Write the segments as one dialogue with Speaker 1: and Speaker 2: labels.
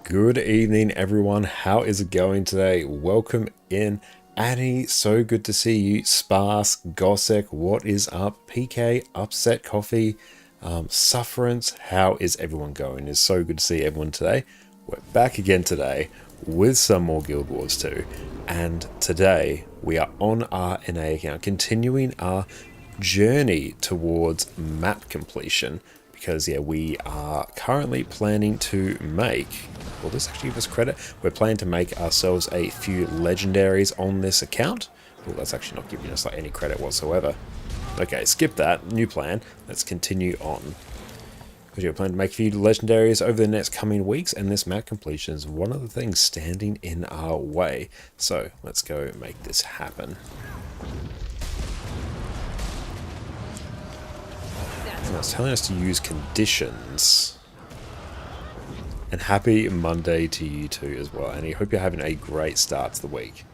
Speaker 1: Good evening, everyone. How is it going today? Welcome in. Annie, so good to see you. Sparse, Gossek, what is up? PK, Upset Coffee, Sufferance, how is everyone going? It's so good to see everyone today. We're back again today with some more Guild Wars 2. And today we are on our NA account, continuing our journey towards map completion. Because, yeah, we are currently planning to make... Will this actually give us credit? We're planning to make ourselves a few legendaries on this account. Well, that's actually not giving us like any credit whatsoever. Okay, skip that. New plan. Let's continue on. Because we're planning to make a few legendaries over the next coming weeks, and this map completion is one of the things standing in our way. So, let's go make this happen.It's telling us to use conditions. And happy Monday to you too as well. And I hope you're having a great start to the week.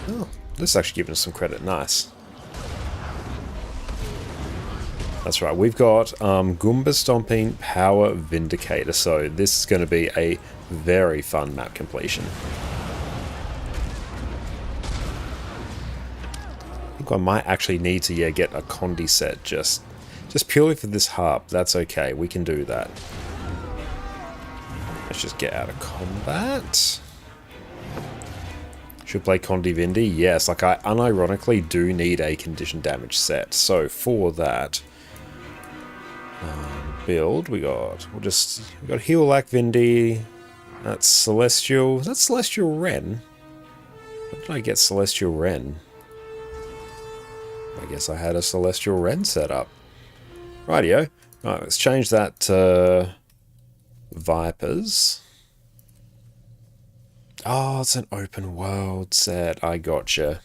Speaker 1: Oh, this is actually giving us some credit. Nice. That's right. We've got Goomba, Stomping, Power, Vindicator. So this is going to be a very fun map completion. I might actually need to get a Condi set just purely for this harp. That's okay, we can do that. Let's just get out of combat. Should play Condi Vindy? Yes, like I unironically do need a condition damage set. So for that build, we got Heal like Vindy. That's Celestial. Is that Celestial Wren? What did I get Celestial Wren? I guess I had a Celestial Wren set up. Rightio. Right, let's change that to Vipers. Oh, it's an open world set. I gotcha.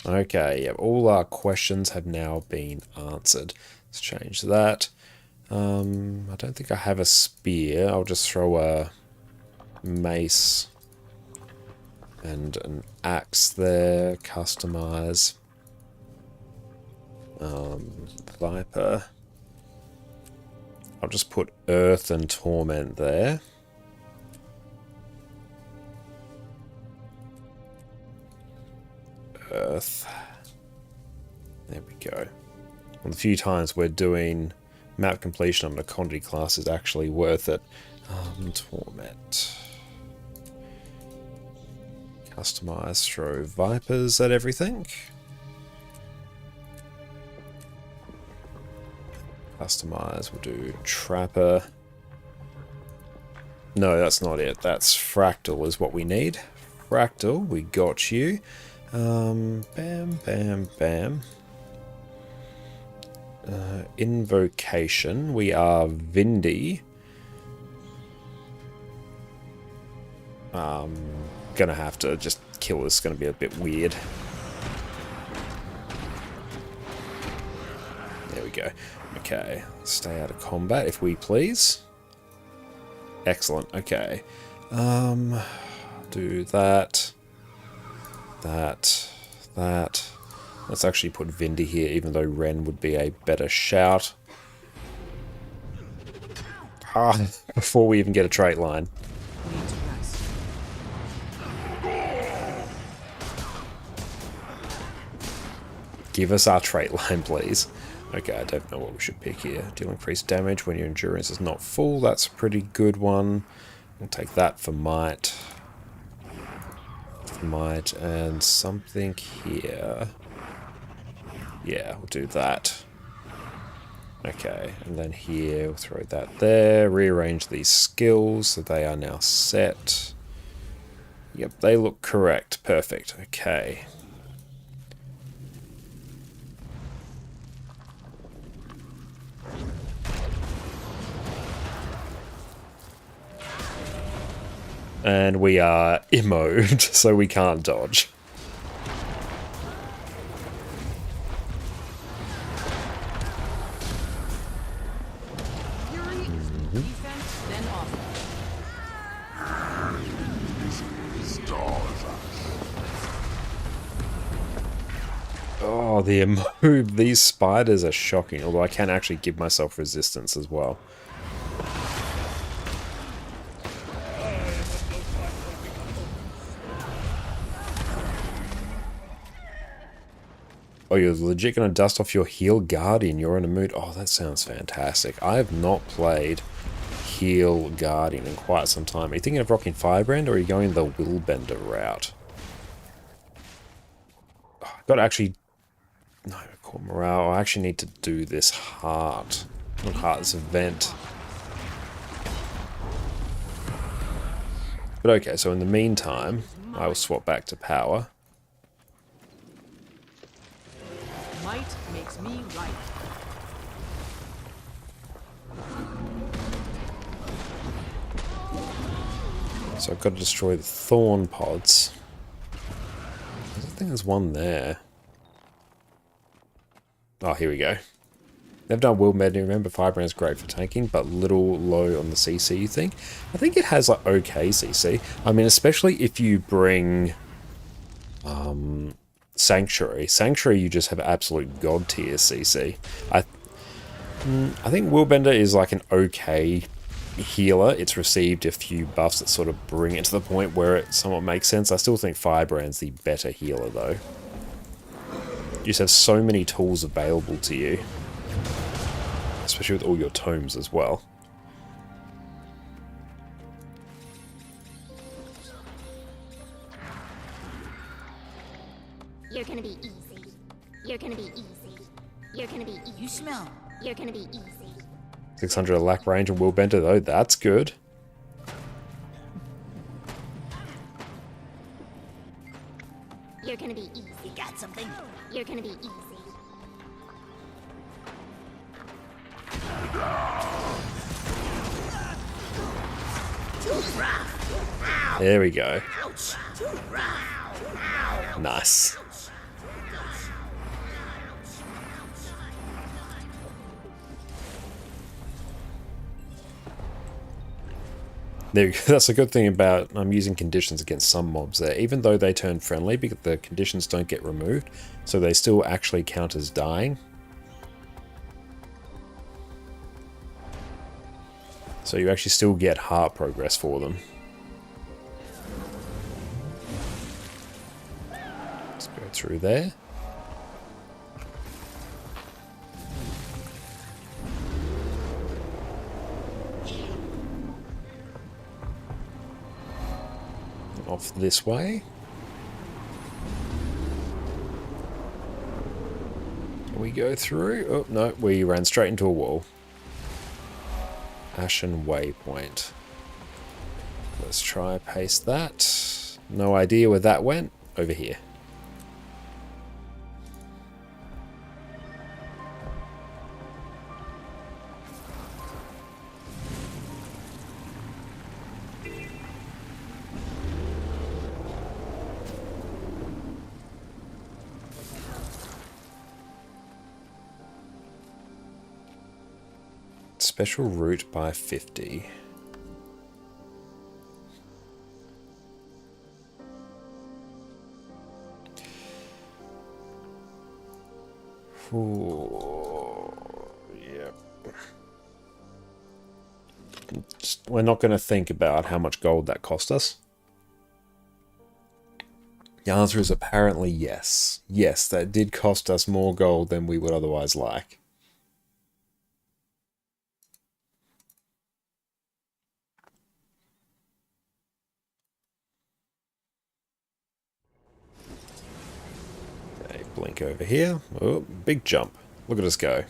Speaker 1: Okay, yeah, all our questions have now been answered. Let's change that. I don't think I have a spear. I'll just throw a mace and an axe there. Customize. Viper. I'll just put Earth and Torment there. Earth. There we go. Well, the few times we're doing map completion on the Condi class is actually worth it. Torment. Customize, throw Vipers at everything. Customize, we'll do Trapper. No, that's not it. That's Fractal is what we need. Fractal, we got you. Bam, bam, bam. Invocation, we are Vindy. Gonna have to just kill this, gonna be a bit weird. There we go. Okay, stay out of combat if we please. Excellent, okay. Do that. That. Let's actually put Vindy here, even though Ren would be a better shout. Before we even get a trait line. Give us our trait line, please. Okay, I don't know what we should pick here. Deal increased damage when your endurance is not full. That's a pretty good one. We'll take that for might. Might and something here. Yeah, we'll do that. Okay, and then here we'll throw that there. Rearrange these skills so they are now set. Yep, they look correct. Perfect. Okay. And we are emoed, so we can't dodge. Oh, the emote. These spiders are shocking, although I can actually give myself resistance as well. Oh, you're legit going to dust off your Heal Guardian. You're in a mood. Oh, that sounds fantastic. I have not played Heal Guardian in quite some time. Are you thinking of rocking Firebrand, or are you going the Willbender route? Oh, I've got to actually... No, Core Morale. I actually need to do this heart. Not heart, this event. But okay, so in the meantime, I will swap back to power.
Speaker 2: Might makes me right.
Speaker 1: So I've got to destroy the Thorn Pods. I think there's one there. Oh, here we go. They've done Willbender. Remember, Firebrand's great for tanking, but little low on the CC, you think? I think it has, like, okay CC. I mean, especially if you bring Sanctuary. Sanctuary, you just have absolute god tier CC. I think Willbender is like an okay healer. It's received a few buffs that sort of bring it to the point where it somewhat makes sense. I still think Firebrand's the better healer, though. You just have so many tools available to you. Especially with all your tomes as well.
Speaker 3: You're gonna be easy. You're gonna be easy. You're gonna be easy.
Speaker 2: You smell.
Speaker 3: You're gonna be easy.
Speaker 1: 600 lack range and Willbender, though. That's good.
Speaker 3: You're gonna be easy.
Speaker 2: You got something?
Speaker 3: You're gonna be easy.
Speaker 1: There we go.
Speaker 2: Ouch! Too rough.
Speaker 1: Nice. There you go. That's a good thing about using conditions against some mobs there. Even though they turn friendly, because the conditions don't get removed, so they still actually count as dying. So you actually still get heart progress for them. Let's go through there. Off this way. We go through. Oh, no, we ran straight into a wall. Ashen Waypoint. Let's try paste that. No idea where that went. Over here. Special route by 50. Ooh, yep. We're not going to think about how much gold that cost us. The answer is apparently yes. Yes, that did cost us more gold than we would otherwise like. Blink over here. Oh, big jump. Look at us go.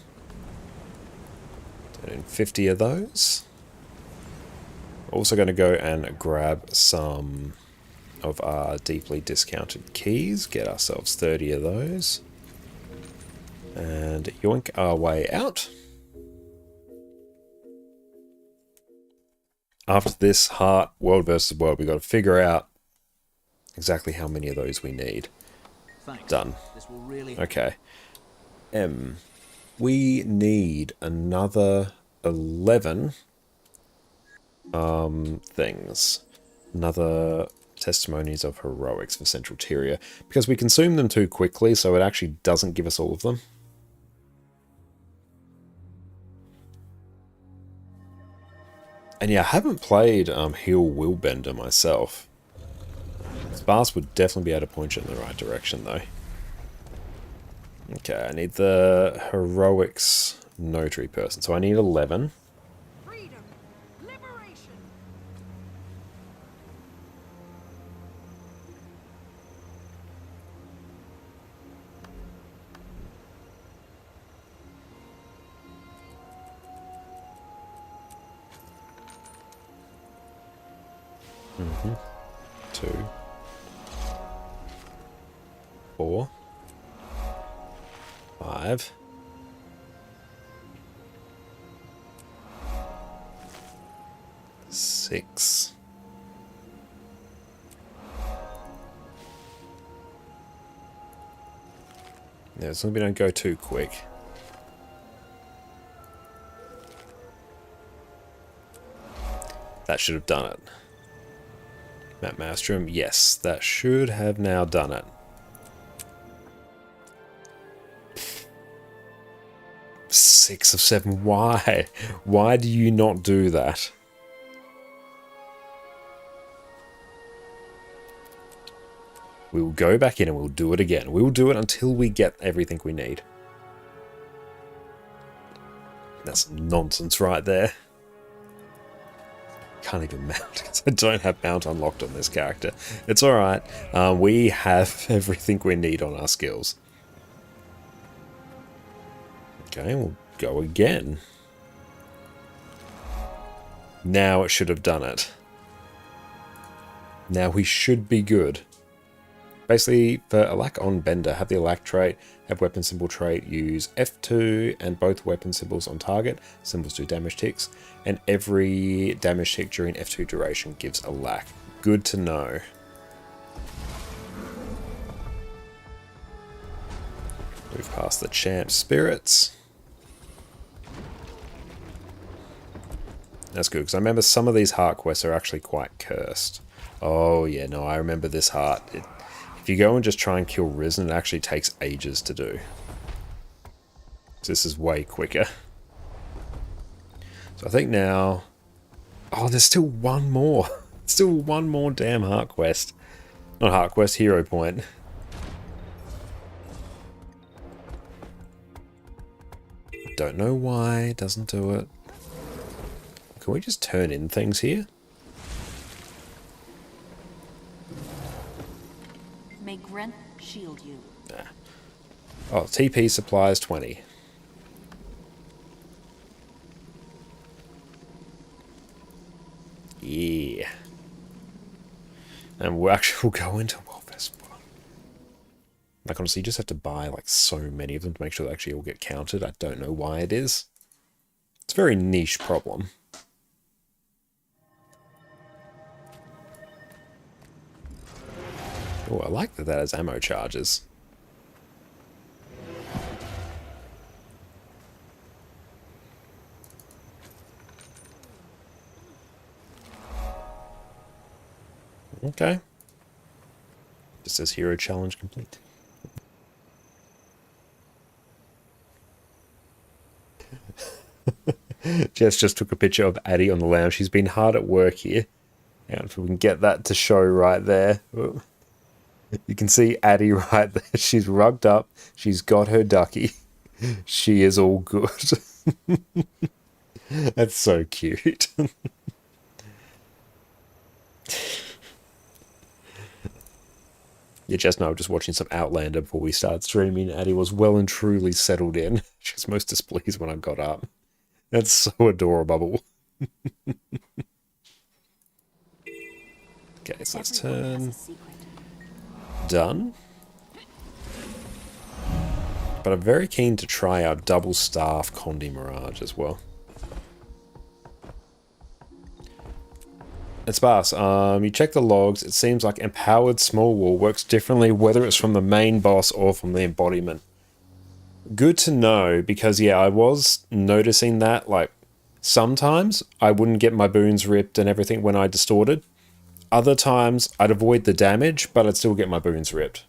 Speaker 1: Doing 50 of those. Also going to go and grab some of our deeply discounted keys. Get ourselves 30 of those. And yoink our way out. After this heart, world versus world, we've got to figure out exactly how many of those we need.
Speaker 2: Thanks.
Speaker 1: Done.
Speaker 2: This will really...
Speaker 1: Okay. We need another 11 things. Another testimonies of heroics for Central Tyria. Because we consume them too quickly, so it actually doesn't give us all of them. And yeah, I haven't played Heal Willbender myself. Sparse would definitely be able to point you in the right direction, though. Okay, I need the heroics notary person. So I need 11.
Speaker 4: Freedom, liberation.
Speaker 1: Mm-hmm. 2, 4, 5. 6. Yeah, as long as we don't go too quick. That should have done it. Mount Maelstrom, yes, that should have now done it. 6 of 7, why? Why do you not do that? We will go back in and we'll do it again. We will do it until we get everything we need. That's nonsense right there. Can't even mount because I don't have mount unlocked on this character. It's alright. We have everything we need on our skills. Okay, we'll go again. Now it should have done it. Now we should be good. Basically, for Alack on Bender, have the Alack trait, have weapon symbol trait, use F2 and both weapon symbols on target. Symbols do damage ticks, and every damage tick during F2 duration gives Alack. Good to know. Move past the champ spirits. That's good, because I remember some of these heart quests are actually quite cursed. Oh yeah, no, I remember this heart. If you go and just try and kill Risen, it actually takes ages to do. This is way quicker. So I think now... Oh, there's still one more. Still one more damn heart quest. Not heart quest, hero point. Don't know why it doesn't do it. Can we just turn in things here?
Speaker 5: May Grent shield you.
Speaker 1: Nah. Oh, TP supplies 20. Yeah. And we'll actually go into Welfare Spot. Like, honestly, you just have to buy, like, so many of them to make sure they actually all get counted. I don't know why it is. It's a very niche problem. Oh, I like that that has ammo charges. Okay. Just says hero challenge complete. Jess just took a picture of Addie on the lounge. She's been hard at work here. And if we can get that to show right there. You can see Addie right there. She's rugged up. She's got her ducky. She is all good. That's so cute. Yeah, Jess and I were just watching some Outlander before we started streaming. Addie was well and truly settled in. She was most displeased when I got up. That's so adorable. Okay, so let's turn... Done. But I'm very keen to try our double staff Condi Mirage as well. It's sparse. You check the logs. It seems like empowered small wall works differently whether it's from the main boss or from the embodiment. Good to know, because yeah, I was noticing that, like, sometimes I wouldn't get my boons ripped and everything when I distorted. Other times I'd avoid the damage, but I'd still get my boons ripped.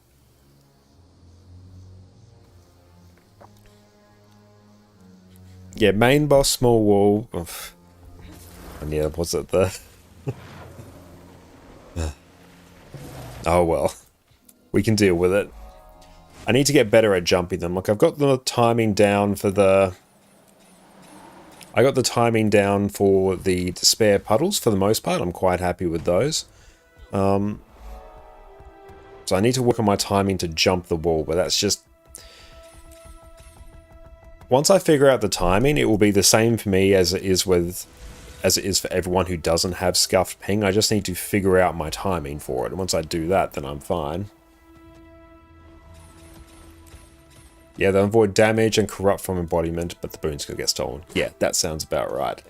Speaker 1: Yeah, main boss, small wall. Oof. And yeah, was it the... Oh well. We can deal with it. I need to get better at jumping them. Like, I've got the timing down for the... I got the timing down for the despair puddles for the most part. I'm quite happy with those. So I need to work on my timing to jump the wall, but that's just... Once I figure out the timing, it will be the same for me as it is for everyone who doesn't have scuffed ping. I just need to figure out my timing for it. And once I do that, then I'm fine. Yeah, they'll avoid damage and corrupt from embodiment, but the boons could get stolen. Yeah, that sounds about right.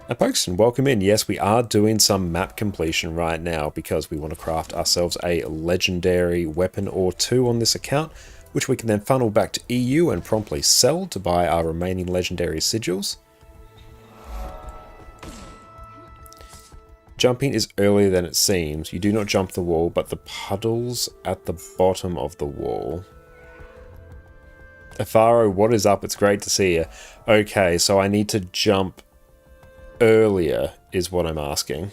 Speaker 1: And Pokeston, welcome in. Yes, we are doing some map completion right now because we want to craft ourselves a legendary weapon or two on this account, which we can then funnel back to EU and promptly sell to buy our remaining legendary sigils. Jumping is earlier than it seems. You do not jump the wall, but the puddles at the bottom of the wall. Afaro, what is up? It's great to see you. Okay, so I need to jump earlier is what I'm asking.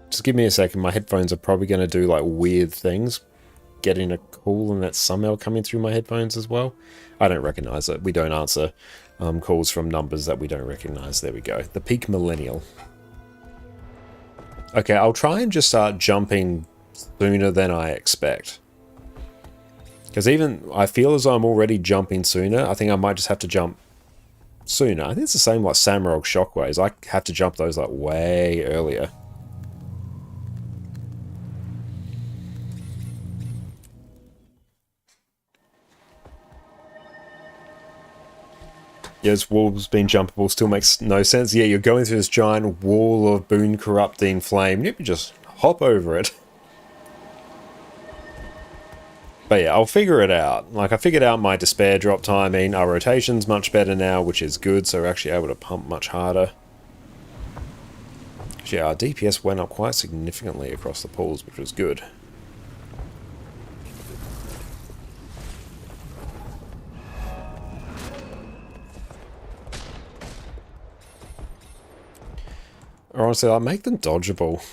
Speaker 1: Just give me a second. My headphones are probably going to do like weird things. Getting a call and that's somehow coming through my headphones as well. I don't recognize it. We don't answer calls from numbers that we don't recognize. There we go. The peak millennial. Okay, I'll try and just start jumping sooner than I expect. Because even I feel as though I'm already jumping sooner. I think I might just have to jump sooner. I think it's the same like Samurog Shockwaves. I have to jump those like way earlier. Yes, walls being jumpable still makes no sense. Yeah, you're going through this giant wall of boon corrupting flame. You can just hop over it. But yeah, I'll figure it out. Like, I figured out my despair drop timing. Our rotation's much better now, which is good, so we're actually able to pump much harder. Yeah, our DPS went up quite significantly across the pools, which was good. Or honestly, I'll make them dodgeable.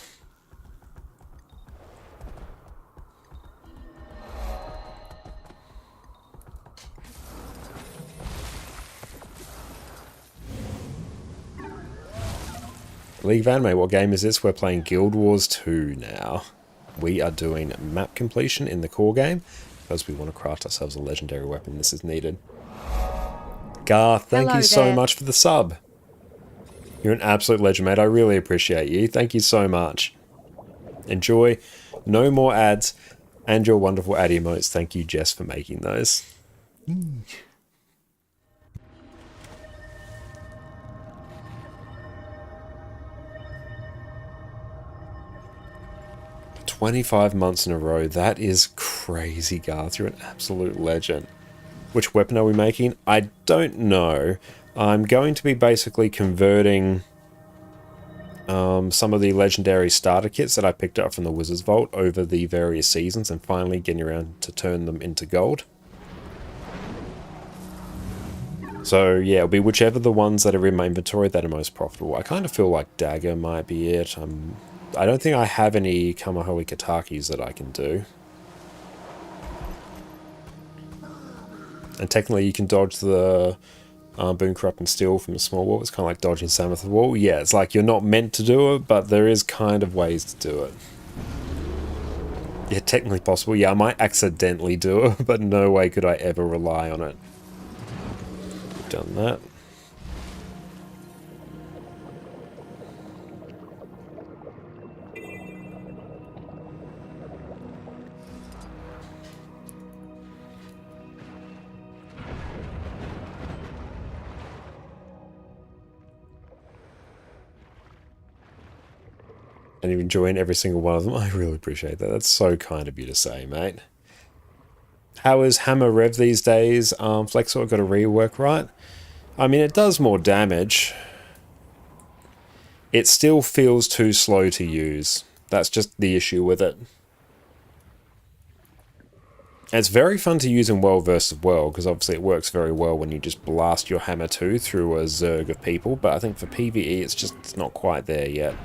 Speaker 1: League of Anime, what game is this? We're playing Guild Wars 2 now. We are doing map completion in the core game because we want to craft ourselves a legendary weapon. This is needed. Garth, thank you so much for the sub. You're an absolute legend, mate. I really appreciate you. Thank you so much. Enjoy. No more ads. And your wonderful ad emotes. Thank you, Jess, for making those. 25 months in a row. That is crazy, Garth. You're an absolute legend. Which weapon are we making? I don't know. I'm going to be basically converting some of the legendary starter kits that I picked up from the Wizard's Vault over the various seasons and finally getting around to turn them into gold. So yeah, it'll be whichever the ones that are in my inventory that are most profitable. I kind of feel like Dagger might be it. I don't think I have any Kamahoi Katakis that I can do. And technically you can dodge the Boon Corrupt and Steel from a small wall. It's kind of like dodging Samoth Wall. Yeah, it's like you're not meant to do it, but there is kind of ways to do it. Yeah, technically possible. Yeah, I might accidentally do it, but no way could I ever rely on it. We've done that. And you're enjoying every single one of them. I really appreciate that. That's so kind of you to say, mate. How is Hammer Rev these days? Flexor got a rework, right? I mean, it does more damage. It still feels too slow to use. That's just the issue with it. It's very fun to use in World vs. World, because obviously it works very well when you just blast your Hammer 2 through a zerg of people, but I think for PvE it's not quite there yet.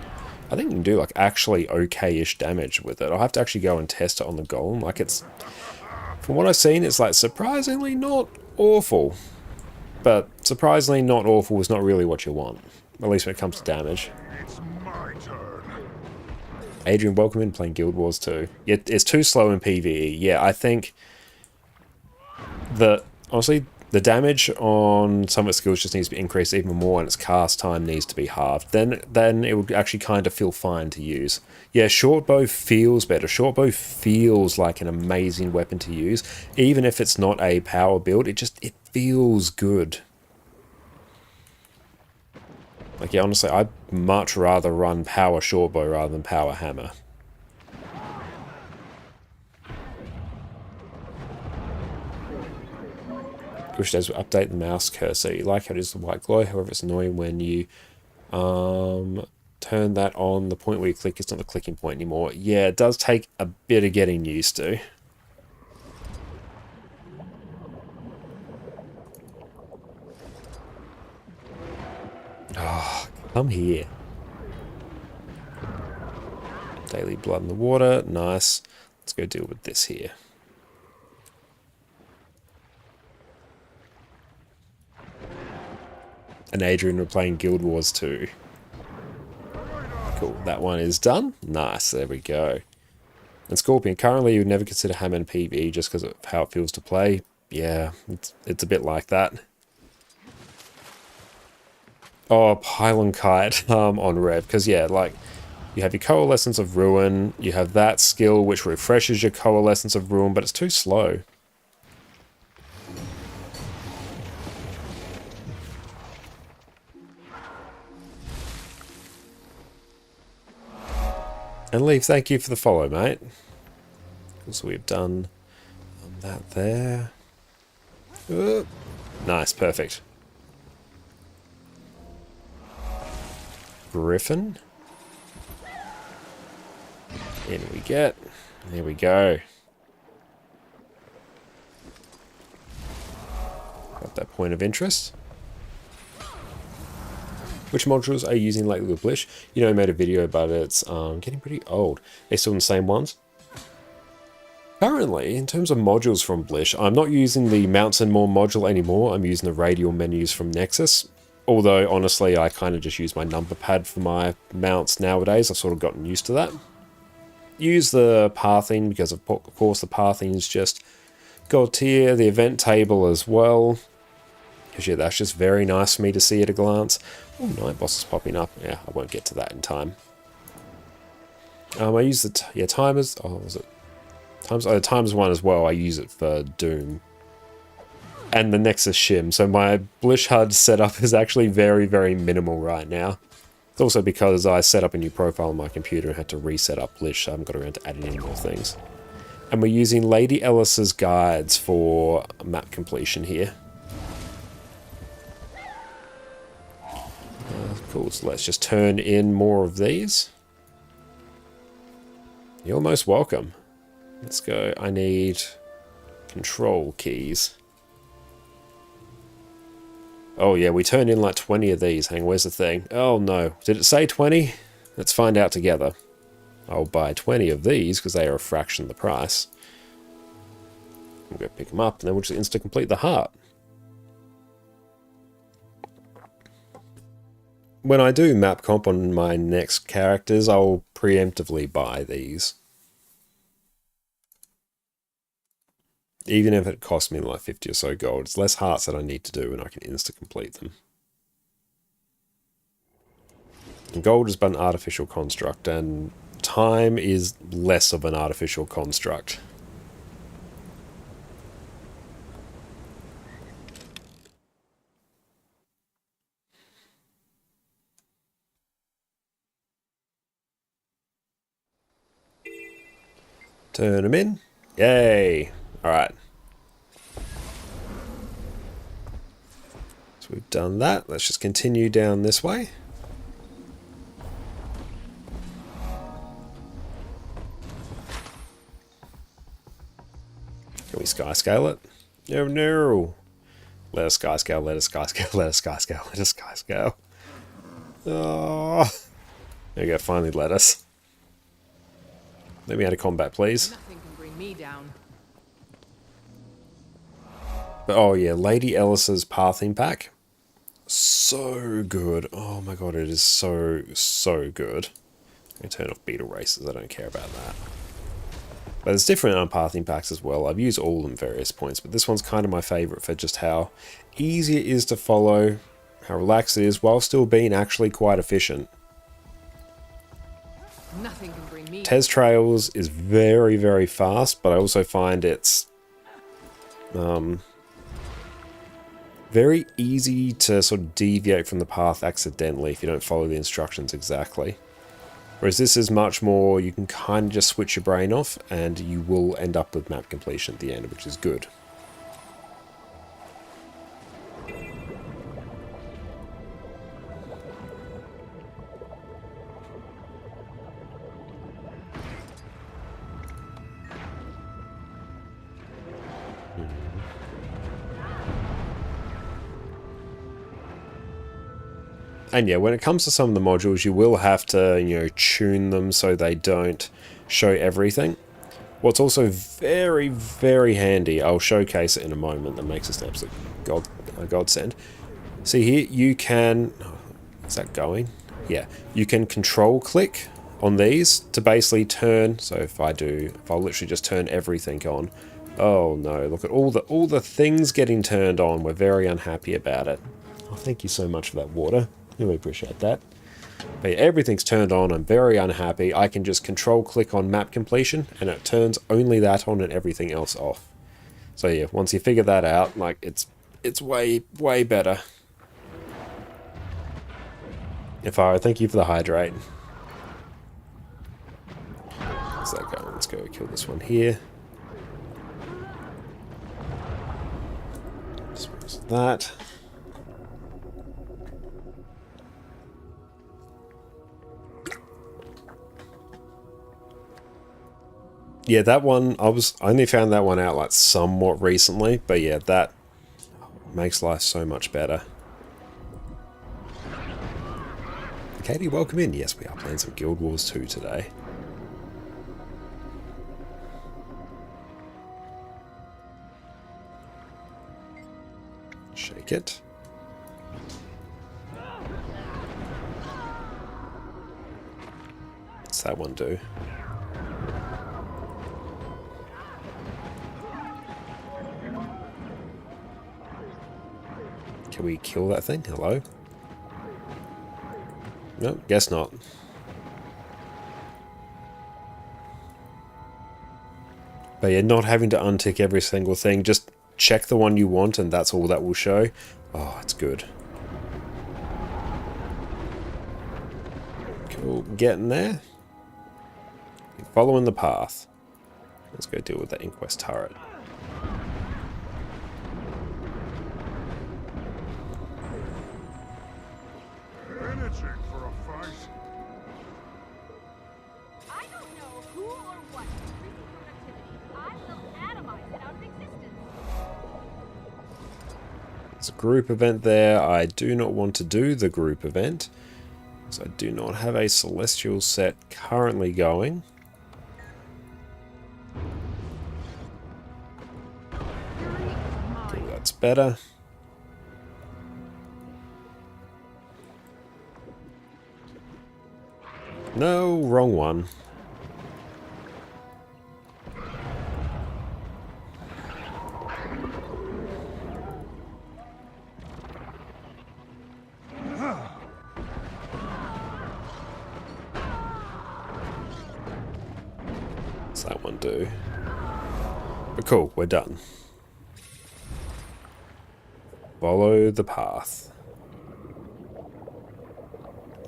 Speaker 1: I think you can do like actually okay-ish damage with it. I'll have to actually go and test it on the golem. Like it's, from what I've seen, it's like surprisingly not awful. But surprisingly not awful is not really what you want. At least when it comes to damage.
Speaker 6: It's my turn.
Speaker 1: Adrian, welcome in playing Guild Wars 2. Yeah, it's too slow in PvE. Yeah, I think honestly, the damage on some of its skills just needs to be increased even more, and its cast time needs to be halved. Then it would actually kind of feel fine to use. Yeah, short bow feels better. Short bow feels like an amazing weapon to use. Even if it's not a power build, it feels good. Like, yeah, honestly, I'd much rather run power short bow rather than power hammer. Wish days would update the mouse cursor. You like how it is the white glow, however it's annoying when you turn that on. The point where you click, it's not the clicking point anymore. Yeah, it does take a bit of getting used to. Oh, come here. Daily blood in the water, nice. Let's go deal with this here. And Adrian, we're playing Guild Wars 2. Cool, that one is done. Nice, there we go. And Scorpion, currently you would never consider Hammer in PvE just because of how it feels to play. Yeah, it's a bit like that. Oh, Pylon Kite on Rev, because yeah, like, you have your Coalescence of Ruin, you have that skill which refreshes your Coalescence of Ruin, but it's too slow. And Leaf, thank you for the follow, mate. So we've done that there. Nice, perfect. Griffin. In we get. There we go. Got that point of interest. Which modules are you using lately with Blish? You know, I made a video about it. It's getting pretty old. They're still the same ones. Currently, in terms of modules from Blish, I'm not using the Mounts and More module anymore. I'm using the radial menus from Nexus. Although, honestly, I kind of just use my number pad for my mounts nowadays. I've sort of gotten used to that. Use the pathing because, of course, the pathing is just God tier. The event table as well. Because, yeah, that's just very nice for me to see at a glance. Oh, night boss is popping up. Yeah, I won't get to that in time. I use the timers. Oh, was it? Times one as well. I use it for Doom. And the Nexus Shim. So my Bliss HUD setup is actually very, very minimal right now. It's also because I set up a new profile on my computer and had to reset up Bliss. So I haven't got around to adding any more things. And we're using Lady Ellis's guides for map completion here. Cool, so let's just turn in more of these. You're most welcome. Let's go. I need control keys. Oh yeah, we turned in like 20 of these. Hang on, where's the thing? Oh no, did it say 20? Let's find out together. I'll buy 20 of these because they are a fraction of the price. We'll go pick them up and then we'll just insta-complete the heart. When I do map comp on my next characters, I'll preemptively buy these. Even if it costs me like 50 or so gold, it's less hearts that I need to do and I can insta-complete them. And gold is but an artificial construct, and time is less of an artificial construct. Turn them in. Yay! Alright. So we've done that. Let's just continue down this way. Can we sky scale it? No, no. Let us sky scale, let us sky scale, let us sky scale, let us sky scale. Oh. There you go, finally let us. Let me out of combat, please.
Speaker 2: Nothing can bring me down.
Speaker 1: But oh yeah, Lady Ellis's Pathing Pack. So good. Oh my god, it is so good. I turn off Beetle Races, I don't care about that. But there's different Pathing Packs as well. I've used all of them at various points, but this one's kind of my favourite for just how easy it is to follow, how relaxed it is, while still being actually quite efficient.
Speaker 2: Nothing can bring me.
Speaker 1: Tez Trails is very fast, but I also find it's very easy to sort of deviate from the path accidentally if you don't follow the instructions exactly. Whereas this is much more, you can kind of just switch your brain off and you will end up with map completion at the end, which is good. And yeah, when it comes to some of the modules, you will have to, you know, tune them so they don't show everything. What's also very handy, I'll showcase it in a moment, that makes this an absolute godsend. See here, you can, is that going? Yeah, you can control click on these to basically turn, so if I'll literally just turn everything on. Oh no, look at all the things getting turned on. We're very unhappy about it. Oh, thank you so much for that water. Really appreciate that. But yeah, everything's turned on. I'm very unhappy. I can just control click on map completion and it turns only that on and everything else off. So yeah, once you figure that out, like it's way better. Thank you for the hydrate. How's that going? Let's go kill this one here. Dispose of that. Yeah, that one, I only found that one out like somewhat recently, but yeah, that makes life so much better. Katie, welcome in. Yes, we are playing some Guild Wars 2 today. Shake it. What's that one do? Can we kill that thing? Hello? No, guess not. But yeah, not having to untick every single thing, just check the one you want and that's all that will show. Oh, it's good. Cool, getting there. Following the path. Let's go deal with that Inquest turret.
Speaker 6: Managing for a fight.
Speaker 4: I don't know who or what increases productivity. I will atomize it out of existence.
Speaker 1: There's a group event there. I do not want to do the group event, so I do not have a celestial set currently going. Cool, that's better. No, wrong one. What's that one do? But cool, we're done. Follow the path.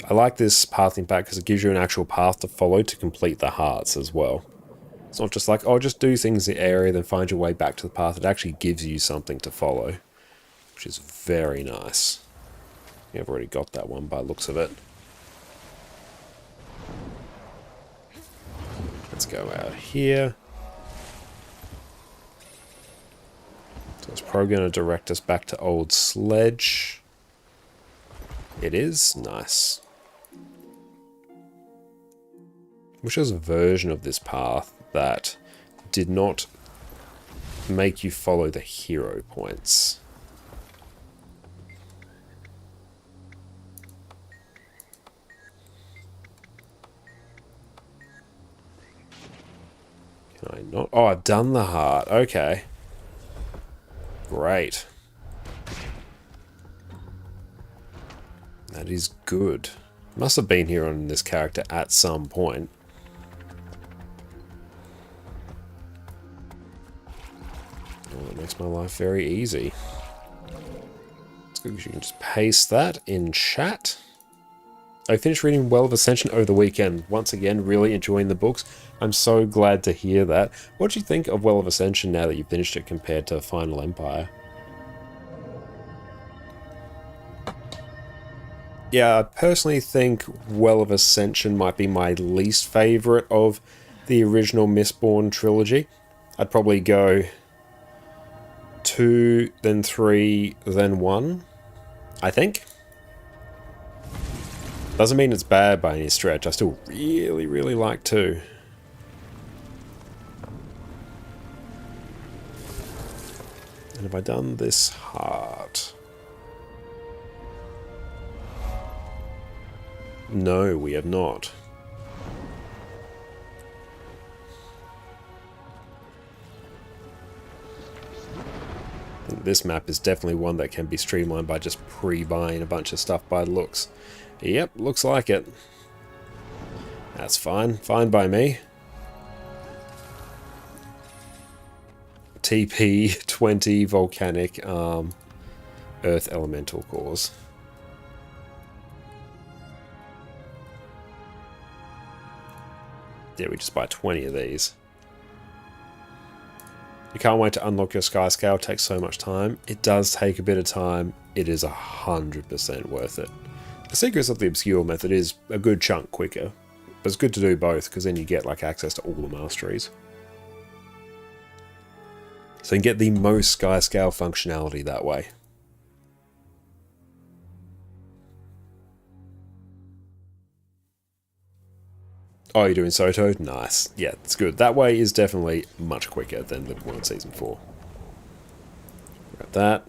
Speaker 1: I like this pathing pack because it gives you an actual path to follow to complete the hearts as well. It's not just like, oh, just do things in the area, then find your way back to the path. It actually gives you something to follow, which is very nice. Yeah, I've already got that one by the looks of it. Let's go out here. So it's probably going to direct us back to Old Sledge. It is. Nice. wish there was a version of this path that did not make you follow the hero points. Can I not? Oh, I've done the heart. Okay. Great. That is good. Must have been here on this character at some point. Oh, that makes my life very easy. It's good because you can just paste that in chat. I finished reading Well of Ascension over the weekend. Once again, really enjoying the books. I'm so glad to hear that. What do you think of Well of Ascension now that you've finished it compared to Final Empire? Yeah, I personally think Well of Ascension might be my least favourite of the original Mistborn trilogy. I'd probably go 2, then 3, then 1, I think. Doesn't mean it's bad by any stretch. I still really, really like 2. And have I done this heart? No, we have not. I think this map is definitely one that can be streamlined by just pre-buying a bunch of stuff by looks. Yep, looks like it. That's fine. Fine by me. TP 20 volcanic earth elemental cores. Yeah, we just buy 20 of these. You can't wait to unlock your sky scale. It takes so much time. It does take a bit of time. It is 100% worth it. The Secrets of the Obscure method is a good chunk quicker, but it's good to do both because then you get like access to all the masteries. So you can get the most sky scale functionality that way. Oh, you're doing Soto? Nice. Yeah, it's good. That way is definitely much quicker than Living World Season 4. Grab that.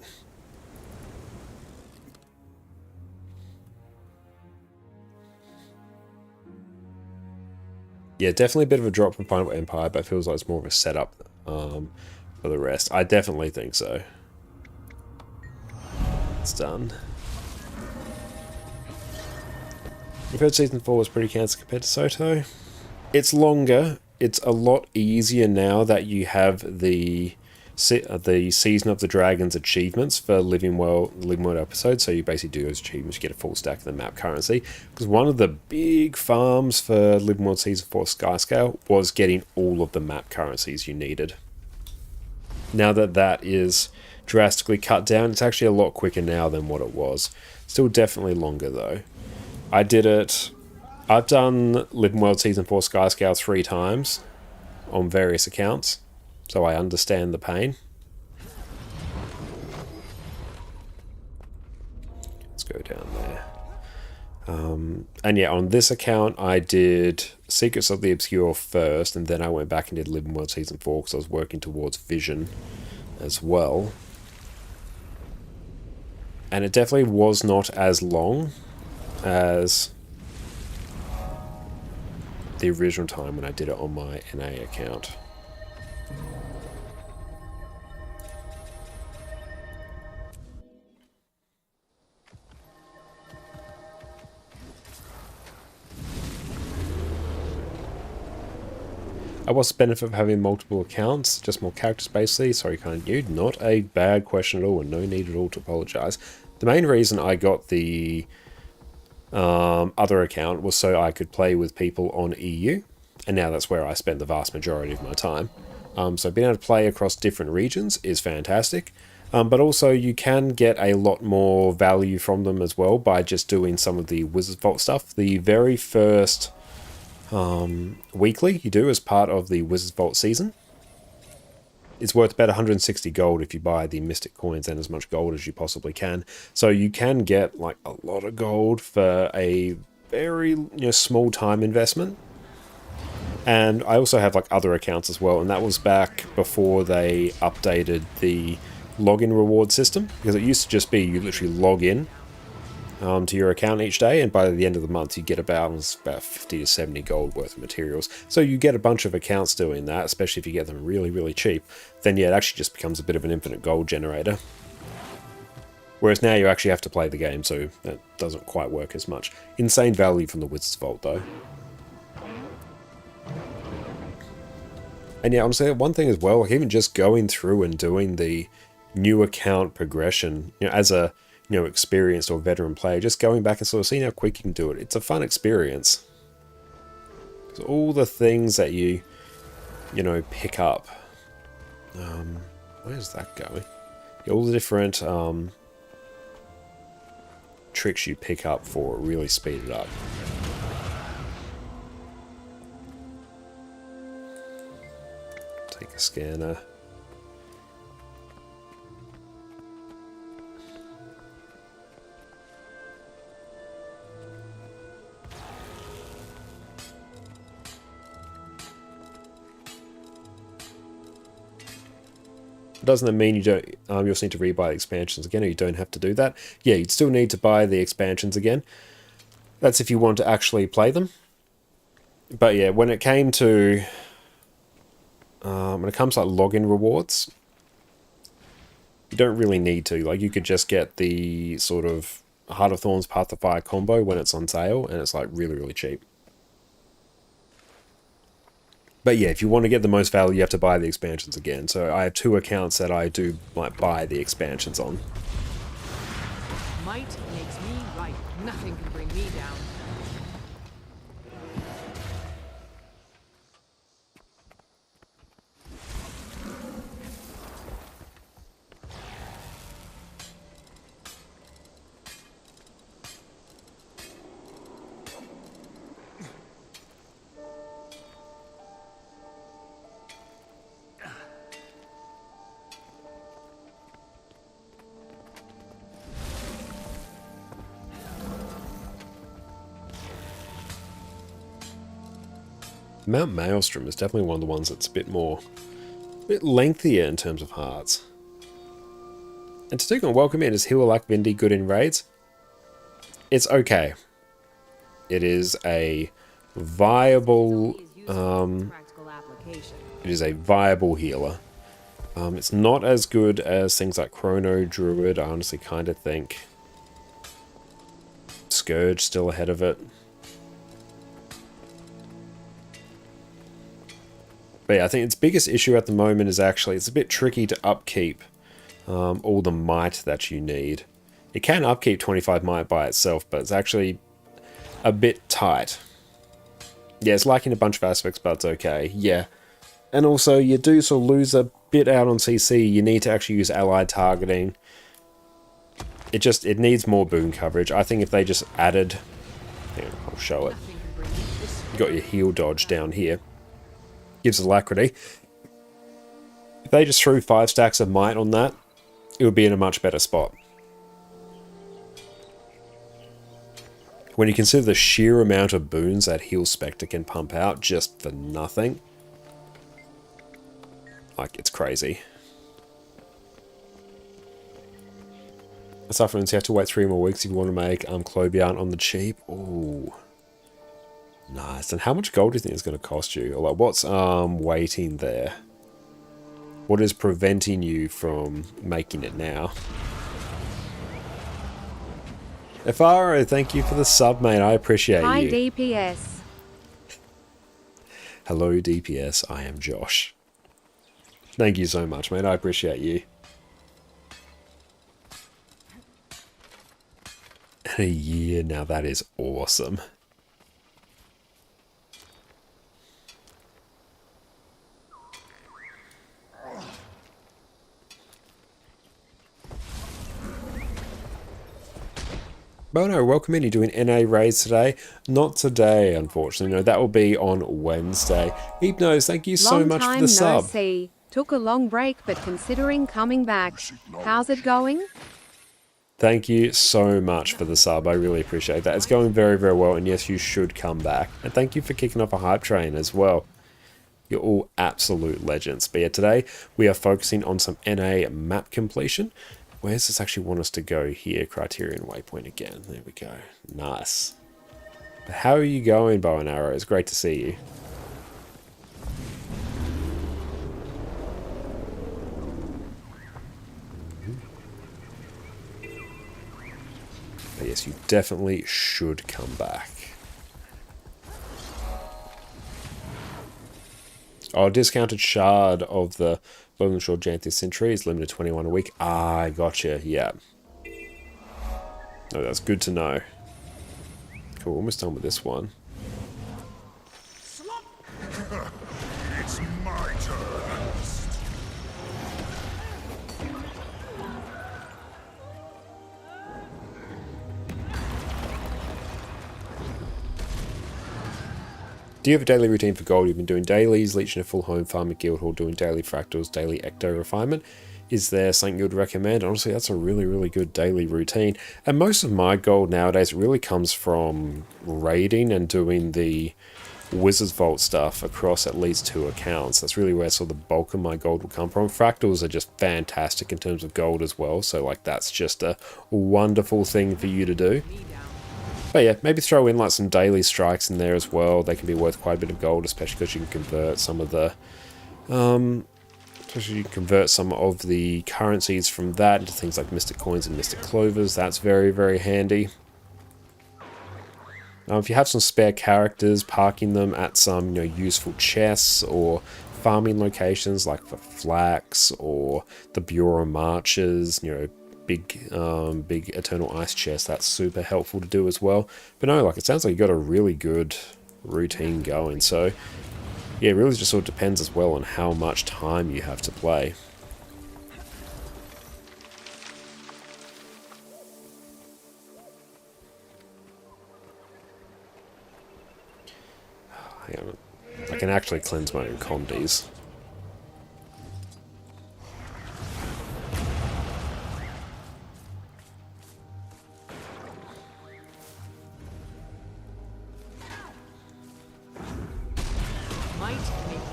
Speaker 1: Yeah, definitely a bit of a drop from Final Empire, but it feels like it's more of a setup for the rest. I definitely think so. It's done. I've heard Season 4 was pretty cancer compared to Soto. It's longer. It's a lot easier now that you have the Season of the Dragons achievements for Living World episodes. So you basically do those achievements, you get a full stack of the map currency. Because one of the big farms for Living World Season 4 Sky Scale was getting all of the map currencies you needed. Now that that is drastically cut down, it's actually a lot quicker now than what it was. Still definitely longer though. I've done Living World Season 4 Sky Scale 3 times on various accounts, so I understand the pain. Let's go down there. And yeah, on this account I did Secrets of the Obscure first, and then I went back and did Living World Season 4 because I was working towards Vision as well. And it definitely was not as long as the original time when I did it on my NA account. What's the benefit of having multiple accounts? Just more characters basically? Sorry, kind you. Not a bad question at all, and no need at all to apologise. The main reason I got the other account was so I could play with people on EU, and now that's where I spend the vast majority of my time. So being able to play across different regions is fantastic, but also you can get a lot more value from them as well by just doing some of the Wizard's Vault stuff. The very first weekly you do as part of the Wizard's Vault season, it's worth about 160 gold if you buy the Mystic coins and as much gold as you possibly can. So you can get like a lot of gold for a very small time investment. And I also have like other accounts as well, and that was back before they updated the login reward system, because it used to just be you literally log in to your account each day, and by the end of the month you get about 50 to 70 gold worth of materials. So you get a bunch of accounts doing that, especially if you get them really, really cheap. Then yeah, it actually just becomes a bit of an infinite gold generator. Whereas now you actually have to play the game, so that doesn't quite work as much. Insane value from the Wizard's Vault though. And yeah, honestly, one thing as well, like even just going through and doing the new account progression, you know, as a experienced or veteran player, just going back and sort of seeing how quick you can do it. It's a fun experience. Because all the things that you pick up. Where's that going? Yeah, all the different tricks you pick up for it really speed it up. Take a scanner. Doesn't that mean you don't? You'll need to rebuy the expansions again, or you don't have to do that? Yeah, you'd still need to buy the expansions again. That's if you want to actually play them. But yeah, when it came to when it comes to like login rewards, you don't really need to. Like you could just get the sort of Heart of Thorns, Path of Fire combo when it's on sale, and it's like really, really cheap. But yeah, if you want to get the most value, you have to buy the expansions again. So I have 2 accounts that I do like buy the expansions on.
Speaker 2: Might makes me right. Nothing can bring me down.
Speaker 1: Mount Maelstrom is definitely one of the ones that's a bit lengthier in terms of hearts. And Tatukan, welcome in. Is Heal-a-Lack Vindy good in raids? It's okay. It is a viable healer. It's not as good as things like Chrono Druid. I honestly kind of think Scourge still ahead of it. But yeah, I think its biggest issue at the moment is actually it's a bit tricky to upkeep all the might that you need. It can upkeep 25 might by itself, but it's actually a bit tight. Yeah, it's lacking a bunch of aspects, but it's okay. Yeah. And also, you do sort of lose a bit out on CC. You need to actually use allied targeting. It needs more boon coverage. I think if they just added... Hang on, I'll show it. You got your heal dodge down here. Gives alacrity. If they just threw 5 stacks of might on that, it would be in a much better spot. When you consider the sheer amount of boons that Heal Spectre can pump out just for nothing, like, it's crazy. Aside from this, you have to wait 3 more weeks if you want to make Clobian on the cheap. Ooh. Nice. And how much gold do you think it's going to cost you? Or like, what's waiting there? What is preventing you from making it now? Efaro, thank you for the sub, mate. I appreciate you.
Speaker 7: Hi, DPS.
Speaker 1: Hello, DPS. I am Josh. Thank you so much, mate. I appreciate you. And a year now, that is awesome. Bono, welcome in. You're doing NA raids today? Not today, unfortunately. No, that will be on Wednesday. Hypnos, thank you so much for the sub.
Speaker 7: No see. Took a long break, but considering coming back. How's it going?
Speaker 1: Thank you so much for the sub. I really appreciate that. It's going very, very well, and yes, you should come back. And thank you for kicking off a hype train as well. You're all absolute legends. But yeah, today we are focusing on some NA map completion. Where does this actually want us to go here? Criterion waypoint again. There we go. Nice. How are you going, bow and arrow? It's great to see you. But yes, you definitely should come back. Oh, discounted shard of the Golden Shore Janthia Century is limited to 21 a week. Ah, I gotcha, yeah. Oh, that's good to know. Cool, almost done with this one.
Speaker 6: It's my turn.
Speaker 1: Do you have a daily routine for gold? You've been doing dailies, leeching a full home, farming guild hall, doing daily fractals, daily ecto refinement. Is there something you would recommend? Honestly, that's a really good daily routine. And most of my gold nowadays really comes from raiding and doing the Wizard's Vault stuff across at least 2 accounts. That's really where sort of the bulk of my gold will come from. Fractals are just fantastic in terms of gold as well. So like that's just a wonderful thing for you to do. But yeah, maybe throw in like some daily strikes in there as well. They can be worth quite a bit of gold, especially because you can convert some of the currencies from that into things like Mystic Coins and Mystic Clovers. That's very handy. If you have some spare characters, parking them at some useful chests or farming locations like for Flax or the Bureau Marches, big Eternal Ice chest, that's super helpful to do as well. But no, like it sounds like you got a really good routine going. So yeah, it really just sort of depends as well on how much time you have to play. Hang on. I can actually cleanse my own condies.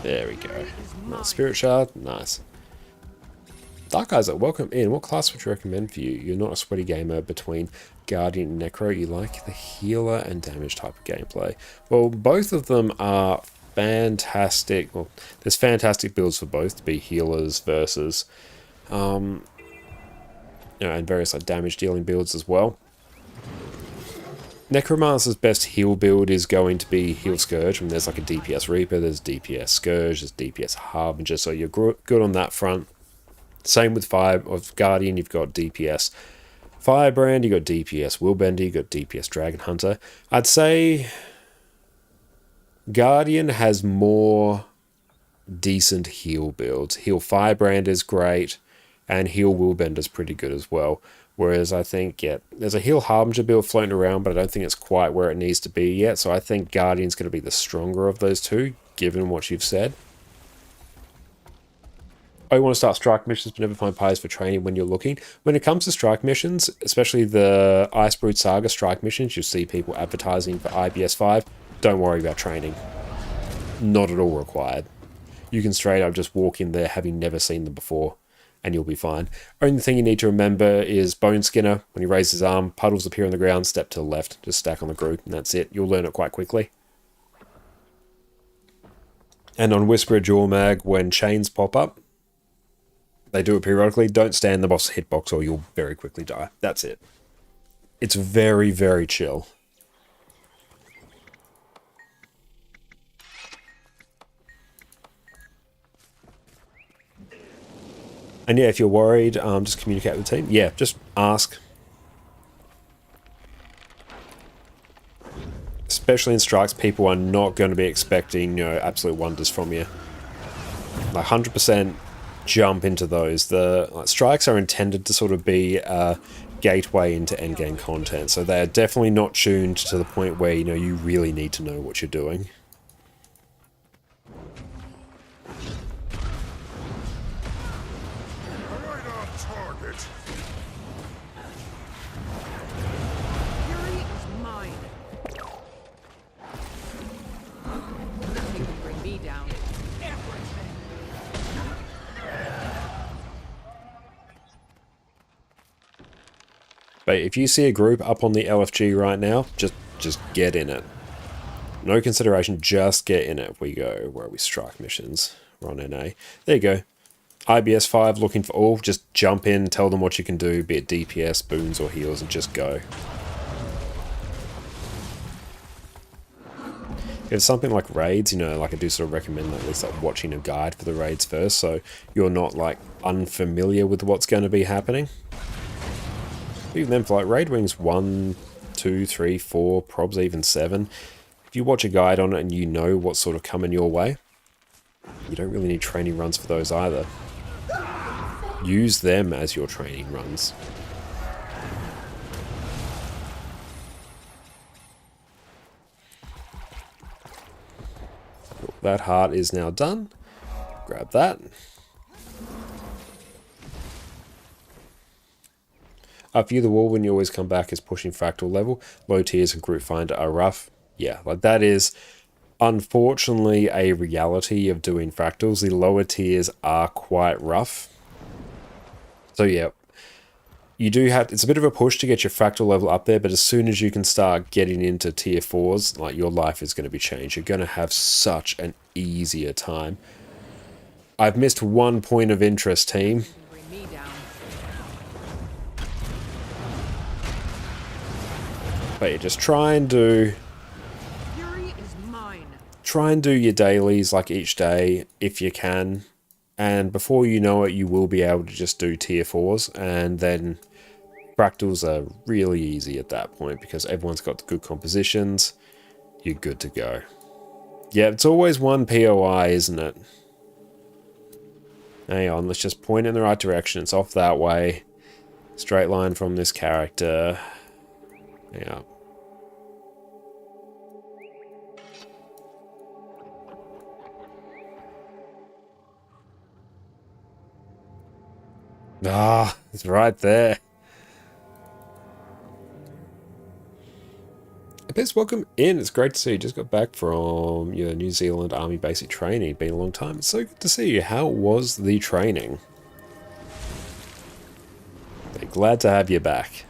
Speaker 1: There we go. Nice. Spirit Shard, nice. Dark Isaac, welcome in. What class would you recommend for you? You're not a sweaty gamer between Guardian and Necro. You like the healer and damage type of gameplay. Well, both of them are fantastic. Well, there's fantastic builds for both to be healers versus, and various like damage dealing builds as well. Necromancer's best heal build is going to be Heal Scourge. I mean, there's like a DPS Reaper, there's DPS Scourge, there's DPS Harbinger, so you're good on that front. Same with Guardian, you've got DPS Firebrand, you've got DPS Willbender, you've got DPS Dragon Hunter. I'd say Guardian has more decent heal builds. Heal Firebrand is great, and Heal Willbender is pretty good as well. Whereas I think, yeah, there's a Heal Harbinger build floating around, but I don't think it's quite where it needs to be yet. So I think Guardian's going to be the stronger of those two, given what you've said. I want to start strike missions, but never find pies for training when you're looking. When it comes to strike missions, especially the Icebrood Saga strike missions, you'll see people advertising for IBS 5. Don't worry about training. Not at all required. You can straight up just walk in there having never seen them before, and you'll be fine. Only thing you need to remember is Bone Skinner. When he raises his arm, puddles appear on the ground, step to the left, just stack on the group, and that's it. You'll learn it quite quickly. And on Whisperer Jawmag, when chains pop up, they do it periodically. Don't stand in the boss hitbox or you'll very quickly die. That's it. It's very chill. And yeah, if you're worried, just communicate with the team. Yeah, just ask. Especially in strikes, people are not going to be expecting, absolute wonders from you. Like 100% jump into those. The strikes are intended to sort of be a gateway into endgame content, so they're definitely not tuned to the point where you really need to know what you're doing. But if you see a group up on the LFG right now, just get in it. No consideration, just get in it. We go, where are we? Strike missions. We're on NA. There you go. IBS 5 looking for all. Just jump in, tell them what you can do, be it DPS, boons, or heals, and just go. If it's something like raids, you know, like I do sort of recommend at least like watching a guide for the raids first, so you're not like unfamiliar with what's going to be happening. Even then, for like raid wings 1, 2, 3, 4, probs even 7, if you watch a guide on it and you know what's sort of coming your way, you don't really need training runs for those either. Use them as your training runs. That heart is now done. Grab that. View the wall when you always come back is pushing fractal level. Low tiers and group finder are rough. Yeah, like that is unfortunately a reality of doing fractals. The lower tiers are quite rough. So yeah, you do have, it's a bit of a push to get your fractal level up there, but as soon as you can start getting into tier 4s, like your life is going to be changed. You're going to have such an easier time. I've missed 1 point of interest, team.
Speaker 2: Bring me down.
Speaker 1: But you just try and do your dailies like each day if you can, and before you know it you will be able to just do tier 4s, and then fractals are really easy at that point because everyone's got the good compositions. You're good to go. Yeah, it's always one POI, isn't it? Hang on, let's just point in the right direction. It's off that way. Straight line from this character. Yeah. Ah, it's right there. Abyss, welcome in. It's great to see you. Just got back from your New Zealand Army basic training. Been a long time. It's so good to see you. How was the training? They're glad to have you back.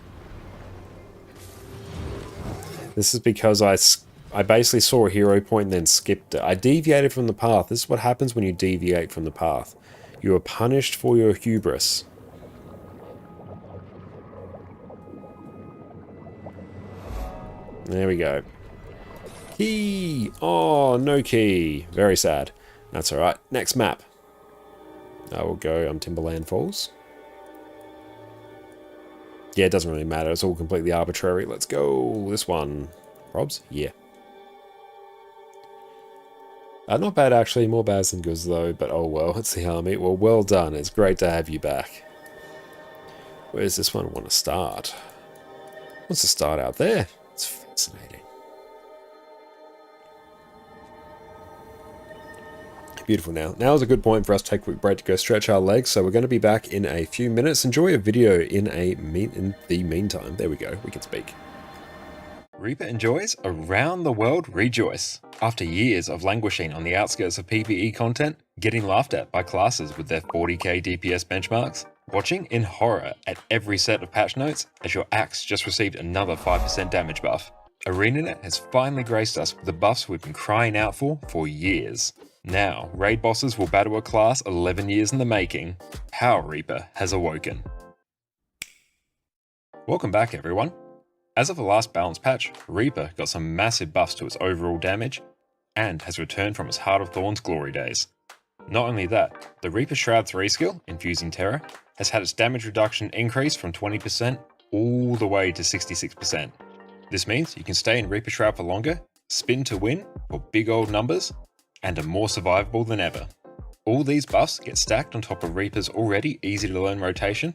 Speaker 1: This is because I basically saw a hero point and then skipped it. I deviated from the path. This is what happens when you deviate from the path. You are punished for your hubris. There we go. Key! Oh, no key. Very sad. That's alright. Next map. I will go Timberland Falls. Yeah, it doesn't really matter. It's all completely arbitrary. Let's go. This one. Probs? Yeah. Not bad, actually. More bads than goods, though. But oh well. It's the army. Well done. It's great to have you back. Where does this one want to start? Wants to start out there. It's fascinating. Beautiful now. Now is a good point for us to take a quick break to go stretch our legs, so we're going to be back in a few minutes. Enjoy a video in the meantime. There we go. We can speak. Reaper enjoys around the world rejoice. After years of languishing on the outskirts of PvE content, getting laughed at by classes with their 40k DPS benchmarks, watching in horror at every set of patch notes as your axe just received another 5% damage buff, ArenaNet has finally graced us with the buffs we've been crying out for years. Now, raid bosses will battle a class 11 years in the making. Power Reaper has awoken. Welcome back, everyone. As of the last balance patch, Reaper got some massive buffs to its overall damage, and has returned from its Heart of Thorns glory days. Not only that, the Reaper Shroud 3 skill, Infusing Terror, has had its damage reduction increase from 20% all the way to 66%. This means you can stay in Reaper Shroud for longer, spin to win for big old numbers, and are more survivable than ever. All these buffs get stacked on top of Reaper's already easy to learn rotation,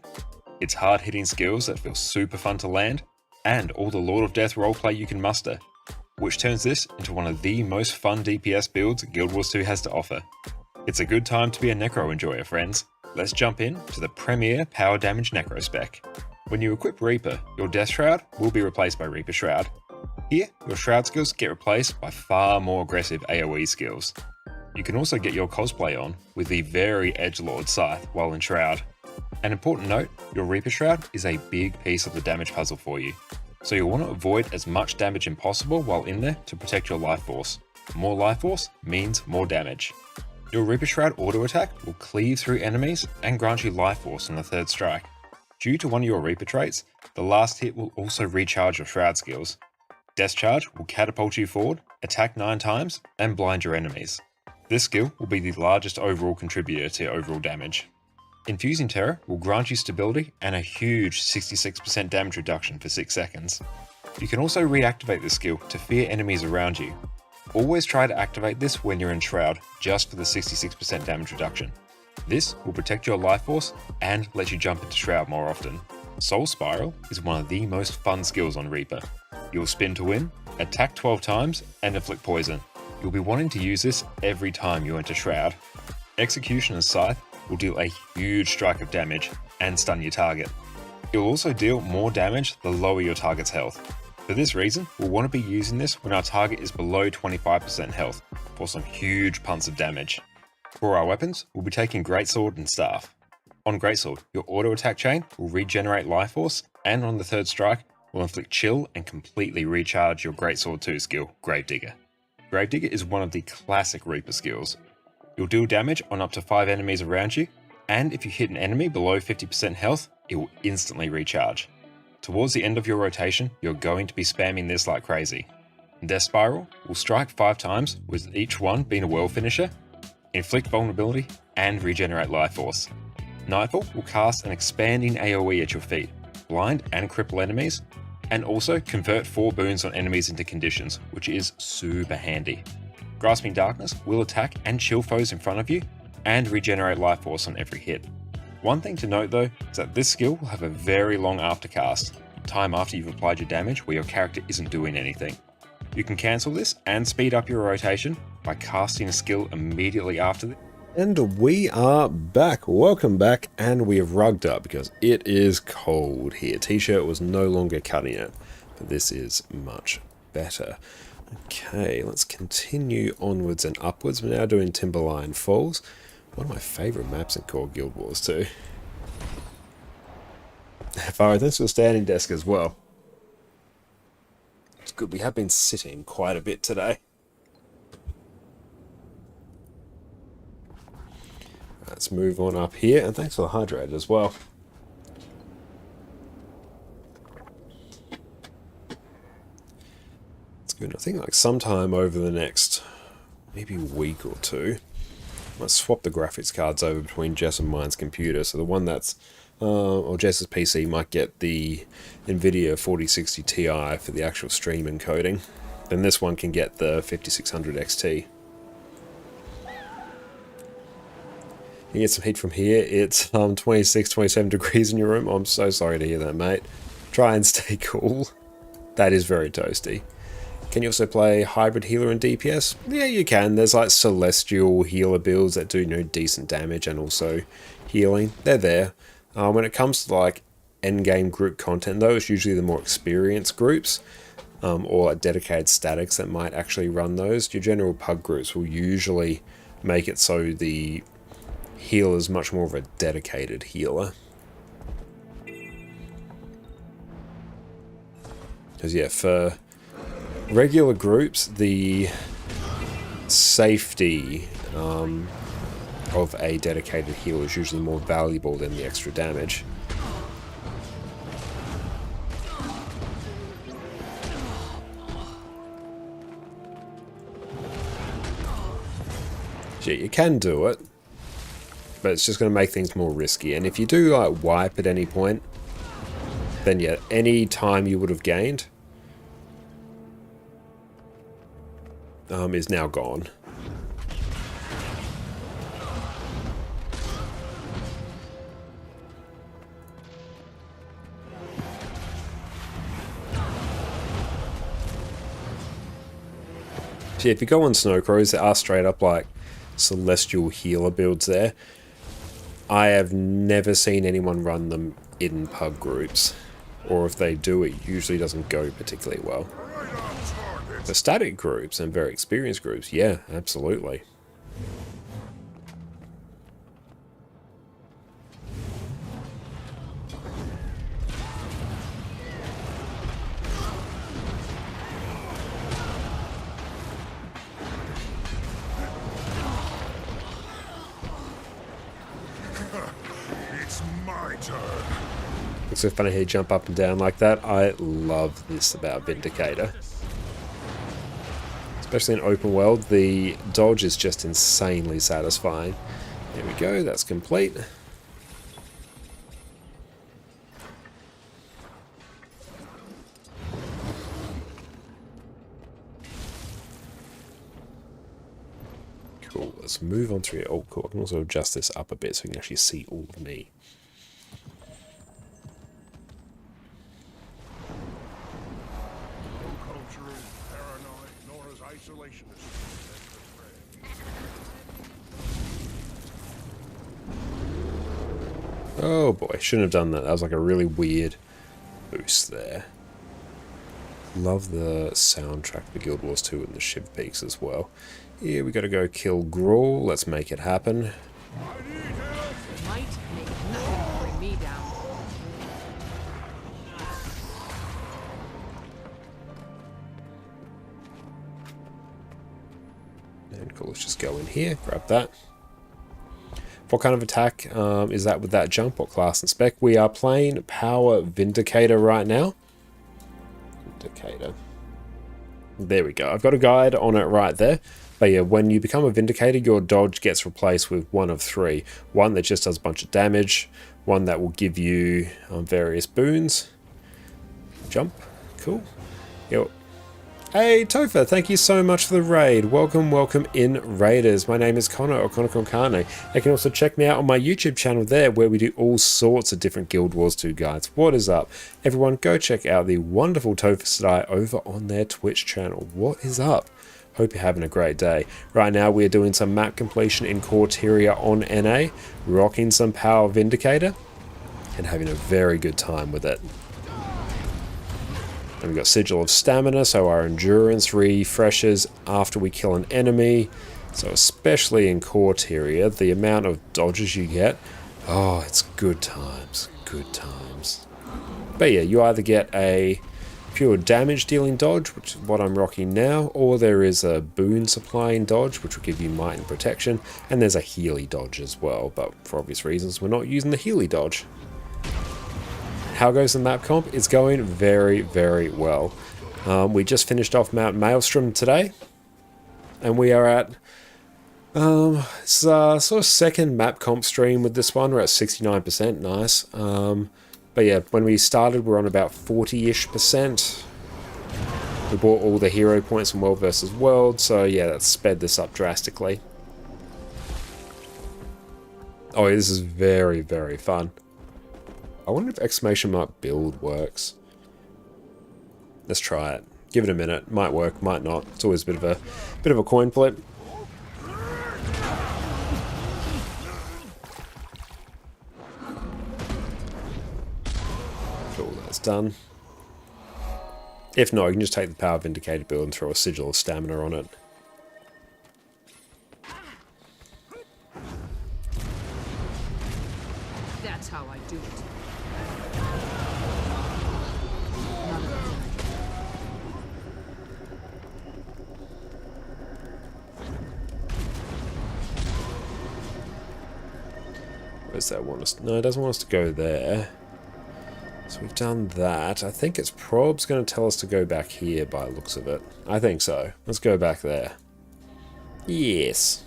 Speaker 1: its hard hitting skills that feel super fun to land, and all the Lord of Death roleplay you can muster, which turns this into one of the most fun DPS builds Guild Wars 2 has to offer. It's a good time to be a Necro enjoyer, friends. Let's jump in to the premier power damage Necro spec. When you equip Reaper, your Death Shroud will be replaced by Reaper Shroud. Here, your Shroud skills get replaced by far more aggressive AoE skills. You can also get your cosplay on with the very edgelord Scythe while in Shroud. An important note, your Reaper Shroud is a big piece of the damage puzzle for you, so you'll want to avoid as much damage as possible while in there to protect your life force. More life force means more damage. Your Reaper Shroud auto attack will cleave through enemies and grant you life force on the third strike. Due to one of your Reaper traits, the last hit will also recharge your Shroud skills. Death Charge will catapult you forward, attack 9 times, and blind your enemies. This skill will be the largest overall contributor to overall damage. Infusing Terror will grant you stability and a huge 66% damage reduction for 6 seconds. You can also reactivate this skill to fear enemies around you. Always try to activate this when you're in Shroud, just for the 66% damage reduction. This will protect your life force and let you jump into Shroud more often. Soul Spiral is one of the most fun skills on Reaper. You'll spin to win, attack 12 times, and inflict poison. You'll be wanting to use this every time you enter Shroud. Executioner's Scythe will deal a huge strike of damage and stun your target. It will also deal more damage the lower your target's health. For this reason, we'll want to be using this when our target is below 25% health for some huge punts of damage. For our weapons, we'll be taking Greatsword and Staff. On Greatsword, your auto attack chain will regenerate life force, and on the third strike, will inflict chill and completely recharge your Greatsword 2 skill, Gravedigger. Gravedigger is one of the classic Reaper skills. You'll deal damage on up to 5 enemies around you, and if you hit an enemy below 50% health, it will instantly recharge. Towards the end of your rotation, you're going to be spamming this like crazy. Death Spiral will strike 5 times, with each one being a world finisher, inflict vulnerability, and regenerate life force. Nightfall will cast an expanding AoE at your feet, blind and cripple enemies, and also convert 4 boons on enemies into conditions, which is super handy. Grasping Darkness will attack and chill foes in front of you, and regenerate life force on every hit. One thing to note though, is that this skill will have a very long aftercast, time after you've applied your damage where your character isn't doing anything. You can cancel this and speed up your rotation by casting a skill immediately after this.
Speaker 8: And we are back. Welcome back, and we have rugged up because it is cold here. T-shirt was no longer cutting it, but this is much better. Okay, let's continue onwards and upwards. We're now doing Timberline Falls. One of my favourite maps in Core Guild Wars too. Farah, thanks for the standing desk as well. It's good, we have been sitting quite a bit today. Let's move on up here, and thanks for the hydrate as well. It's good. I think like sometime over the next maybe week or two, I might swap the graphics cards over between Jess and mine's computer. So the one that's, or Jess's PC might get the NVIDIA 4060 Ti for the actual stream encoding. Then this one can get the 5600 XT. You get some heat from here. It's 26, 27 degrees in your room. I'm so sorry to hear that, mate. Try and stay cool. That is very toasty. Can you also play hybrid healer and DPS? Yeah, you can. There's like celestial healer builds that do, you know, decent damage and also healing. They're there. When it comes to like endgame group content though, it's usually the more experienced groups or like dedicated statics that might actually run those. Your general pug groups will usually make it so the healer is much more of a dedicated healer. Because yeah, for regular groups, the safety of a dedicated healer is usually more valuable than the extra damage. Yeah, you can do it, but it's just going to make things more risky. And if you do like wipe at any point, then yeah, any time you would have gained is now gone. So yeah, if you go on Snow Crows, there are straight up like celestial healer builds there. I have never seen anyone run them in pug groups, or if they do, it usually doesn't go particularly well. The static groups and very experienced groups, yeah, absolutely.
Speaker 6: turn.
Speaker 8: It's so funny how you jump up and down like that. I love this about Vindicator. Especially in open world, the dodge is just insanely satisfying. There we go, that's complete. Cool, let's move on through here. Oh, cool, I can also adjust this up a bit so you can actually see all of me.
Speaker 6: No culture is paranoid, nor is isolationist.
Speaker 8: Oh boy, shouldn't have done that. That was like a really weird boost there. Love the soundtrack for Guild Wars 2 and the Shiv Peaks as well. Here we gotta go kill Grawl. Let's make it happen.
Speaker 2: Might make nothing bring me down.
Speaker 8: And cool, let's just go in here, grab that. What kind of attack is that with that jump? What class and spec? We are playing Power Vindicator right now. Vindicator. There we go. I've got a guide on it right there. But yeah, when you become a Vindicator, your dodge gets replaced with one of three. One that just does a bunch of damage. One that will give you various boons. Jump. Cool. Yo. Hey, Topher, thank you so much for the raid. Welcome, welcome in, Raiders. My name is Connor, or ConnorConCarne. You can also check me out on my YouTube channel there, where we do all sorts of different Guild Wars 2 guides. What is up? Everyone, go check out the wonderful Topher Deadeye over on their Twitch channel. What is up? Hope you're having a great day. Right now, we're doing some map completion in Corteria on NA, rocking some Power Vindicator, and having a very good time with it. And we've got Sigil of Stamina, so our endurance refreshes after we kill an enemy. So especially in Corteria, the amount of dodges you get, oh, it's good times, good times. But yeah, you either get a pure damage dealing dodge, which is what I'm rocking now, or there is a boon supplying dodge, which will give you might and protection, and there's a Healy dodge as well, but for obvious reasons, we're not using the Healy dodge. How goes the map comp? It's going very, very well. We just finished off Mount Maelstrom today, and we are at it's sort of second map comp stream with this one. We're at 69%, nice. But yeah, when we started, we're on about 40-ish%. We bought all the hero points from World vs. World, so yeah, that sped this up drastically. Oh, yeah, this is very, very fun. I wonder if exclamation mark build works. Let's try it. Give it a minute. Might work, might not. It's always a bit of a coin flip. Cool, that's done. If not, you can just take the Power Vindicator build and throw a Sigil of Stamina on it.
Speaker 2: That's how I do it.
Speaker 8: Where's that want us? No, it doesn't want us to go there. So we've done that. I think it's prob's going to tell us to go back here by the looks of it. I think so. Let's go back there. Yes.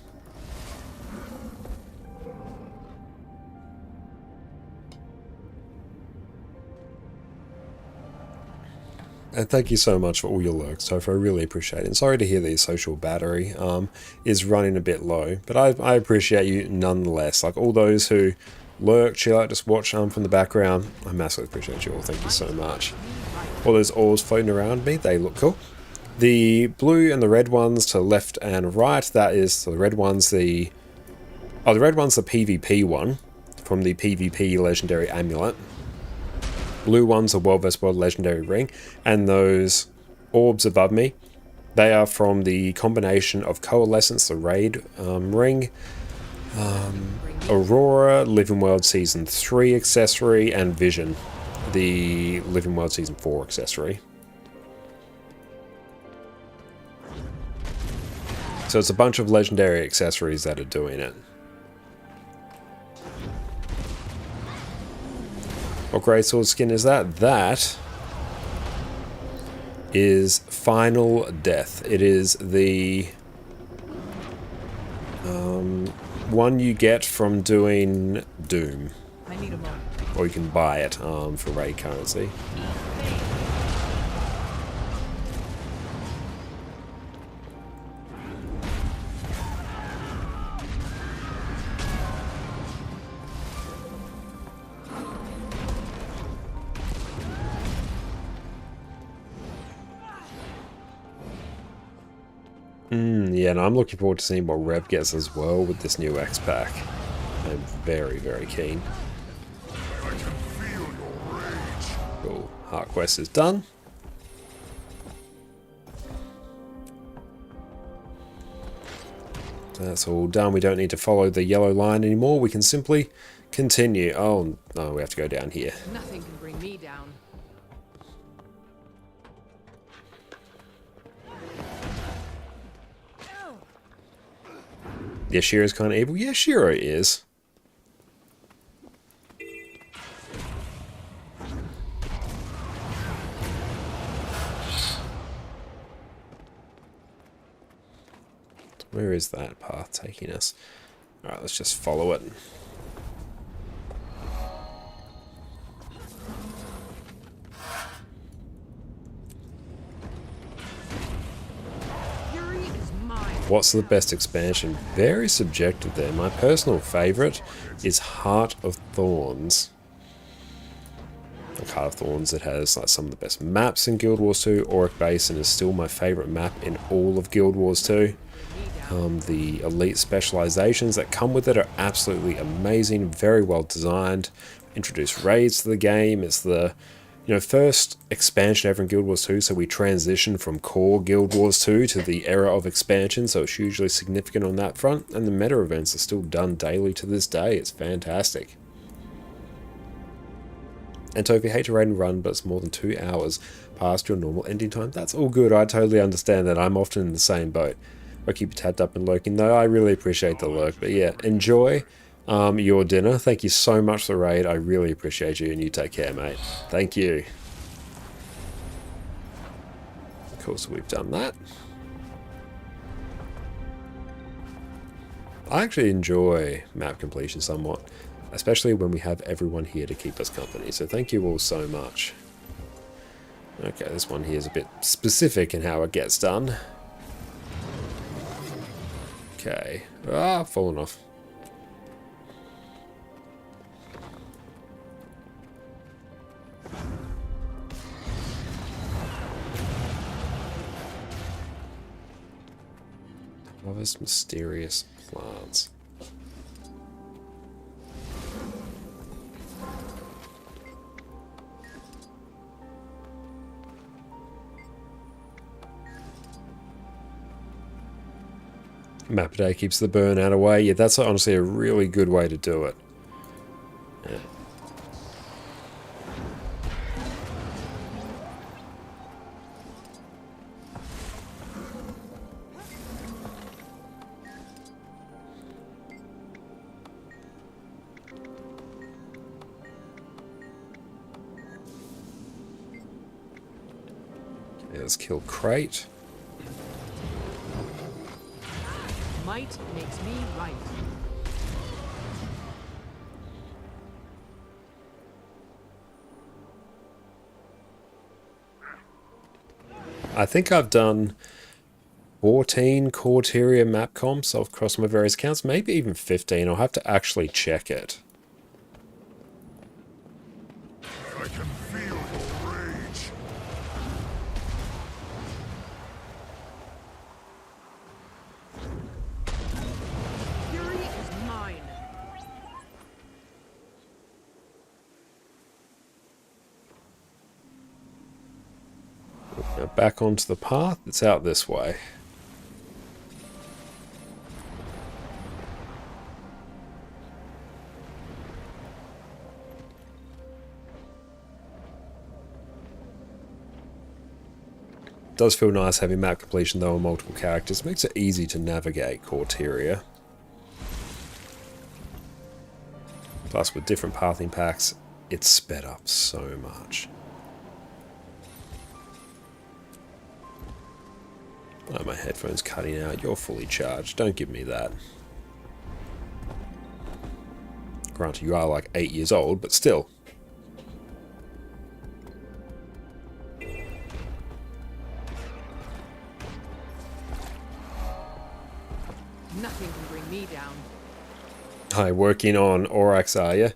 Speaker 8: And thank you so much for all your lurks, Topher. I really appreciate it. And sorry to hear the social battery is running a bit low, but I appreciate you nonetheless. Like all those who lurk, chill out, just watch from the background. I massively appreciate you all. Thank you so much. All those orbs floating around me, they look cool. The blue and the red ones to left and right, that is so the red one's the red one's the PvP one from the PvP legendary amulet. Blue one's a World vs. World legendary ring, and those orbs above me, they are from the combination of Coalescence, the raid ring, Aurora, Living World Season 3 accessory, and Vision, the Living World Season 4 accessory. So it's a bunch of legendary accessories that are doing it. What greatsword skin is that? That is Final Death. It is the one you get from doing Doom.
Speaker 2: I need a moment.
Speaker 8: Or you can buy it for raid currency. Yeah, and I'm looking forward to seeing what Rev gets as well with this new X pack. I'm very, very keen.
Speaker 6: I can feel your rage.
Speaker 8: Cool. Heart quest is done. That's all done. We don't need to follow the yellow line anymore. We can simply continue. Oh, no, we have to go down here.
Speaker 2: Nothing can bring me down.
Speaker 8: Yeah, Shiro's kind of evil. Yeah, Shiro is. Where is that path taking us? Alright, let's just follow it.
Speaker 2: Fury is mine.
Speaker 8: What's the best expansion? Very subjective there. My personal favourite is Heart of Thorns. Like Heart of Thorns, it has like some of the best maps in Guild Wars 2. Auric Basin is still my favourite map in all of Guild Wars 2. The elite specializations that come with it are absolutely amazing, very well designed. Introduce raids to the game. It's the first expansion ever in Guild Wars 2, so we transition from core Guild Wars 2 to the era of expansion, so it's hugely significant on that front, and the meta events are still done daily to this day. It's fantastic. And so if you hate to raid and run, but it's more than 2 hours past your normal ending time, that's all good. I totally understand that. I'm often in the same boat. I keep you tapped up and lurking, though. I really appreciate the lurk, but yeah, enjoy your dinner. Thank you so much for the raid. I really appreciate you, and you take care, mate. Thank you. Cool, so we've done that. I actually enjoy map completion somewhat, especially when we have everyone here to keep us company, so thank you all so much. Okay, this one here is a bit specific in how it gets done. Okay. Ah, fallen off. Harvest mysterious plants. Map day keeps the burnout away. Yeah, that's honestly a really good way to do it. Yeah. Let's kill Crate.
Speaker 2: Might makes me right.
Speaker 8: I think I've done 14 Corteria map comps across my various accounts, maybe even 15. I'll have to actually check it.
Speaker 6: I can feel your rage.
Speaker 2: Fury is mine.
Speaker 8: Now back onto the path. It's out this way. Does feel nice having map completion though on multiple characters. Makes it easy to navigate Corteria. Plus with different pathing packs, it's sped up so much. Oh, my headphone's cutting out. You're fully charged. Don't give me that. Granted, you are like 8 years old, but still.
Speaker 2: Nothing can bring me down.
Speaker 8: Hi, working on Aurochs, are you?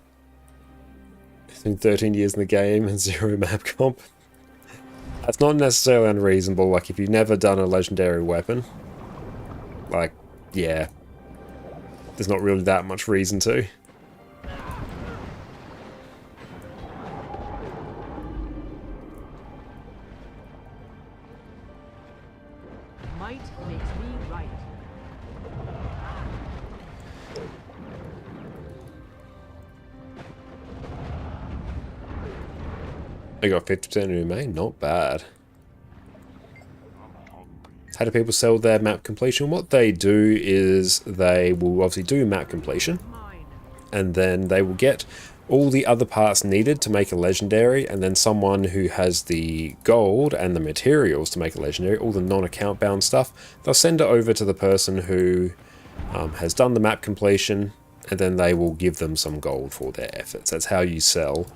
Speaker 8: It's been 13 years in the game and 0 map comp. That's not necessarily unreasonable. Like, if you've never done a legendary weapon, like, yeah, there's not really that much reason to.
Speaker 2: Might makes me right.
Speaker 8: I got 50% new main, not bad. How do people sell their map completion? What they do is they will obviously do map completion,
Speaker 2: Mine.
Speaker 8: and then they will get all the other parts needed to make a legendary, and then someone who has the gold and the materials to make a legendary, all the non-account bound stuff, they'll send it over to the person who has done the map completion, and then they will give them some gold for their efforts. That's how you sell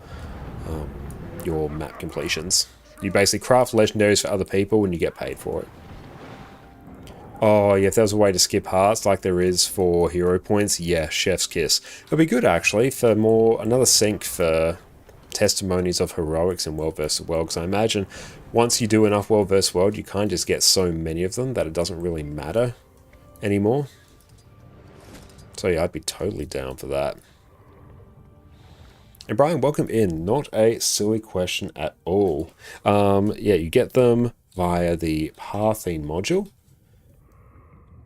Speaker 8: your map completions. You basically craft legendaries for other people and you get paid for it. Oh, yeah, if there was a way to skip hearts like there is for hero points, yeah, chef's kiss. It'd be good, actually, for another sync for testimonies of heroics in World vs. World, because I imagine once you do enough World vs. World, you kind of just get so many of them that it doesn't really matter anymore. So yeah, I'd be totally down for that. And Brian, welcome in. Not a silly question at all. Yeah, you get them via the Pathing module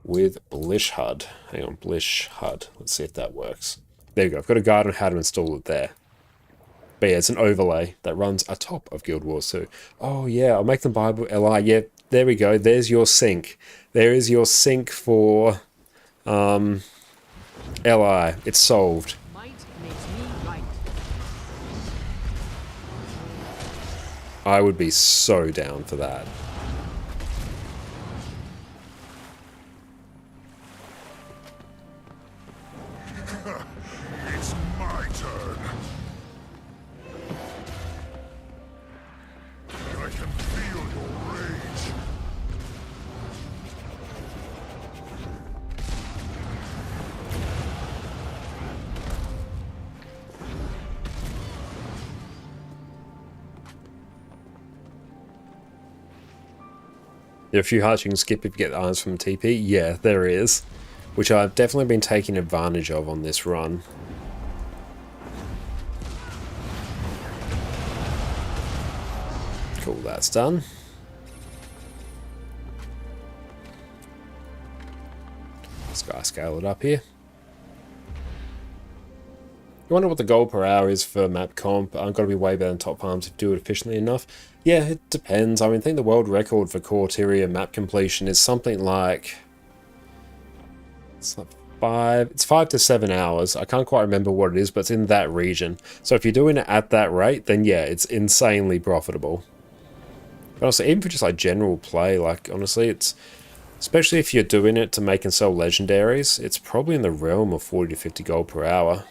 Speaker 8: with Bliss HUD. Hang on, Bliss HUD. Let's see if that works. There you go. I've got a guide on how to install it there. But yeah, it's an overlay that runs atop of Guild Wars 2. Oh yeah, I'll make them buyable LI. Yeah, there we go. There's your sync. There is your sync for LI. It's solved.
Speaker 2: Might makes me right.
Speaker 8: I would be so down for that.
Speaker 6: It's my turn. I can feel your rage.
Speaker 8: There are a few hearts you can skip if you get the irons from TP. Yeah, there is. Which I've definitely been taking advantage of on this run. Cool, that's done. Let's go scale it up here. You wonder what the gold per hour is for map comp. I've got to be way better than top farms to do it efficiently enough. Yeah, it depends. I mean, I think the world record for core Tyria map completion is something like... It's like 5 to 7 hours. I can't quite remember what it is, but it's in that region. So if you're doing it at that rate, then yeah, it's insanely profitable. But also, even for just like general play, like honestly, it's... Especially if you're doing it to make and sell legendaries, it's probably in the realm of 40 to 50 gold per hour.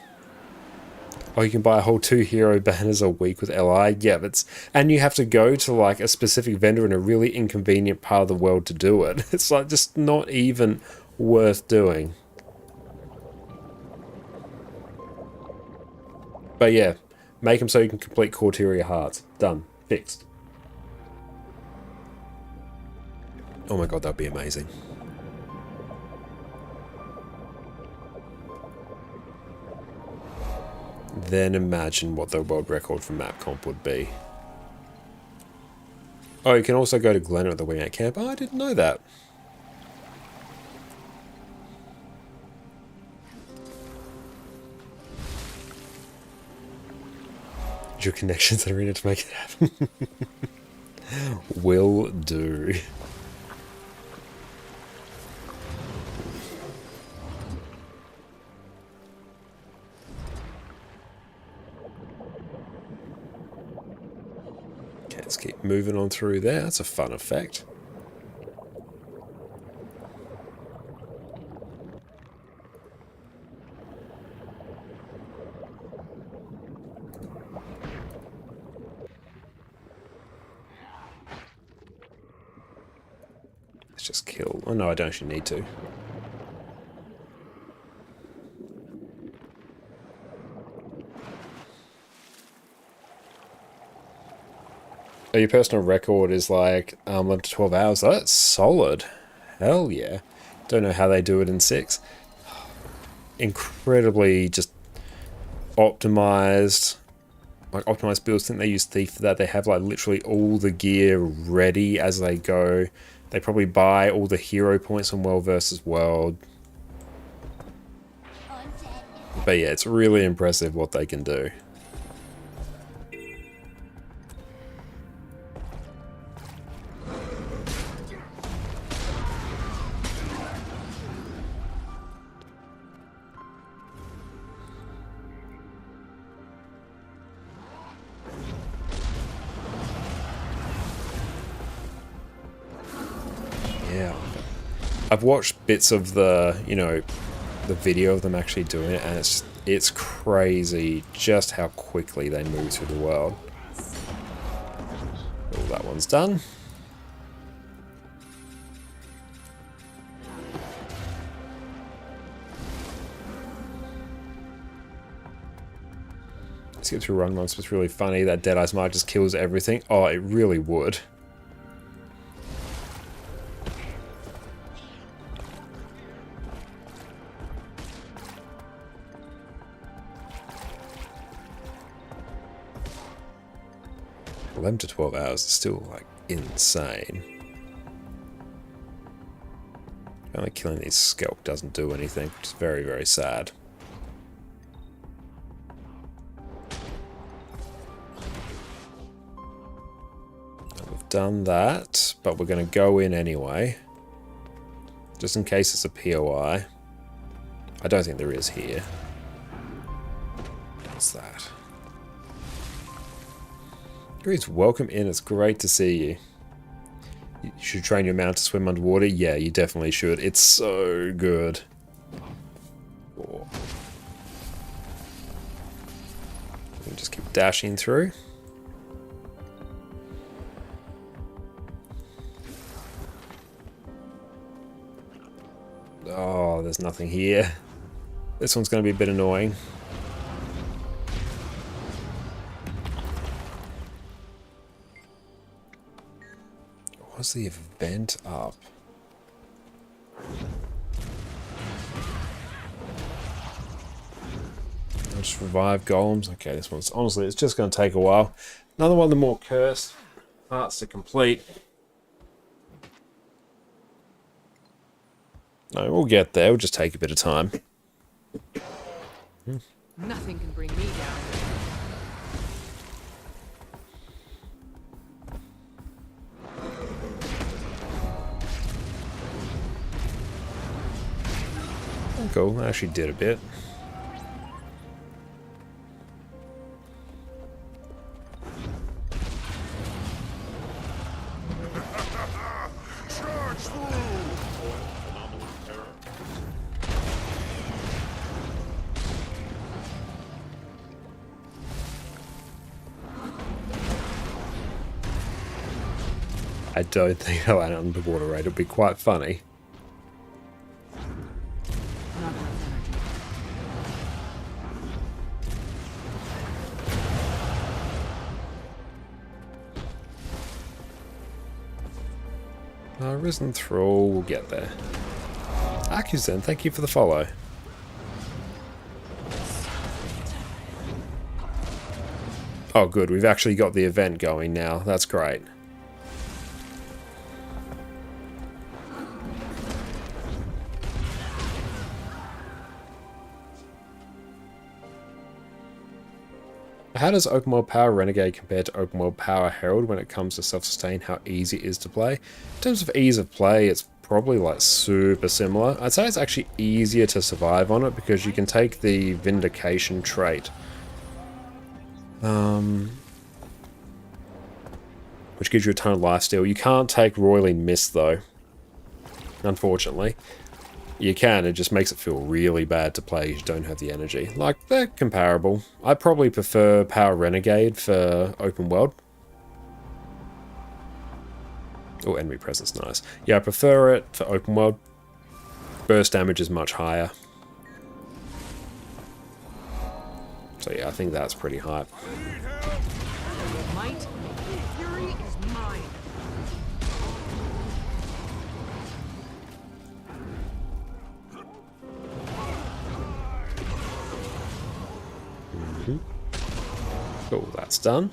Speaker 8: Oh, you can buy a whole 2 hero banners a week with LI. Yeah, that's... And you have to go to like a specific vendor in a really inconvenient part of the world to do it. It's like just not even worth doing. But yeah, make them so you can complete Corteria hearts. Done. Fixed. Oh my god, that'd be amazing. Then imagine what the world record for map comp would be. Oh, you can also go to Glenna at the Wing Out Camp. Oh, I didn't know that. Your connections that are in it to make it happen. Will do. Let's keep moving on through there. That's a fun effect. Let's just kill... Oh no, I don't actually need to. Oh, your personal record is like 11 to 12 hours. That's solid. Hell yeah. Don't know how they do it in 6. Incredibly just optimized. Like optimized builds. I think they use Thief for that. They have like literally all the gear ready as they go. They probably buy all the hero points on World versus World. But yeah, it's really impressive what they can do. Yeah, I've watched bits of the, you know, the video of them actually doing it, and it's crazy just how quickly they move through the world. Oh, that one's done. Skip through run once was really funny. That Deadeye's Mark just kills everything. Oh, it really would. $11 to 12 hours is still like insane. Only killing these Skelp doesn't do anything, which is very, very sad. And we've done that, but we're going to go in anyway. Just in case it's a POI. I don't think there is here. What's that? Greetings, welcome in. It's great to see you. You should train your mount to swim underwater. Yeah, you definitely should. It's so good. Oh. We can just keep dashing through. Oh, there's nothing here. This one's going to be a bit annoying. What's the event up? I'll just revive golems. Okay, this one's honestly, it's just going to take a while. Another one of the more cursed parts to complete. No, we'll get there. We'll just take a bit of time.
Speaker 2: Nothing can bring me down.
Speaker 8: Cool, I actually did a bit.
Speaker 6: Charge through!
Speaker 8: I don't think I'll add underwater raid. It'll be quite funny.
Speaker 2: Not enough energy.
Speaker 8: Risen Thrall, we'll get there. Akuzen, thank you for the follow. Oh good, we've actually got the event going now. That's great. How does Open World Power Renegade compare to Open World Power Herald when it comes to self-sustain, how easy it is to play? In terms of ease of play, it's probably like super similar. I'd say it's actually easier to survive on it because you can take the Vindication trait. which gives you a ton of lifesteal. You can't take Roiling Mist though, unfortunately. You can, it just makes it feel really bad to play if you don't have the energy. Like, they're comparable. I probably prefer Power Renegade for open world. Oh, enemy presence, nice. Yeah, I prefer it for open world. Burst damage is much higher. So yeah, I think that's pretty high.
Speaker 2: Your might, your fury is mine.
Speaker 8: Cool, that's done.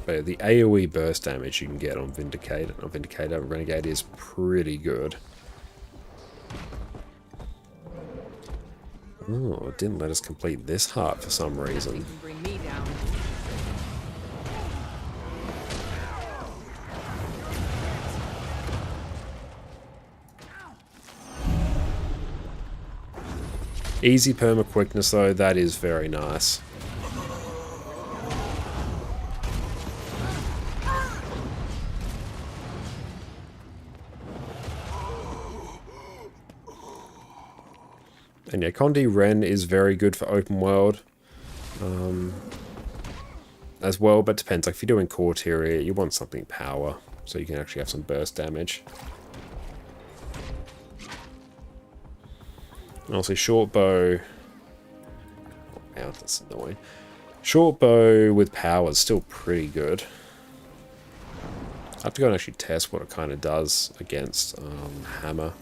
Speaker 8: But the AoE burst damage you can get on Vindicator, Renegade is pretty good. Oh, it didn't let us complete this heart for some reason.
Speaker 2: You can bring me down.
Speaker 8: Easy perma quickness though, that is very nice. And yeah, Condi Ren is very good for open world as well, but depends. Like if you're doing core tier, you want something power, so you can actually have some burst damage. And also short bow. Wow, that's annoying. Short bow with power is still pretty good. I have to go and actually test what it kind of does against hammer.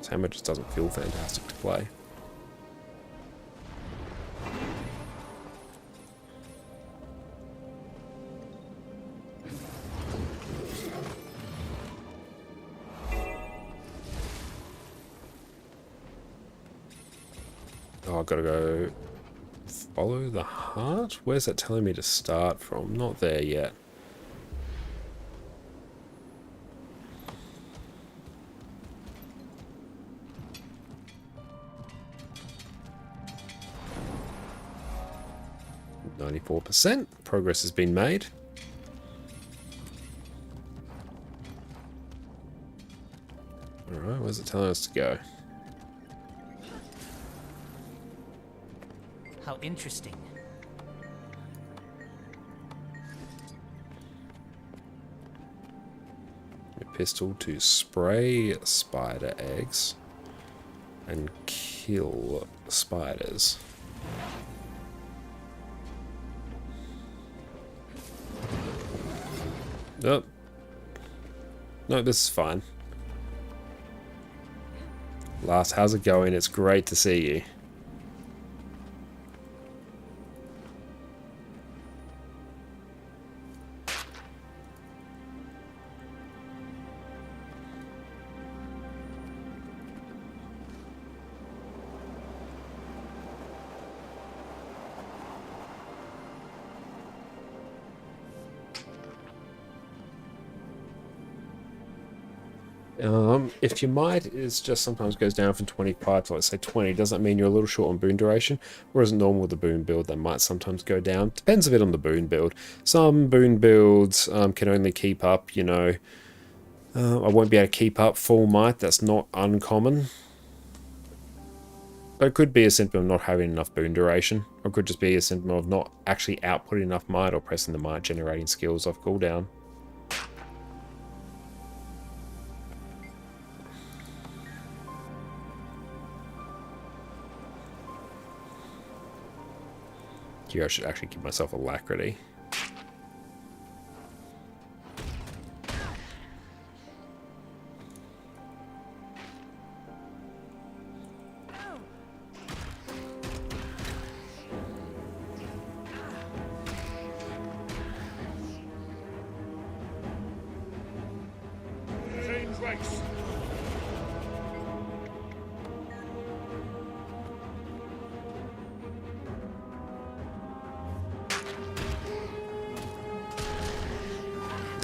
Speaker 8: So hammer just doesn't feel fantastic to play. Oh, I've got to go follow the heart? Where's that telling me to start from? Not there yet. %. Progress has been made. Alright, where's it telling us to go?
Speaker 9: How interesting.
Speaker 8: A pistol to spray spider eggs and kill spiders. Nope. No, this is fine. Last, how's it going? It's great to see you. If your might is just sometimes goes down from 25 to let's say 20, does that mean you're a little short on boon duration? Or is it normal with the boon build that might sometimes go down? Depends a bit on the boon build. Some boon builds can only keep up, you know, I won't be able to keep up full might. That's not uncommon. But it could be a symptom of not having enough boon duration. Or it could just be a symptom of not actually outputting enough might or pressing the might generating skills off cooldown. Here I should actually give myself alacrity.
Speaker 6: Change ranks.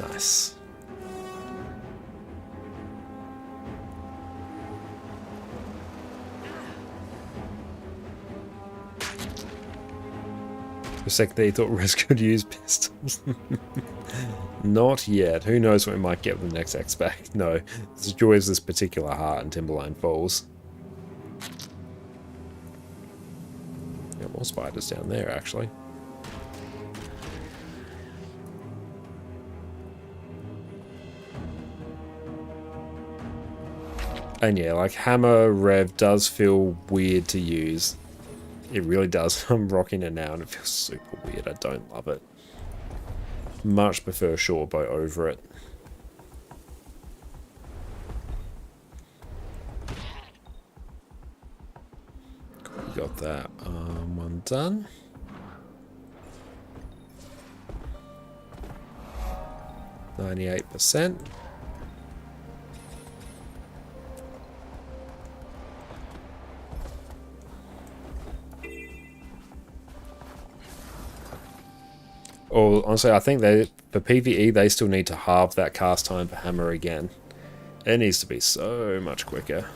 Speaker 8: Nice. For a second there, you thought Rez could use pistols. Not yet. Who knows what we might get with the next X-Pack. No, the joy is this particular heart in Timberline Falls. Got more spiders down there, actually. And yeah, like Hammer Rev does feel weird to use. It really does. I'm rocking it now and it feels super weird. I don't love it. Much prefer Shortbow over it. Cool, we got that one done. %. Or honestly, I think they for PvE they still need to halve that cast time for Hammer again. It needs to be so much quicker.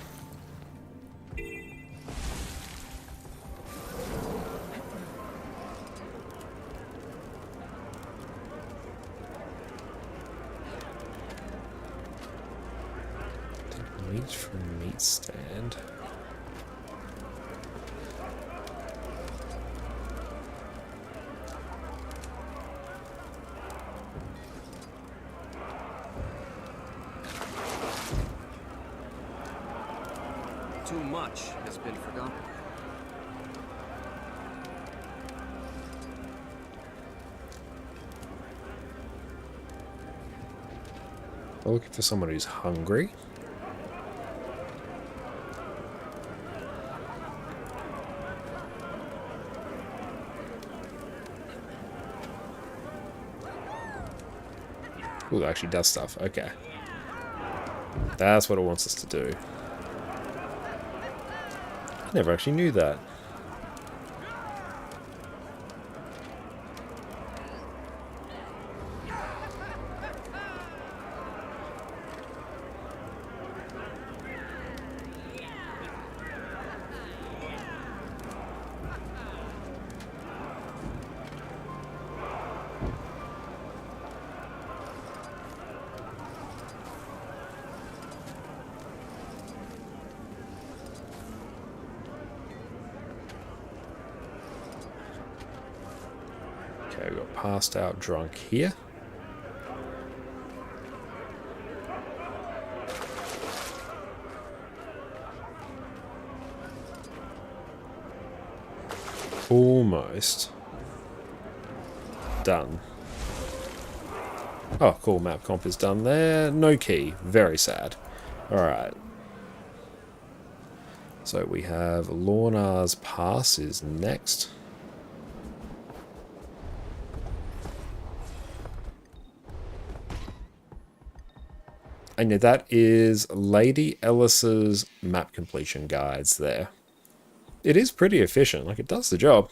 Speaker 8: Meat from meat stand.
Speaker 9: Too much has been forgotten.
Speaker 8: We're looking for someone who's hungry. Ooh, it actually does stuff. Okay. That's what it wants us to do. I never actually knew that. Okay, we got passed out drunk here. Almost done. Oh, cool. Map comp is done there. No key. Very sad. Alright. So we have Lorna's Pass is next. And yeah, that is Lady Ellis's map completion guides there. It is pretty efficient. Like, it does the job.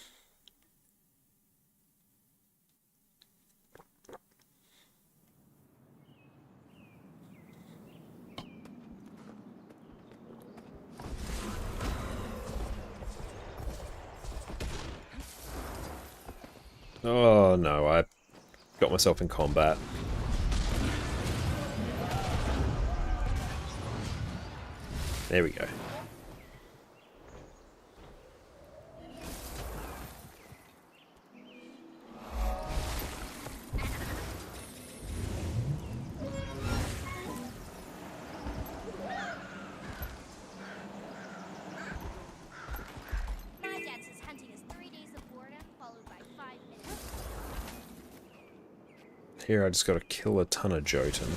Speaker 8: Oh no, I got myself in combat. There we go.
Speaker 3: Majax's hunting is 3 days of boredom, followed by 5 minutes.
Speaker 8: Here I just gotta kill a ton of Jotun.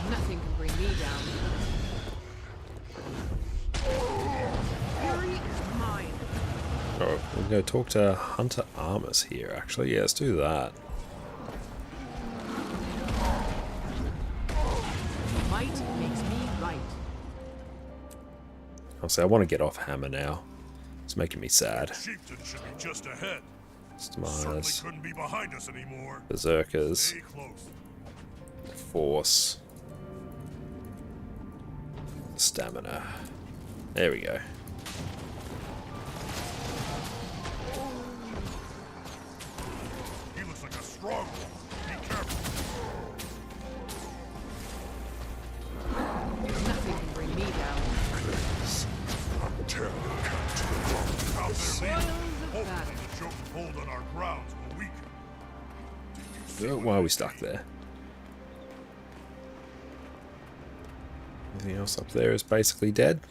Speaker 2: Nothing can bring me down. Fury is mine.
Speaker 8: Oh, we're gonna talk to Hunter Armus here, actually. Yeah, let's do that.
Speaker 2: Might makes me right.
Speaker 8: I'll say I want to get off Hammer now. It's making me sad.
Speaker 6: Chieftain should be just ahead. Certainly
Speaker 8: Stars,
Speaker 6: couldn't be behind us anymore.
Speaker 8: Berserkers,
Speaker 6: Stay close.
Speaker 8: Force. stamina. There we go.
Speaker 6: He looks like a strong one. Be careful.
Speaker 2: Nothing can bring me down.
Speaker 6: I'm terrible captain. Out there,
Speaker 2: Spoils
Speaker 6: leave.
Speaker 2: of battle.
Speaker 6: Hopefully the choke hold on our grounds will weaken.
Speaker 8: Why are we stuck there? Anything else up there is basically dead.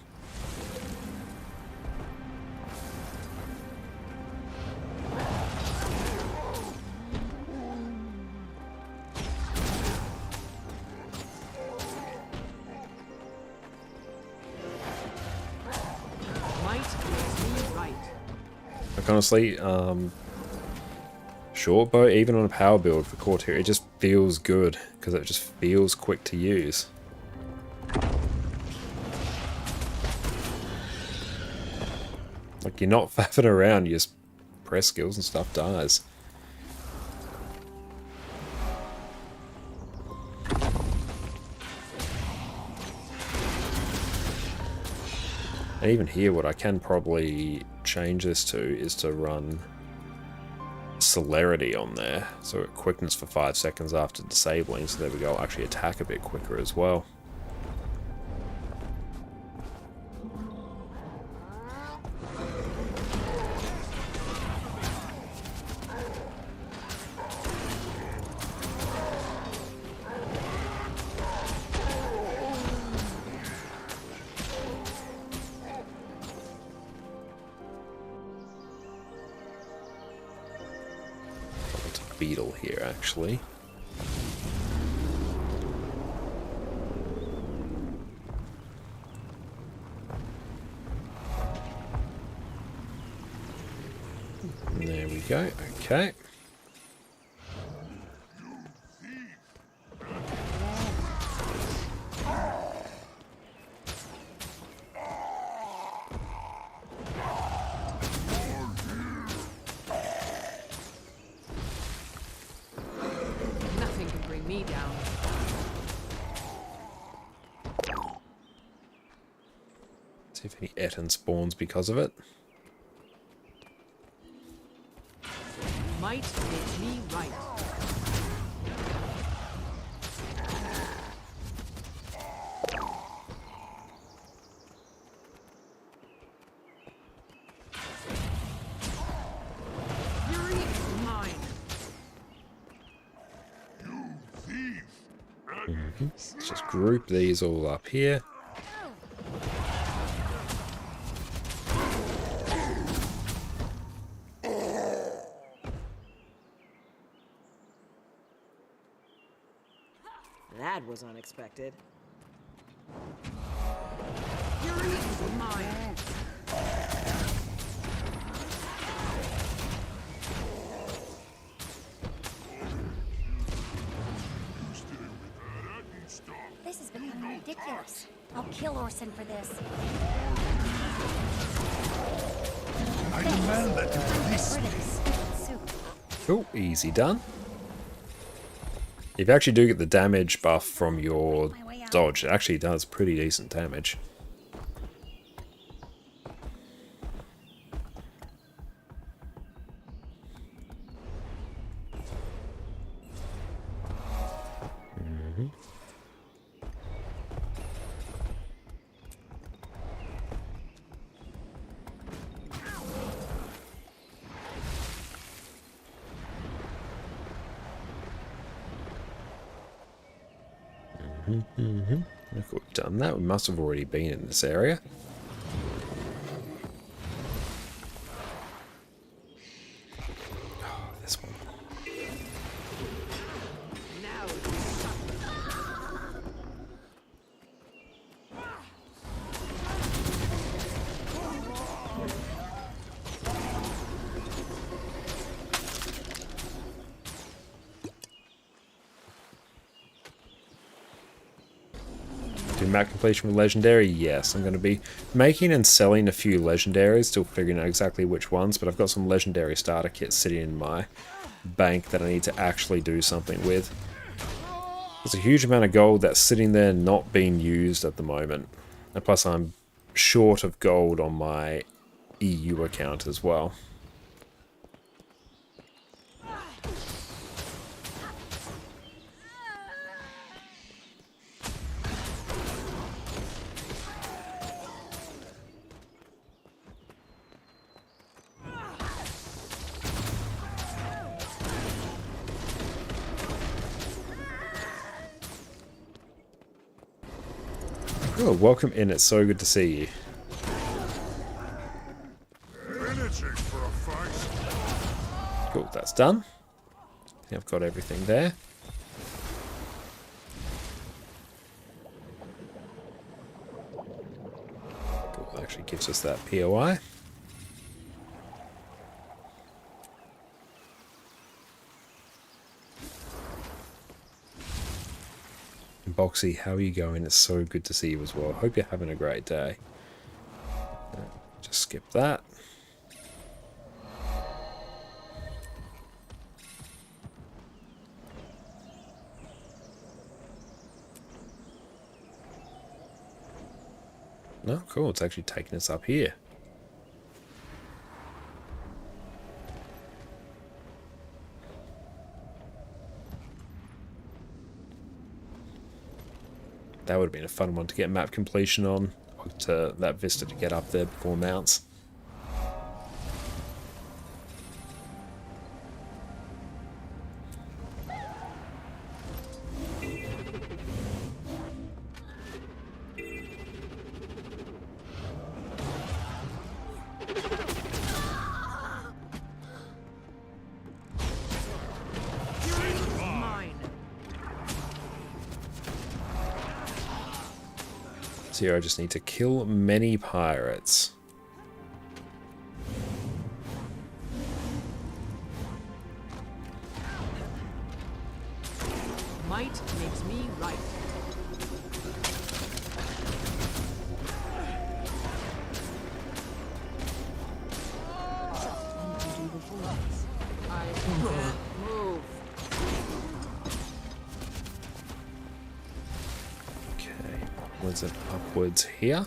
Speaker 2: Might makes me right.
Speaker 8: Like honestly, short bow, even on a power build for Courtier, it just feels good because it just feels quick to use. Like you're not faffing around, you just press skills and stuff dies. And even here, what I can probably change this to is to run celerity on there. So quickness for 5 seconds after disabling, so there we go, I'll actually attack a bit quicker as well. Beetle here actually. And there we go. Okay.
Speaker 2: Nothing can bring me down.
Speaker 8: See if any Etten spawns because of it.
Speaker 2: Might makes me right. Fury is mine.
Speaker 8: Let's just group these all up here.
Speaker 2: That was unexpected. Fury is mine.
Speaker 3: This is becoming ridiculous. I'll kill Orson for this.
Speaker 6: I demand that you release
Speaker 3: Rid
Speaker 6: me.
Speaker 3: of this stupid soup.
Speaker 8: Cool, easy done. If you actually do get the damage buff from your dodge, it actually does pretty decent damage. If we've done that, we must have already been in this area. Oh, this one.
Speaker 2: Now
Speaker 8: Do map completion with legendary? Yes, I'm going to be making and selling a few legendaries, still figuring out exactly which ones, but I've got some legendary starter kits sitting in my bank that I need to actually do something with. There's a huge amount of gold that's sitting there not being used at the moment. And plus I'm short of gold on my EU account as well. Oh, welcome in. It's so good to see you.
Speaker 6: Finishing for a fight.
Speaker 8: Cool, that's done. I think I've got everything there. Cool, that actually gives us that POI. Boxy, how are you going? It's so good to see you as well. Hope you're having a great day. Just skip that. No, cool. It's actually taking us up here. That would have been a fun one to get map completion on, to that vista to get up there before mounts. So here I just need to kill many pirates.
Speaker 2: Might makes me right. I can't move.
Speaker 8: Okay, onwards and upwards here.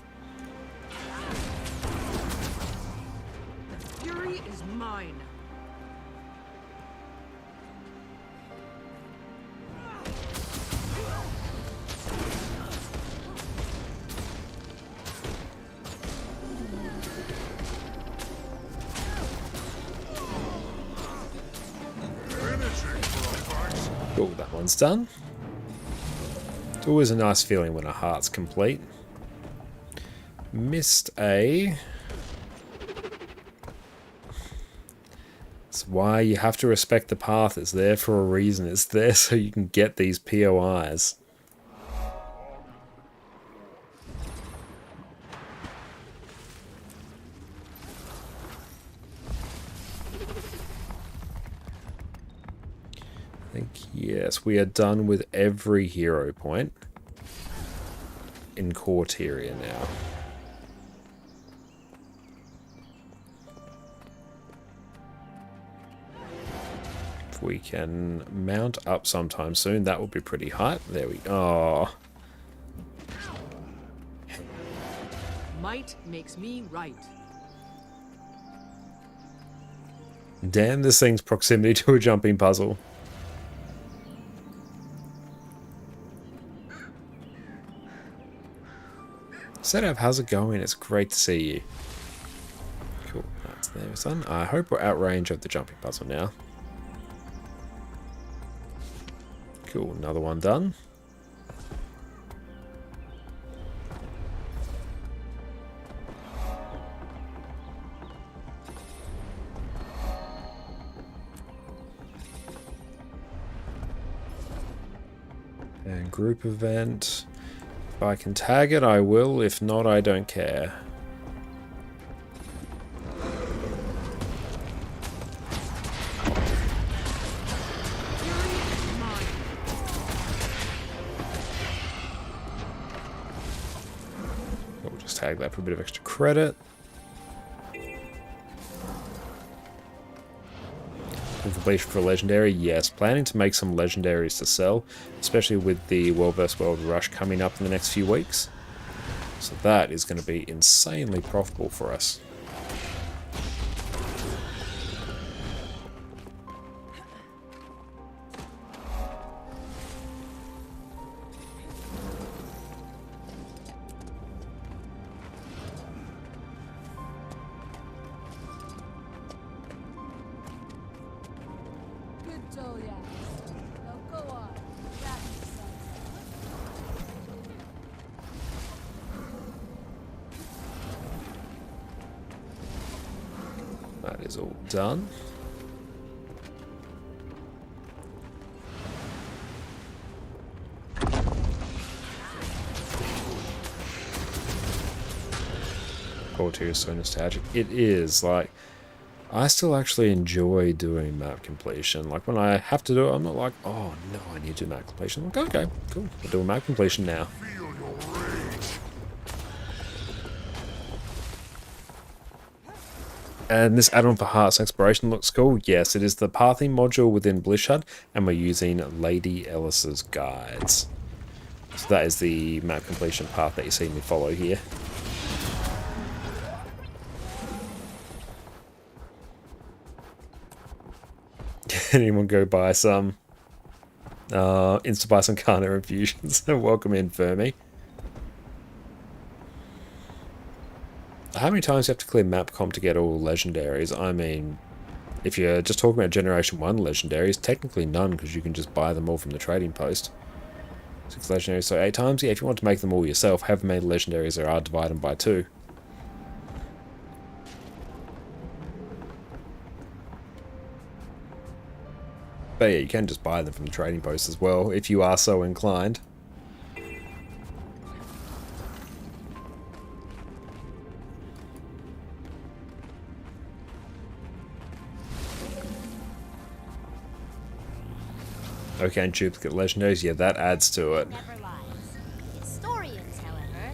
Speaker 2: Fury is mine.
Speaker 8: Cool, that one's done. It's always a nice feeling when a heart's complete. Missed a... That's why you have to respect the path. It's there for a reason. It's there so you can get these POIs. I think, yes, we are done with every hero point in Corteria now. If we can mount up sometime soon, that will be pretty hype. There we go. Oh.
Speaker 2: Might makes me right.
Speaker 8: Damn this thing's proximity to a jumping puzzle. Setup, how's it going? It's great to see you. Cool, that's there, son. I hope we're out range of the jumping puzzle now. Cool, another one done. And group event. If I can tag it, I will. If not, I don't care. We'll just tag that for a bit of extra credit. Completion for legendary, yes. Planning to make some legendaries to sell, especially with the World vs. World rush coming up in the next few weeks. So that is going to be insanely profitable for us.
Speaker 2: Good doll, yeah. Now go on. Grab yourself.
Speaker 8: That is all done. Core 2 is so nostalgic. It is, like, I still actually enjoy doing map completion. Like, when I have to do it, I'm not like, oh no, I need to do map completion. I'm like, okay, cool, we're doing map completion now.
Speaker 6: Feel your rage.
Speaker 8: And this add-on for Hearts Exploration looks cool. Yes, it is the pathing module within Bliss HUD, and we're using Lady Ellis's guides. So that is the map completion path that you see me follow here. Anyone go buy some buy some Carno infusions. Welcome in, Fermi. How many times do you have to clear map comp to get all legendaries? I mean, if you're just talking about Generation 1 legendaries, technically none, because you can just buy them all from the trading post. 6 legendaries, so 8 times? Yeah, if you want to make them all yourself, however many legendaries there are, divide them by 2. But yeah, you can just buy them from the trading post as well, if you are so inclined. Okay, and duplicate legendaries, yeah, that adds to it.
Speaker 3: Never lies. Historians, however.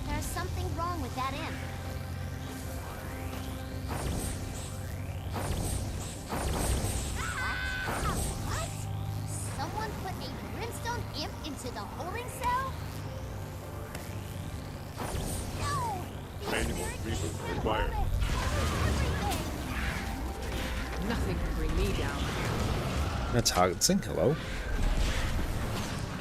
Speaker 3: There's something wrong with that imp. What? Someone put a brimstone imp into the holding cell? No! The
Speaker 6: Manual
Speaker 3: spirit
Speaker 6: reboot
Speaker 3: needs
Speaker 6: required.
Speaker 3: everything!
Speaker 2: Nothing can bring me down.
Speaker 8: That's Targeting, hello.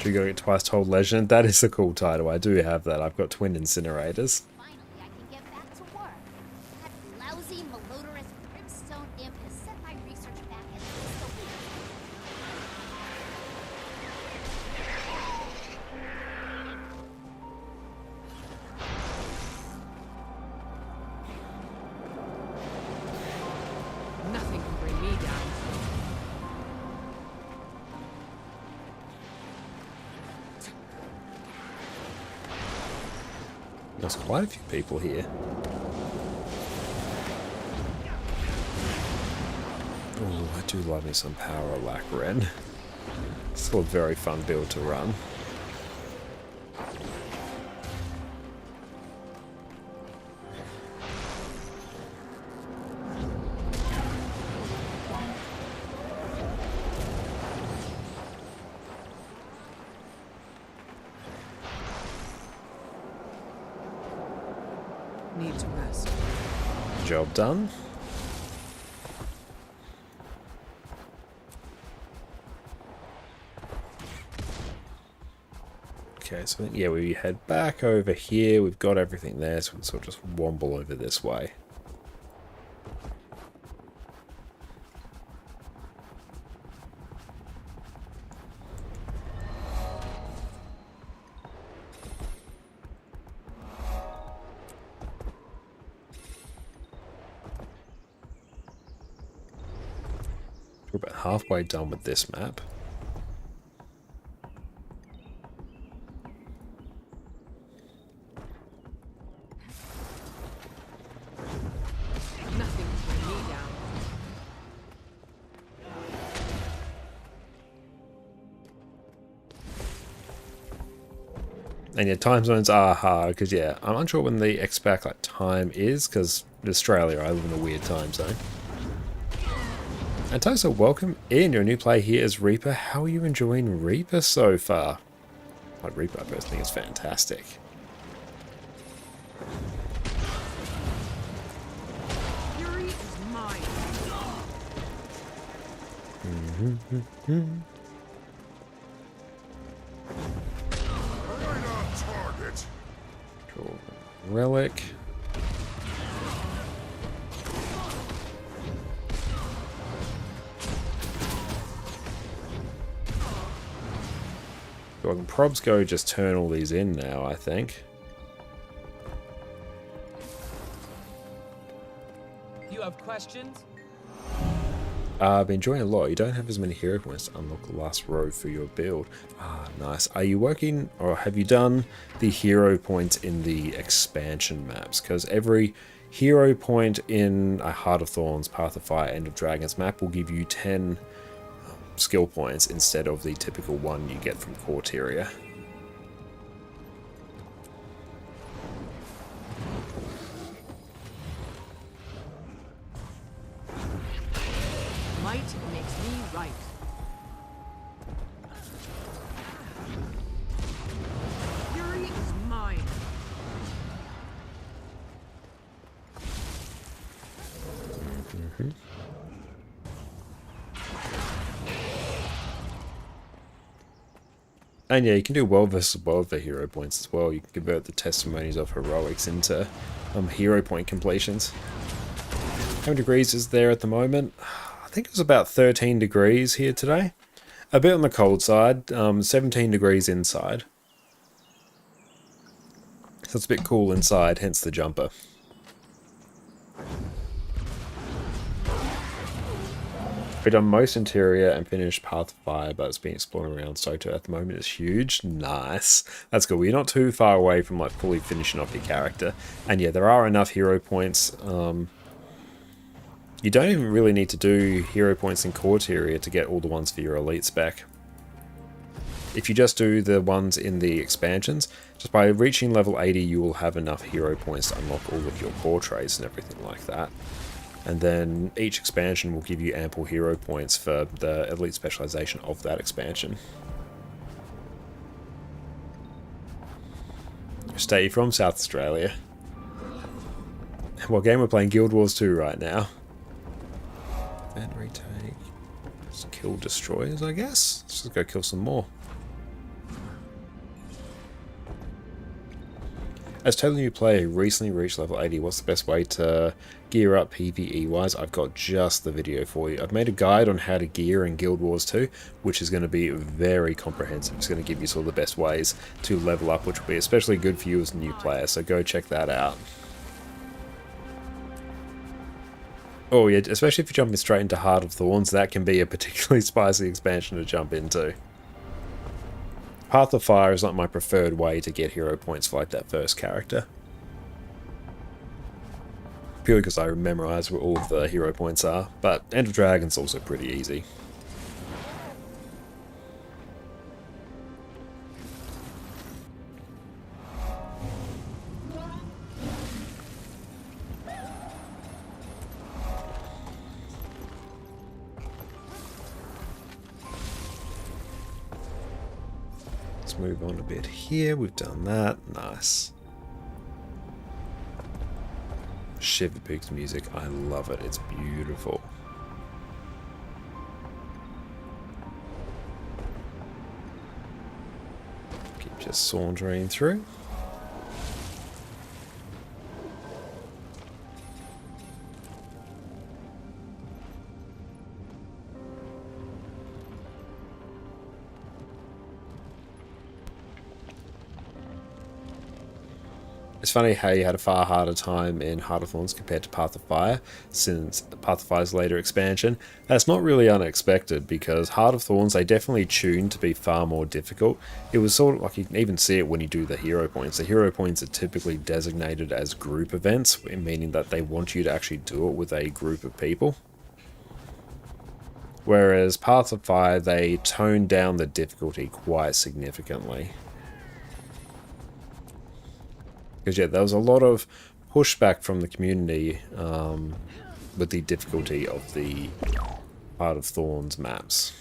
Speaker 8: Do you go get twice told legend? That is a cool title, I do have that. I've got twin incinerators.
Speaker 3: Finally, I can get back to work. That lousy, malodorous brimstone imp has set my research back at least a week.
Speaker 2: Nothing can bring me down.
Speaker 8: There's quite a few people here. Oh, I do love me some Power Lacren. Still a very fun build to run.
Speaker 2: Need to rest.
Speaker 8: Job done. Okay, so I think, yeah, we head back over here. We've got everything there, so we can sort of just womble over this way. We're about halfway done with this map.
Speaker 2: Nothing can bring me down.
Speaker 8: And yeah, time zones are hard because yeah, I'm unsure when the expat like time is because in Australia I live in a weird time zone. And Tosa, welcome in. You're a new player here as Reaper. How are you enjoying Reaper so far? Like Reaper, I personally think is fantastic.
Speaker 2: Fury is mine.
Speaker 6: Right on target.
Speaker 8: Cool. Relic. So I can probs go just turn all these in now, I think.
Speaker 9: You have questions?
Speaker 8: I've been enjoying a lot. You don't have as many hero points to unlock the last row for your build. Ah, nice. Are you working, or have you done the hero points in the expansion maps? Because every hero point in a Heart of Thorns, Path of Fire, End of Dragons map will give you 10 skill points instead of the typical one you get from Corteria.
Speaker 2: Might makes me right. Fury is mine.
Speaker 8: And yeah, you can do world versus world for hero points as well. You can convert the testimonies of heroics into hero point completions. How many degrees is there at the moment? I think it was about 13 degrees here today. A bit on the cold side, 17 degrees inside. So it's a bit cool inside, hence the jumper. We've done most interior and finished Path of Fire, but it's been exploring around Soto at the moment. It's huge. Nice. That's good. We're not too far away from like fully finishing off your character. And yeah, there are enough hero points. You don't even really need to do hero points in Corteria to get all the ones for your elites back. If you just do the ones in the expansions, just by reaching level 80 you will have enough hero points to unlock all of your core traits and everything like that. And then each expansion will give you ample hero points for the elite specialization of that expansion. Stay from South Australia. What game we're playing? Guild Wars 2 right now. And retake. Just kill destroyers, I guess. Let's just go kill some more. As totally new player who recently reached level 80, what's the best way to gear up PvE wise? I've got just the video for you. I've made a guide on how to gear in Guild Wars 2, which is going to be very comprehensive. It's going to give you sort of the best ways to level up, which will be especially good for you as a new player, so go check that out. Oh yeah, especially if you're jumping straight into Heart of Thorns, that can be a particularly spicy expansion to jump into. Path of Fire is not my preferred way to get hero points for like that first character. Purely because I memorize where all of the hero points are, but End of Dragons also pretty easy. Let's move on a bit here. We've done that. Nice. Shiver Peaks music. I love it. It's beautiful. Keep just sauntering through. It's funny how you had a far harder time in Heart of Thorns compared to Path of Fire, since Path of Fire's later expansion. That's not really unexpected, because Heart of Thorns, they definitely tuned to be far more difficult. It was sort of like, you can even see it when you do the hero points. The hero points are typically designated as group events, meaning that they want you to actually do it with a group of people. Whereas Path of Fire, they toned down the difficulty quite significantly. Because yeah, there was a lot of pushback from the community with the difficulty of the Heart of Thorns maps.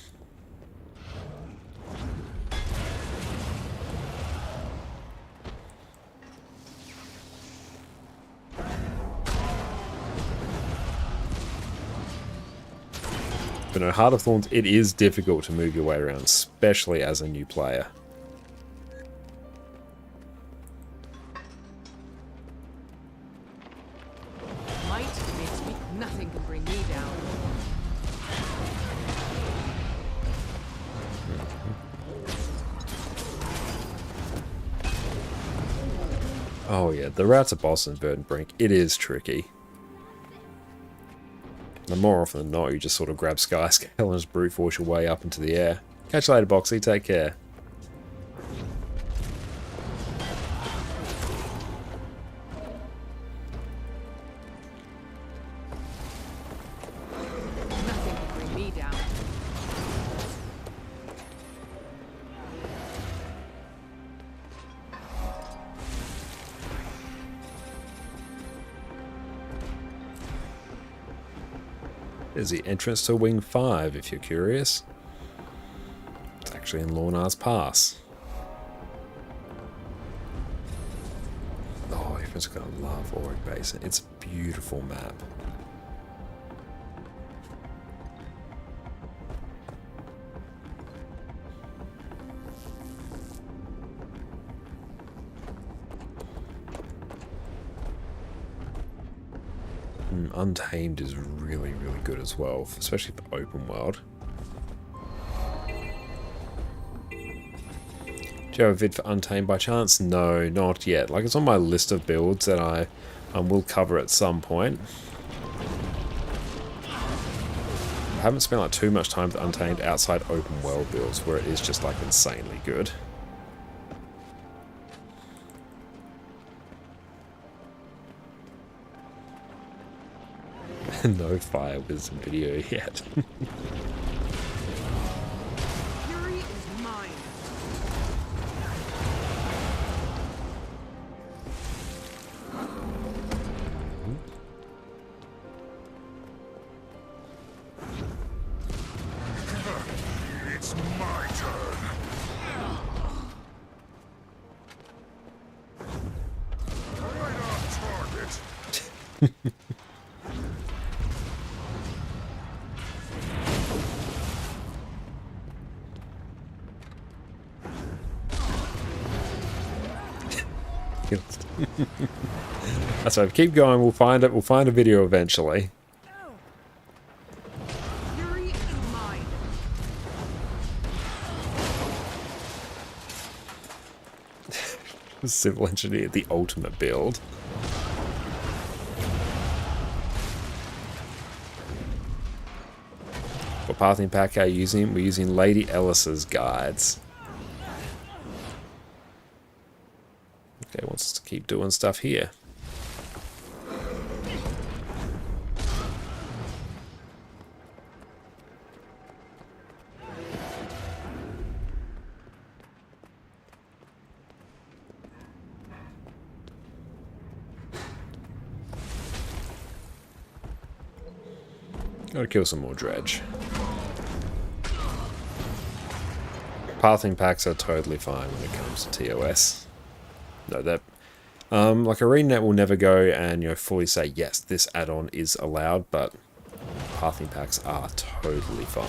Speaker 8: But no, Heart of Thorns, it is difficult to move your way around, especially as a new player.
Speaker 2: Might makes me. Nothing can bring me down.
Speaker 8: Oh yeah, the route to boss in Verdant Brink, it is tricky. And more often than not, you just sort of grab Skyscale and just brute force your way up into the air. Catch you later, Boxy. Take care.
Speaker 2: Nothing can bring me down.
Speaker 8: There's the entrance to Wing 5, if you're curious. It's actually in Lorna's Pass. Oh, everyone's gonna love Auric Basin. It's a beautiful map. Untamed is really, really good as well, especially for open world. Do you have a vid for Untamed by chance? No, not yet. Like, it's on my list of builds that I will cover at some point. I haven't spent like too much time with Untamed outside open world builds where it is just like insanely good. No Fire Wisdom video yet.
Speaker 2: Fury is mine.
Speaker 6: It's my turn. Right on target.
Speaker 8: That's right. Keep going. We'll find it. We'll find a video eventually.
Speaker 2: Fury is mine.
Speaker 8: Civil Engineer, the ultimate build. What pathing pack are you using? We're using Lady Ellis's guides. Okay, wants us to keep doing stuff here. Gotta kill some more dredge. Pathing packs are totally fine when it comes to TOS. No, that like ArenaNet will never go and fully say yes, this add-on is allowed, but pathing packs are totally fine.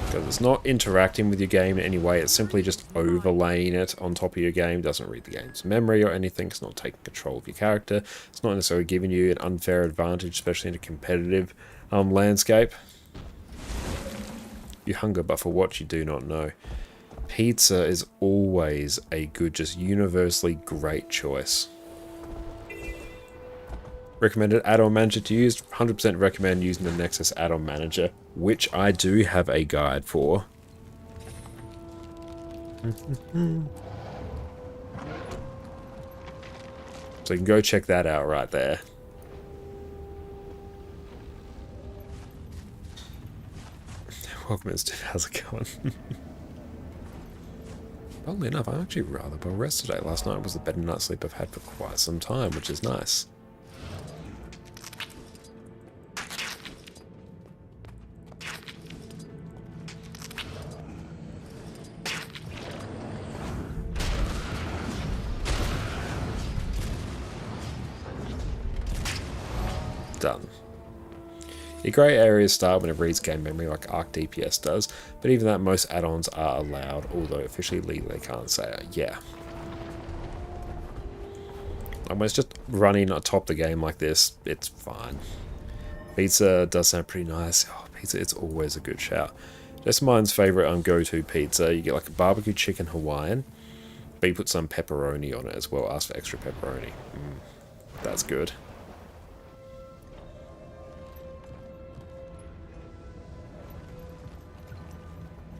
Speaker 8: Because it's not interacting with your game in any way, it's simply just overlaying it on top of your game. It doesn't read the game's memory or anything, it's not taking control of your character, it's not necessarily giving you an unfair advantage, especially in a competitive landscape. You hunger, but for what you do not know. Pizza is always a good, just universally great choice. Recommended add-on manager to use. 100% recommend using the Nexus add-on manager, which I do have a guide for. So you can go check that out right there. Welcome, Mister. How's it going?
Speaker 1: Oddly enough, I'm actually rather well rested today. Last night was the better night's sleep I've had for quite some time, which is nice. Done. The grey areas start when it reads game memory like Arc DPS does, but even that, most add-ons are allowed, although officially legally they can't say it. Yeah. And when it's just running atop the game like this, it's fine. Pizza does sound pretty nice. Oh, pizza, it's always a good shout. That's mine's favourite go-to pizza. You get like a barbecue chicken Hawaiian, but you put some pepperoni on it as well. Ask for extra pepperoni. That's good.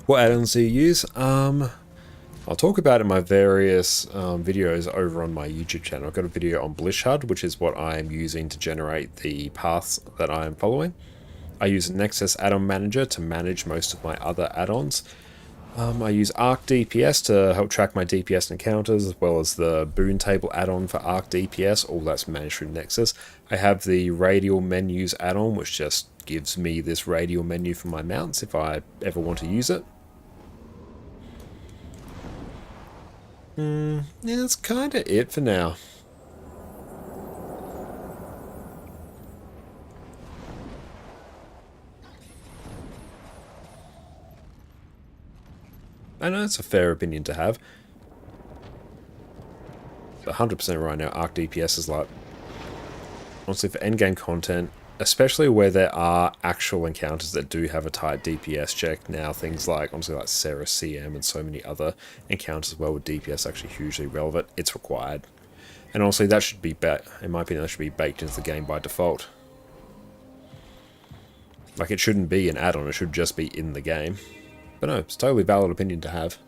Speaker 1: What add-ons do you use? I'll talk about it in my various videos over on my YouTube channel. I've got a video on Bliss HUD, which is what I'm using to generate the paths that I am following. I use Nexus Add-on Manager to manage most of my other add-ons. I use Arc DPS to help track my DPS encounters, as well as the Boon Table add-on for Arc DPS. All that's managed through Nexus. I have the Radial Menus add-on, which just gives me this radial menu for my mounts if I ever want to use it. Yeah, that's kind of it for now. I know it's a fair opinion to have. But 100% right now, Arc DPS is like, honestly, for endgame content, especially where there are actual encounters that do have a tight DPS check. Now things like, honestly, like Sarah CM and so many other encounters as well with DPS actually hugely relevant, it's required. And honestly, that should be, in my opinion, that should be baked into the game by default. Like, it shouldn't be an add-on, it should just be in the game. But no, it's a totally valid opinion to have.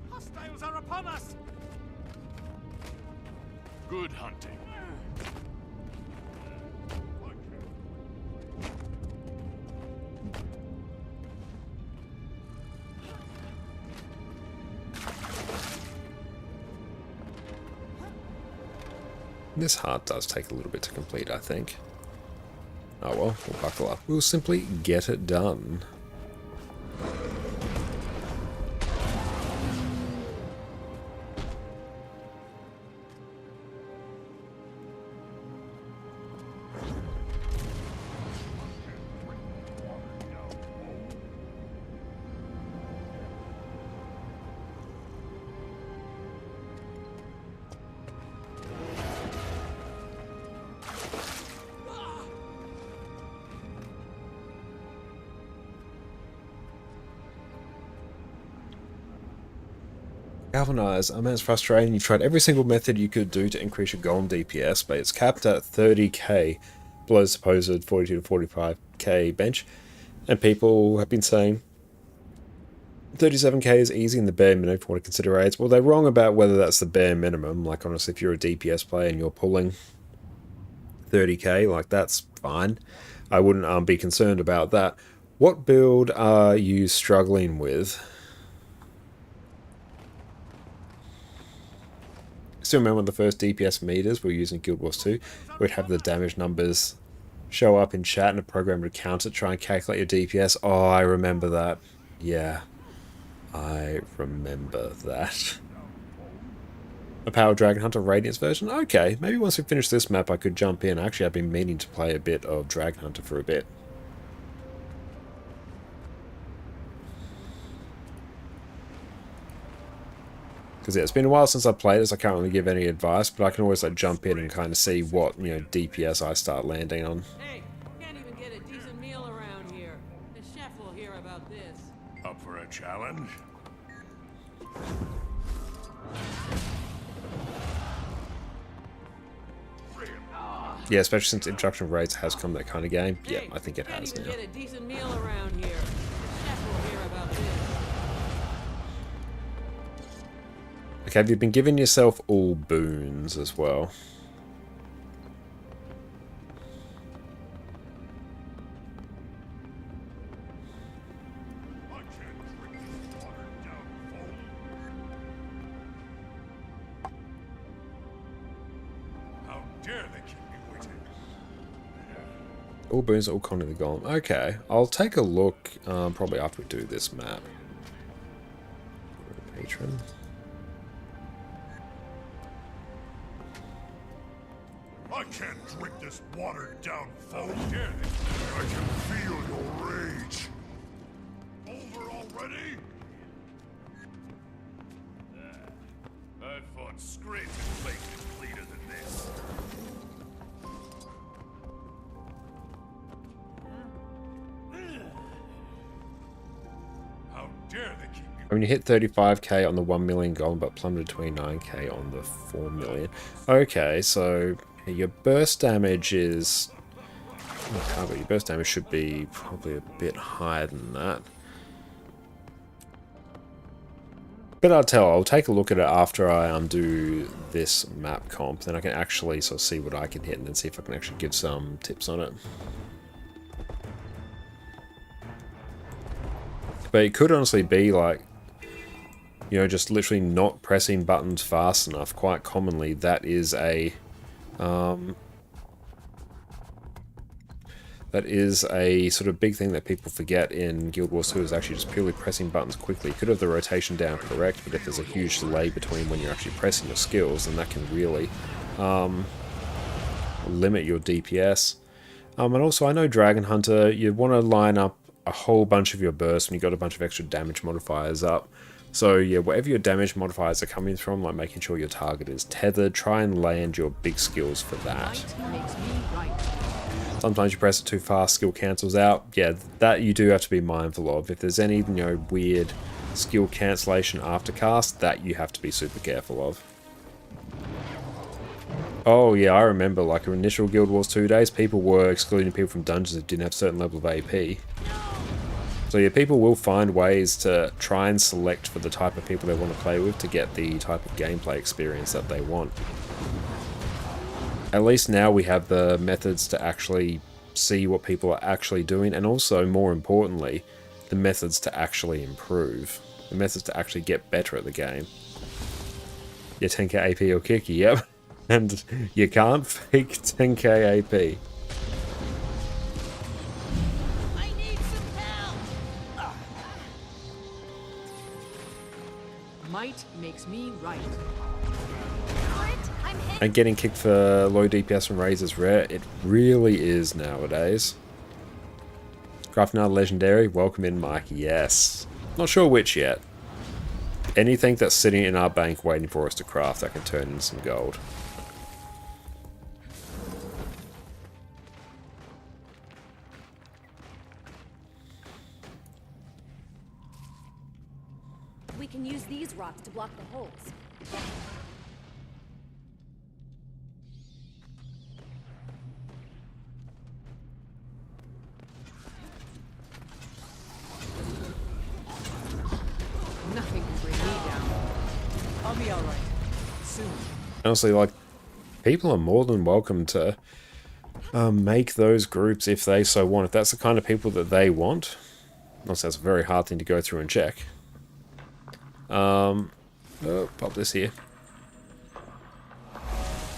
Speaker 6: Hostiles are upon us! Good hunting.
Speaker 1: This heart does take a little bit to complete, I think. Oh well, we'll buckle up. We'll simply get it done. Galvanize. I mean, it's frustrating. You tried every single method you could do to increase your golem DPS, but it's capped at 30k below the supposed 42 to 45k bench. And people have been saying 37k is easy in the bare minimum if you want to consider raids. Well, they're wrong about whether that's the bare minimum. Like, honestly, if you're a DPS player and you're pulling 30k, like, that's fine. I wouldn't be concerned about that. What build are you struggling with? Still remember when the first DPS meters were using Guild Wars 2, we'd have the damage numbers show up in chat and a program would count it, try and calculate your DPS. Oh, I remember that. Yeah, I remember that. A Power Dragon Hunter Radiance version? Okay, maybe once we finish this map I could jump in. Actually, I've been meaning to play a bit of Dragon Hunter for a bit. Because yeah, it's been a while since I played this, I can't really give any advice, but I can always like jump in and kind of see what, you know, DPS I start landing on.
Speaker 2: Hey, can't even get a decent meal around here. The chef will hear about this.
Speaker 6: Up for a challenge?
Speaker 1: Yeah, especially since Introduction of Raids has come that kind of game. Yeah,
Speaker 2: Hey,
Speaker 1: I think it has
Speaker 2: can't
Speaker 1: now.
Speaker 2: even get a decent meal around here. The chef will hear about this.
Speaker 1: Okay, have you been giving yourself all boons as well?
Speaker 6: dare they keep me waiting?
Speaker 8: All boons, all Connie the Golem. Okay, I'll take a look probably after we do this map. Patron.
Speaker 6: I can't drink this watered down foam. Dare they? I can feel your rage. Over already? I've fought scrapes and places cleaner than this. How dare they keep me?
Speaker 8: I mean, you hit 35k on the 1 million gold, but plummeted to 29k on the 4 million. Okay, so your burst damage is... but your burst damage should be probably a bit higher than that. But I'll take a look at it after I do this map comp. Then I can actually sort of see what I can hit and then see if I can actually give some tips on it. But it could honestly be like, you know, just literally not pressing buttons fast enough. Quite commonly, that is a sort of big thing that people forget in Guild Wars 2 is actually just purely pressing buttons quickly. You could have the rotation down correct, but if there's a huge delay between when you're actually pressing your skills, then that can really limit your DPS. And also, I know Dragon Hunter, you want to line up a whole bunch of your bursts when you've got a bunch of extra damage modifiers up. So yeah, wherever your damage modifiers are coming from, like making sure your target is tethered, try and land your big skills for that. Sometimes you press it too fast, skill cancels out. Yeah, that you do have to be mindful of. If there's any, you know, weird skill cancellation after cast, that you have to be super careful of. Oh yeah, I remember like initial Guild Wars 2 days, people were excluding people from dungeons that didn't have a certain level of AP. So yeah, people will find ways to try and select for the type of people they want to play with to get the type of gameplay experience that they want. At least now we have the methods to actually see what people are actually doing, and also, more importantly, the methods to actually improve. The methods to actually get better at the game. Yeah, 10k AP or kick, yep. And you can't fake 10k AP.
Speaker 2: I need some help. Might makes me right.
Speaker 3: I'm hit.
Speaker 8: And getting kicked for low DPS from Raze is rare. It really is nowadays. Craft another legendary. Welcome in, Mike. Yes. Not sure which yet. Anything that's sitting in our bank waiting for us to craft that can turn into some gold.
Speaker 3: We can use these rocks to block the holes.
Speaker 2: Nothing can bring me down. I'll be all right. Soon.
Speaker 8: Honestly, like, people are more than welcome to make those groups if they so want. If that's the kind of people that they want. Honestly, that's a very hard thing to go through and check. Oh, pop this here.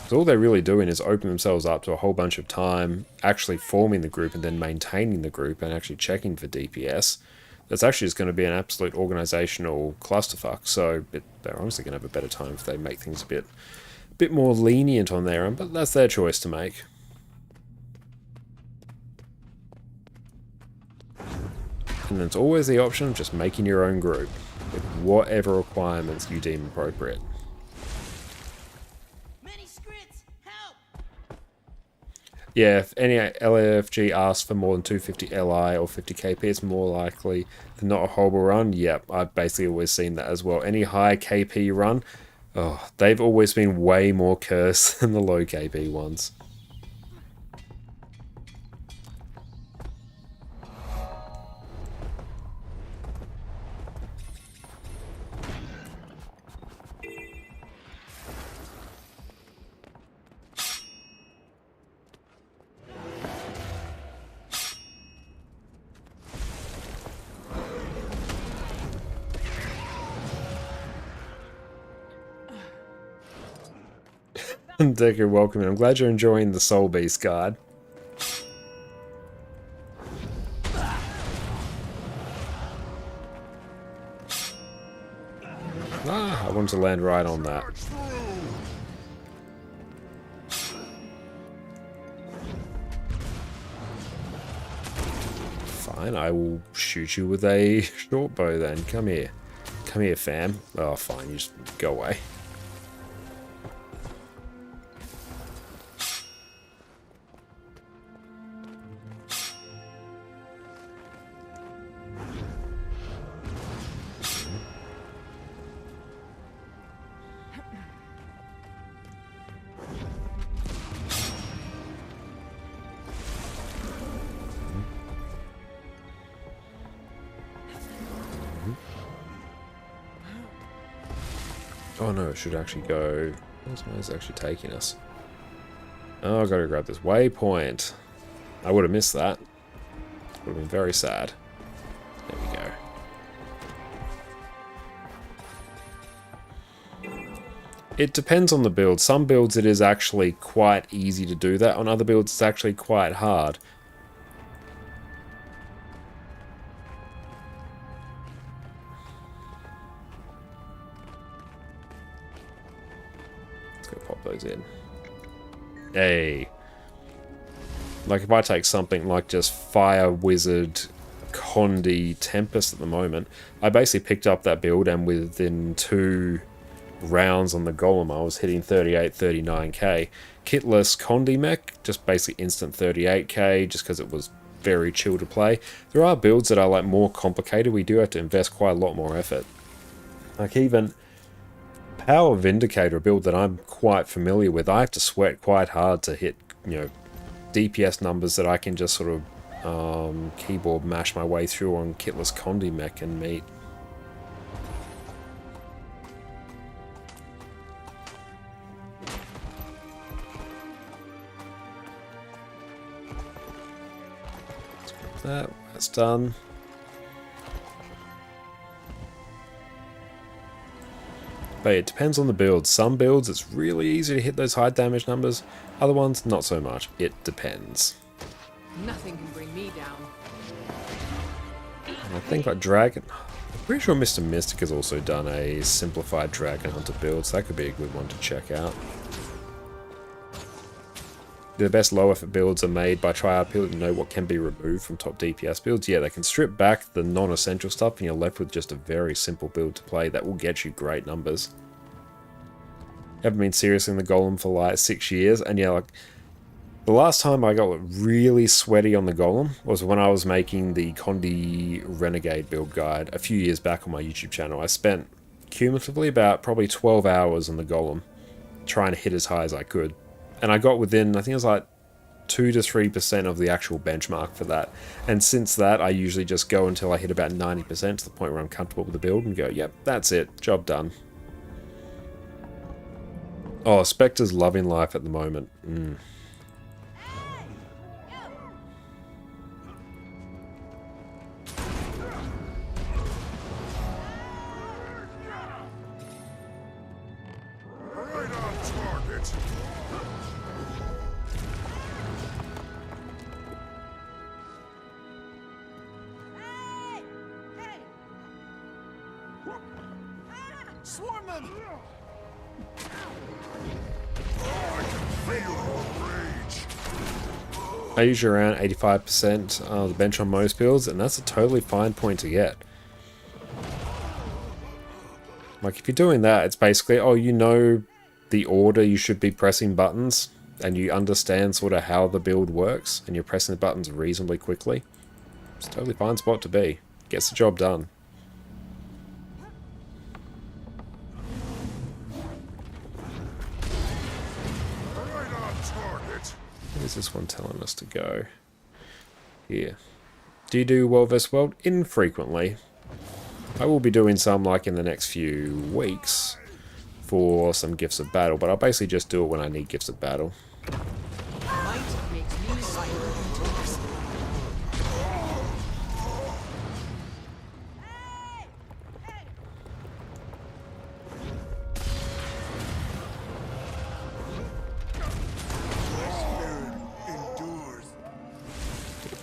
Speaker 8: So all they're really doing is open themselves up to a whole bunch of time actually forming the group and then maintaining the group and actually checking for DPS. That's actually just going to be an absolute organizational clusterfuck. So they're honestly going to have a better time if they make things a bit more lenient on their end, but that's their choice to make. And there's always the option of just making your own group with whatever requirements you deem appropriate.
Speaker 2: Many scrits, help!
Speaker 8: Yeah, if any LFG asks for more than 250 LI or 50 KP, it's more likely than not a horrible run. Yep, I've basically always seen that as well. Any high KP run, oh, they've always been way more cursed than the low KP ones. Deku, welcome in. I'm glad you're enjoying the Soul Beast guide. Ah, I wanted to land right on that. Fine, I will shoot you with a short bow then. Come here. Come here, fam. Oh, fine, you just go away. Oh no, it should actually go... Where's it actually taking us? Oh, I've got to grab this waypoint. I would have missed that. Would have been very sad. There we go. It depends on the build. Some builds it is actually quite easy to do that. On other builds it's actually quite hard. Pop those in. Hey. Like if I take something like just Fire Wizard Condi Tempest at the moment, I basically picked up that build and within 2 rounds on the Golem I was hitting 38, 39k. Kitless Condi Mech, just basically instant 38k just because it was very chill to play. There are builds that are like more complicated. We do have to invest quite a lot more effort. Like even Power Vindicator, a build that I'm quite familiar with, I have to sweat quite hard to hit, you know, DPS numbers that I can just sort of keyboard mash my way through on Kitless Condi Mech and meet. That's done. But it depends on the build. Some builds it's really easy to hit those high damage numbers. Other ones not so much. It depends.
Speaker 2: Nothing can bring me down.
Speaker 8: And I think like Dragon... I'm pretty sure Mr. Mystic has also done a simplified Dragon Hunter build, so that could be a good one to check out. The best low effort builds are made by tryhard people who know what can be removed from top DPS builds. Yeah, they can strip back the non-essential stuff and you're left with just a very simple build to play that will get you great numbers. Haven't been serious in the Golem for like 6 years, and yeah, like the last time I got really sweaty on the Golem was when I was making the Condi Renegade build guide a few years back on my YouTube channel. I spent cumulatively about probably 12 hours on the Golem trying to hit as high as I could. And I got within, I think it was like 2 to 3% of the actual benchmark for that. And since that, I usually just go until I hit about 90% to the point where I'm comfortable with the build and go, yep, that's it, job done. Oh, Spectre's loving life at the moment.
Speaker 6: Right on target.
Speaker 4: Swarman!
Speaker 6: I can feel your rage.
Speaker 8: I usually around 85% of the bench on most builds, and that's a totally fine point to get. Like, if you're doing that, it's basically, oh, you know the order you should be pressing buttons, and you understand sort of how the build works, and you're pressing the buttons reasonably quickly. It's a totally fine spot to be. Gets the job done.
Speaker 6: Right on target.
Speaker 8: Where's this one telling us to go? Here. Do you do World vs. World? Infrequently. I will be doing some like in the next few weeks for some Gifts of Battle, but I'll basically just do it when I need Gifts of Battle.
Speaker 2: Might makes me silent.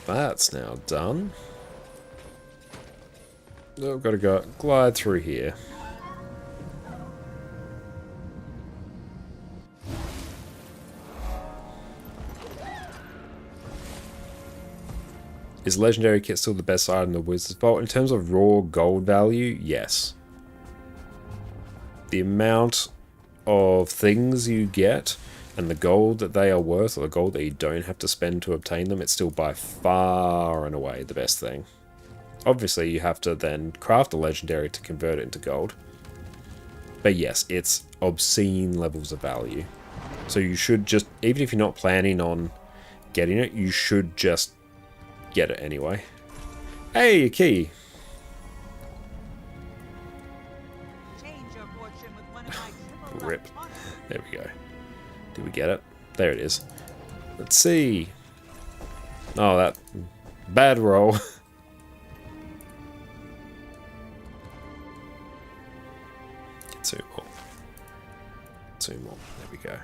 Speaker 8: that's now done. Oh, I've got to go glide through here. Is Legendary Kit still the best item in the Wizard's Vault? In terms of raw gold value, yes. The amount of things you get and the gold that they are worth, or the gold that you don't have to spend to obtain them, it's still by far and away the best thing. Obviously, you have to then craft a Legendary to convert it into gold. But yes, it's obscene levels of value. So you should just, even if you're not planning on getting it, you should just get it anyway. Hey, a key. Rip. There we go. Did we get it? There it is. Let's see. Oh, that bad roll. Two more. Two more. There we go.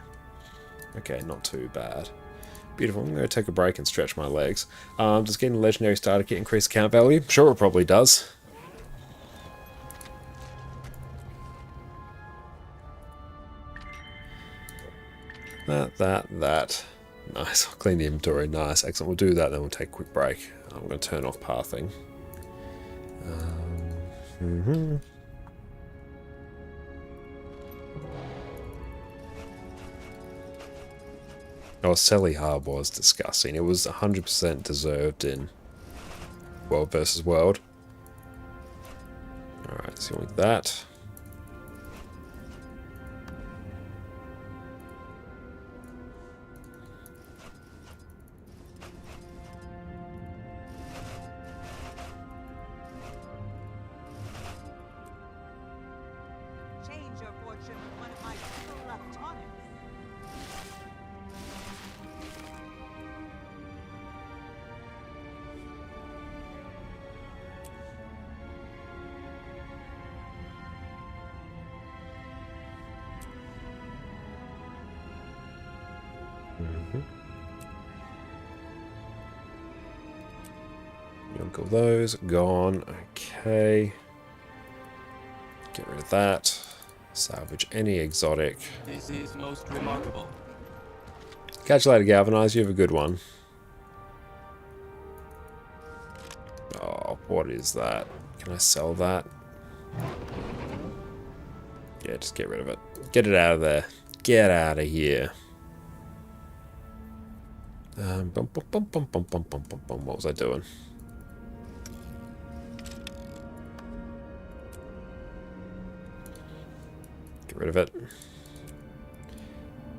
Speaker 8: Okay, not too bad. Beautiful. I'm going to take a break and stretch my legs. Does getting a Legendary Starter Kit increase account value? Sure, it probably does. That. Nice. I'll clean the inventory. Nice. Excellent. We'll do that, then we'll take a quick break. I'm going to turn off pathing. Oh, Selly Hard was disgusting. It was 100% deserved in World vs. World. Alright, so with that.
Speaker 10: Change your fortune with one of my true love tonics.
Speaker 8: Yoink of those, gone. Okay. Get rid of that. Salvage any exotic.
Speaker 9: This is most remarkable.
Speaker 8: Catch you later, Galvanize. You have a good one. Oh, what is that? Can I sell that? Yeah, just get rid of it. Get it out of there. Get out of here. What was I doing? Get rid of it.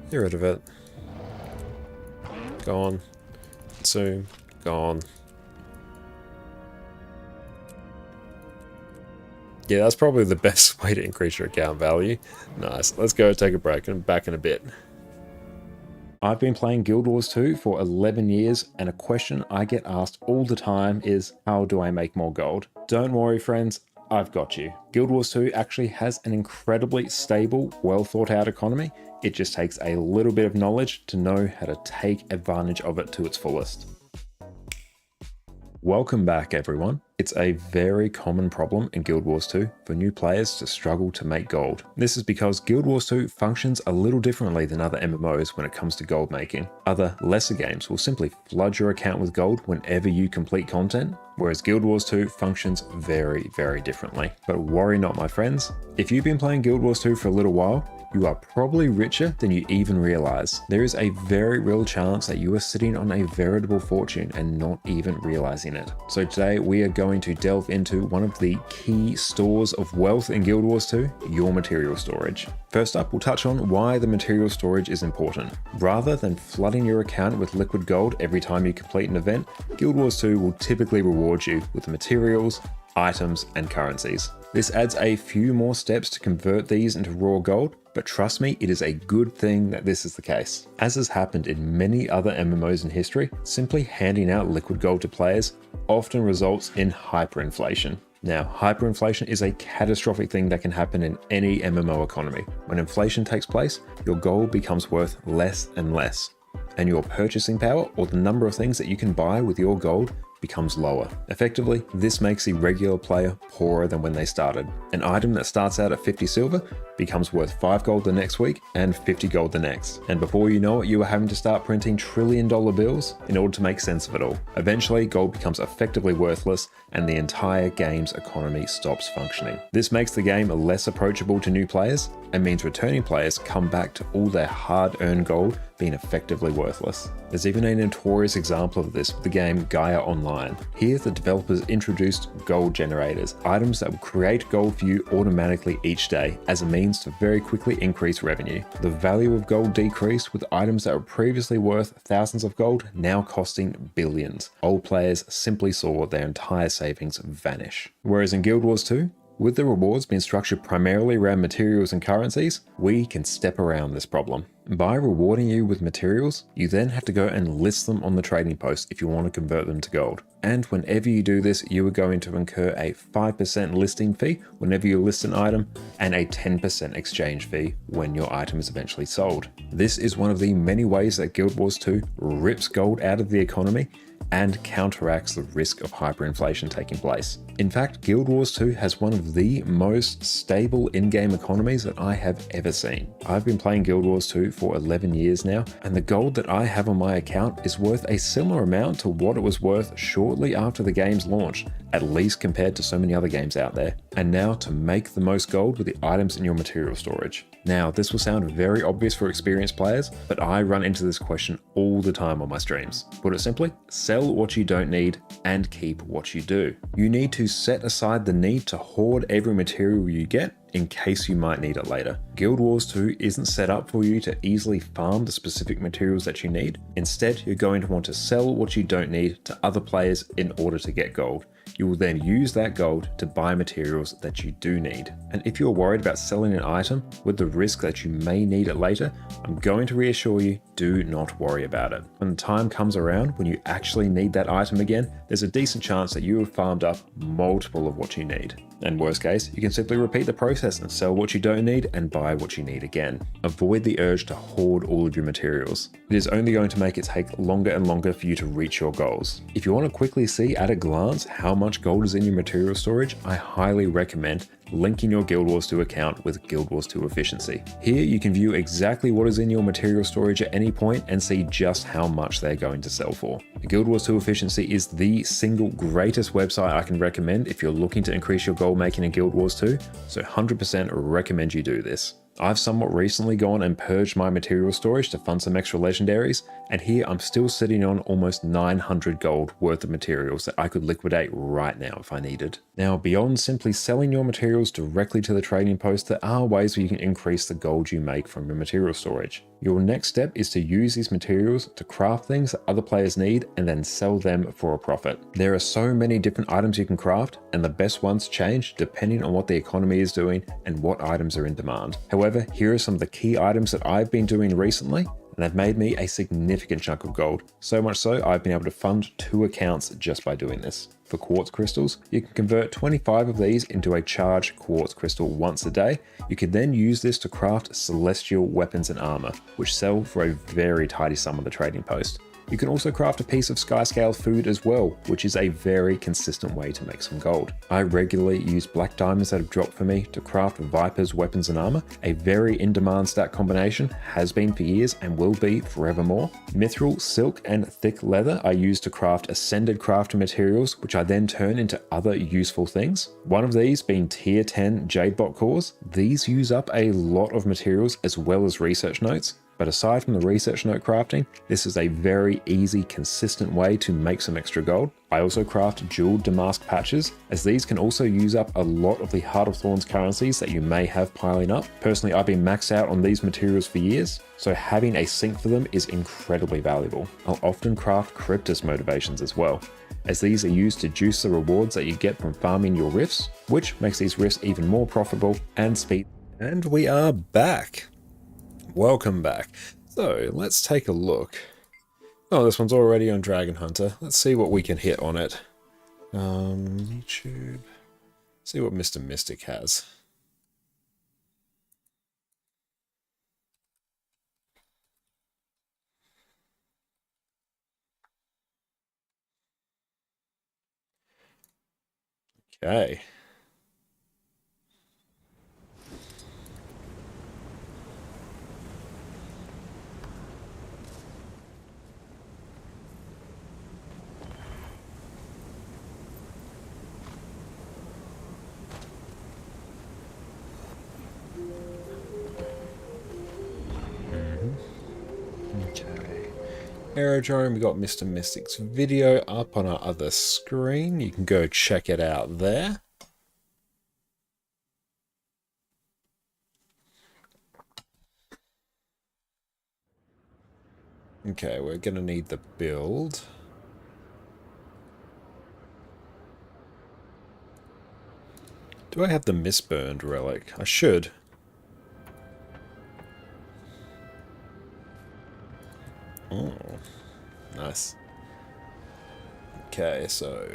Speaker 8: Get rid of it. Gone. Consume. Gone. Yeah, that's probably the best way to increase your account value. Nice. Let's go take a break and back in a bit. I've been playing Guild Wars 2 for 11 years, and a question I get asked all the time is, how do I make more gold? Don't worry, friends. I've got you. Guild Wars 2 actually has an incredibly stable, well thought out economy. It just takes a little bit of knowledge to know how to take advantage of it to its fullest. Welcome back, everyone. It's a very common problem in Guild Wars 2 for new players to struggle to make gold. This is because Guild Wars 2 functions a little differently than other MMOs when it comes to gold making. Other lesser games will simply flood your account with gold whenever you complete content, whereas Guild Wars 2 functions very, very differently. But worry not, my friends. If you've been playing Guild Wars 2 for a little while, you are probably richer than you even realize. There is a very real chance that you are sitting on a veritable fortune and not even realizing it. So today we are going to delve into one of the key stores of wealth in Guild Wars 2, your material storage. First up, we'll touch on why the material storage is important. Rather than flooding your account with liquid gold every time you complete an event, Guild Wars 2 will typically reward you with materials, items, and currencies. This adds a few more steps to convert these into raw gold, but trust me, it is a good thing that this is the case. As has happened in many other MMOs in history, simply handing out liquid gold to players often results in hyperinflation. Now, hyperinflation is a catastrophic thing that can happen in any MMO economy. When inflation takes place, your gold becomes worth less and less.
Speaker 1: and your purchasing power, or the number of things that you can buy with your gold, becomes lower. Effectively, this makes the regular player poorer than when they started. An item that starts out at 50 silver becomes worth 5 gold the next week and 50 gold the next. And before you know it, you are having to start printing trillion-dollar bills in order to make sense of it all. Eventually, gold becomes effectively worthless and the entire game's economy stops functioning. This makes the game less approachable to new players and means returning players come back to all their hard-earned gold being effectively worthless. There's even a notorious example of this with the game Gaia Online. Here, the developers introduced gold generators, items that will create gold for you automatically each day as a means to very quickly increase revenue. The value of gold decreased, with items that were previously worth thousands of gold now costing billions. Old players simply saw their entire savings vanish. Whereas in Guild Wars 2, with the rewards being structured primarily around materials and currencies, we can step around this problem. By rewarding you with materials, you then have to go and list them on the trading post if you want to convert them to gold. And whenever you do this, you are going to incur a 5% listing fee whenever you list an item, and a 10% exchange fee when your item is eventually sold. This is one of the many ways that Guild Wars 2 rips gold out of the economy and counteracts the risk of hyperinflation taking place. In fact, Guild Wars 2 has one of the most stable in-game economies that I have ever seen. I've been playing Guild Wars 2 for 11 years now, and the gold that I have on my account is worth a similar amount to what it was worth shortly after the game's launch, at least compared to so many other games out there. And now to make the most gold with the items in your material storage. Now, this will sound very obvious for experienced players, but I run into this question all the time on my streams. Put it simply, sell what you don't need and keep what you do. You need to set aside the need to hoard every material you get in case you might need it later. Guild Wars 2 isn't set up for you to easily farm the specific materials that you need. Instead, you're going to want to sell what you don't need to other players in order to get gold. You will then use that gold to buy materials that you do need. And if you're worried about selling an item with the risk that you may need it later, I'm going to reassure you, do not worry about it. When the time comes around when you actually need that item again, there's a decent chance that you have farmed up multiple of what you need. And worst case, you can simply repeat the process and sell what you don't need and buy what you need again. Avoid the urge to hoard all of your materials. It is only going to make it take longer and longer for you to reach your goals. If you want to quickly see at a glance how much gold is in your material storage, I highly recommend linking your Guild Wars 2 account with Guild Wars 2 efficiency. Here you can view exactly what is in your material storage at any point and see just how much they're going to sell for. Guild Wars 2 efficiency is the single greatest website I can recommend if you're looking to increase your gold making in Guild Wars 2, so 100% recommend you do this. I've somewhat recently gone and purged my material storage to fund some extra legendaries, and here I'm still sitting on almost 900 gold worth of materials that I could liquidate right now if I needed. Now, beyond simply selling your materials directly to the trading post, there are ways where you can increase the gold you make from your material storage. Your next step is to use these materials to craft things that other players need and then sell them for a profit. There are so many different items you can craft, and the best ones change depending on what the economy is doing and what items are in demand. However, here are some of the key items that I've been doing recently, and they've made me a significant chunk of gold. So much so, I've been able to fund 2 accounts just by doing this. For quartz crystals, you can convert 25 of these into a charged quartz crystal once a day. You can then use this to craft celestial weapons and armor, which sell for a very tidy sum on the trading post. You can also craft a piece of Skyscale food as well, which is a very consistent way to make some gold. I regularly use black diamonds that have dropped for me to craft Viper's weapons and armor, a very in-demand stat combination, has been for years and will be forevermore. Mithril, silk, and thick leather I use to craft ascended crafting materials, which I then turn into other useful things. One of these being tier 10 Jadebot cores. These use up a lot of materials as well as research notes. But aside from the research note crafting, this is a very easy, consistent way to make some extra gold. I also craft jeweled damask patches, as these can also use up a lot of the Heart of Thorns currencies that you may have piling up. Personally, I've been maxed out on these materials for years, so having a sink for them is incredibly valuable. I'll often craft Cryptus motivations as well, as these are used to juice the rewards that you get from farming your rifts, which makes these rifts even more profitable and speed.
Speaker 8: And we are back. Welcome back. So let's take a look. Oh, this one's already on Dragon Hunter. Let's see what we can hit on it. YouTube. See what Mr. Mystic has. Okay. Okay. Aerodrome, we got Mr. Mystic's video up on our other screen. You can go check it out there. Okay, we're going to need the build. Do I have the Mistburned relic? I should. Oh, nice. Okay, so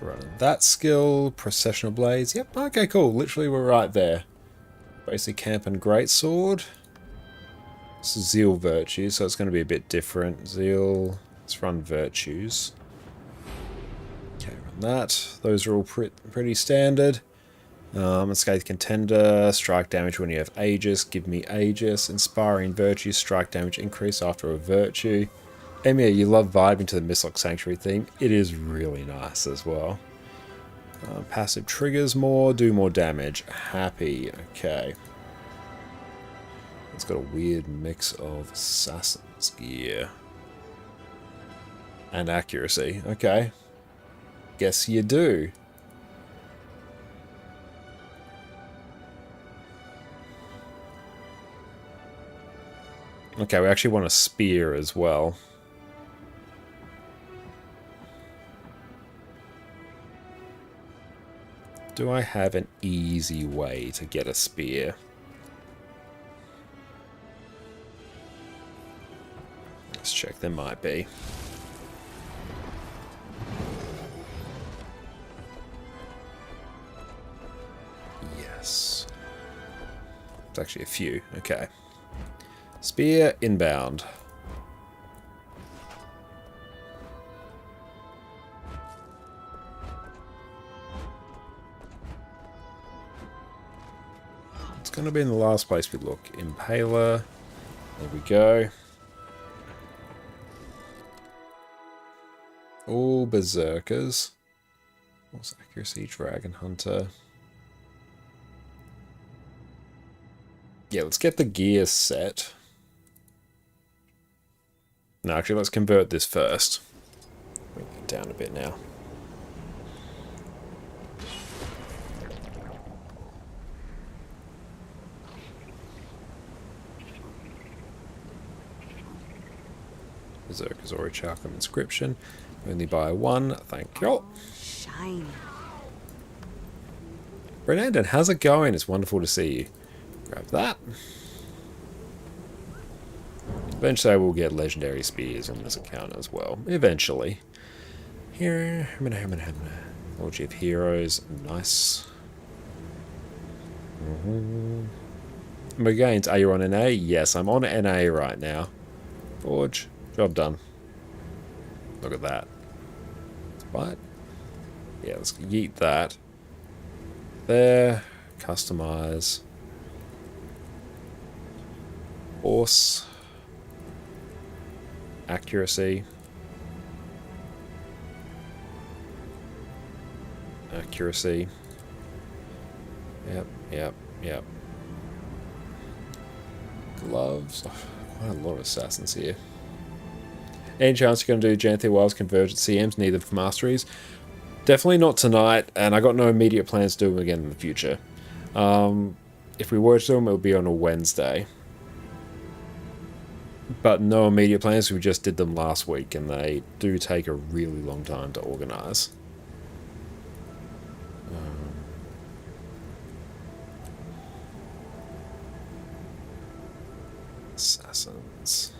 Speaker 8: running that skill, Processional Blades. Yep, okay, cool. Literally, we're right there. Basic Camp and Greatsword. This is Zeal Virtues, so it's going to be a bit different. Zeal, let's run Virtues. Okay, run that. Those are all pretty standard. Unscathed Contender, strike damage when you have Aegis, give me Aegis. Inspiring Virtue, strike damage increase after a Virtue. Emia, you love vibing to the Mistlock Sanctuary theme. It is really nice as well. Passive triggers more, do more damage. Happy, okay. It's got a weird mix of Assassin's gear. And accuracy, okay. Guess you do. Okay, we actually want a spear as well. Do I have an easy way to get a spear? Let's check, there might be. Yes. It's actually a few, okay. Spear inbound. It's going to be in the last place we look. Impaler. There we go. All Berserkers. What's accuracy? Dragon Hunter. Yeah, let's get the gear set. No, actually, let's convert this first. Bring it down a bit now. Berserker's Orichalcum Inscription. Only buy one, thank you.
Speaker 5: Shine.
Speaker 8: Brandon, how's it going? It's wonderful to see you. Grab that. Eventually I will get legendary spears on this account as well. Eventually. Here, Orgy of Heroes, nice. Again, are you on NA? Yes, I'm on NA right now. Forge, job done. Look at that. What? Yeah, let's yeet that. There, customize. Horse. Accuracy. Accuracy. Yep. Gloves. Oh, quite a lot of assassins here. Any chance you're going to do Janthia Wilds Convergent CMs, neither for Masteries? Definitely not tonight, and I got no immediate plans to do them again in the future. If we were to do them, it would be on a Wednesday. But no immediate plans, we just did them last week, and they do take a really long time to organise. Assassins.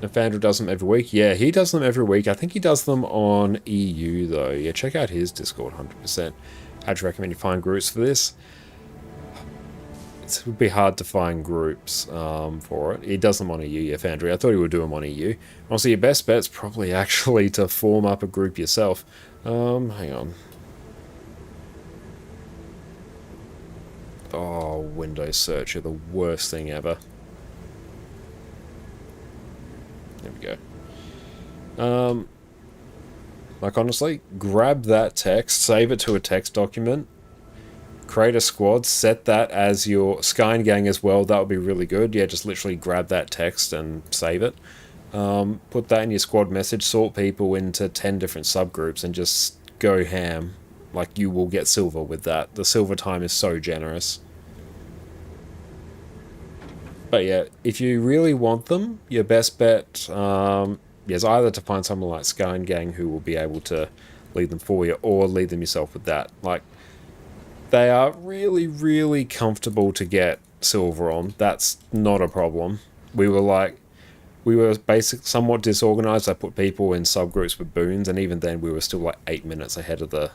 Speaker 8: Nathaniel does them every week. Yeah, he does them every week. I think he does them on EU, though. Yeah, check out his Discord, 100%. I'd recommend you find groups for this. it would be hard to find groups for it. He does them on EU, Foundry. I thought he would do them on EU. Also, your best bet's probably actually to form up a group yourself. Hang on. Oh, Windows search are the worst thing ever. There we go. Like, honestly, grab that text, save it to a text document, create a squad, set that as your Sky Gang as well. That would be really good. Yeah, just literally grab that text and save it. Put that in your squad message, sort people into 10 different subgroups, and just go ham. Like, you will get silver with that. The silver time is so generous. But yeah, if you really want them, your best bet is either to find someone like Sky Gang who will be able to lead them for you, or lead them yourself with that. Like, they are really, really comfortable to get silver on. That's not a problem. We were somewhat disorganized. I put people in subgroups with boons, and even then we were still like 8 minutes ahead of the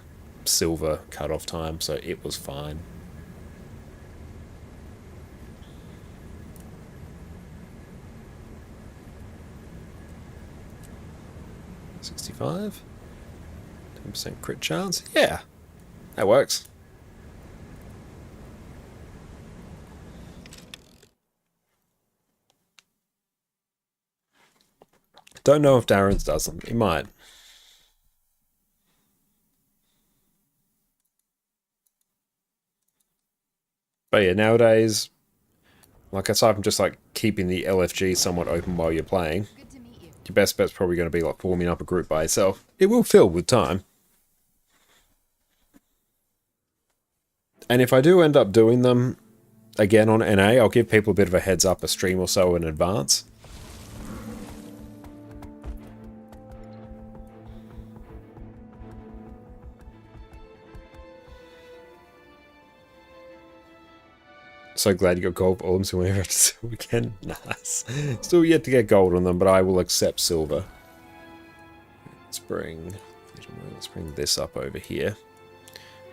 Speaker 8: silver cutoff time, so it was fine. $65, 10% crit chance. Yeah, that works. Don't know if Darren's does them. He might. But yeah, nowadays, like, aside from just like keeping the LFG somewhat open while you're playing, your best bet's probably going to be like forming up a group by yourself. It will fill with time. And if I do end up doing them again on NA, I'll give people a bit of a heads up, a stream or so in advance. So glad you got gold for all them, so we have to silver again. Nice. Still yet to get gold on them, but I will accept silver. Let's bring this up over here.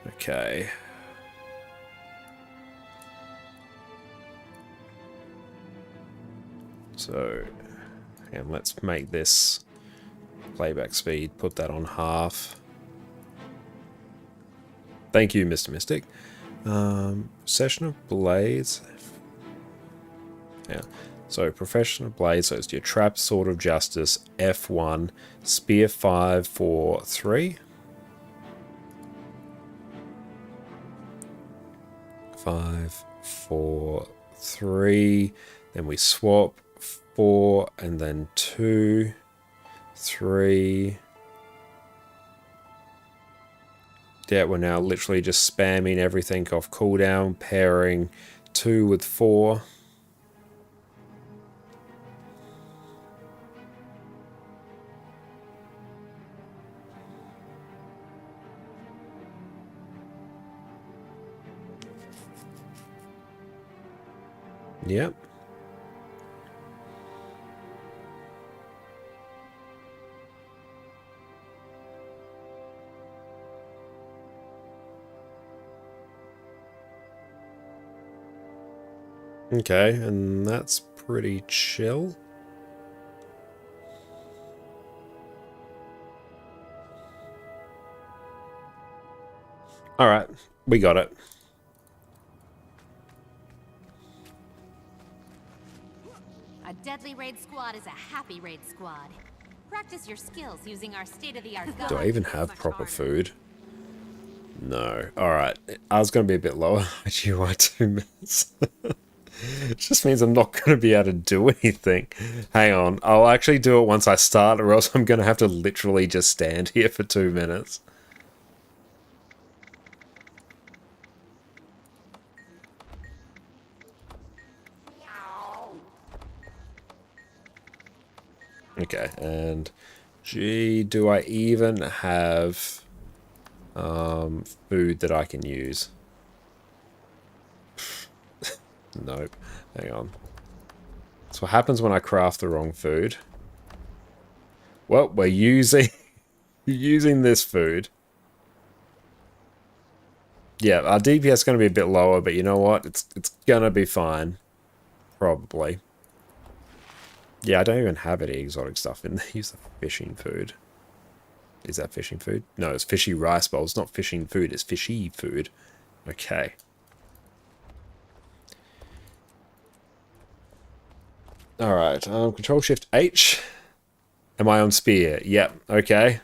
Speaker 8: Okay. So, and let's make this playback speed, put that on half. Thank you, Mr. Mystic. Session of Blades. Yeah. So Professional Blades, so it's your Trap, Sword of Justice, F1, Spear 5 for 3. 5, 4, 3. Then we swap 4 and then 2, 3. Yeah, we're now literally just spamming everything off cooldown, pairing 2 with 4. Yep. Okay, and that's pretty chill. Alright, we got it.
Speaker 3: A deadly raid squad is a happy raid squad. Practice your skills using our state-of-the-art gun.
Speaker 8: Do I even have proper food? No. Alright, I was going to be a bit lower. You are 2 minutes. It just means I'm not going to be able to do anything. Hang on, I'll actually do it once I start, or else I'm going to have to literally just stand here for 2 minutes. Okay, and gee, do I even have food that I can use? Nope. Hang on. That's what happens when I craft the wrong food. Well, we're using using this food. Yeah, our DPS is going to be a bit lower, but you know what? It's going to be fine. Probably. Yeah, I don't even have any exotic stuff in there. Use the fishing food. Is that fishing food? No, it's fishy rice bowls. Not fishing food, it's fishy food. Okay. Alright, Control Shift H. Am I on spear? Yep, okay.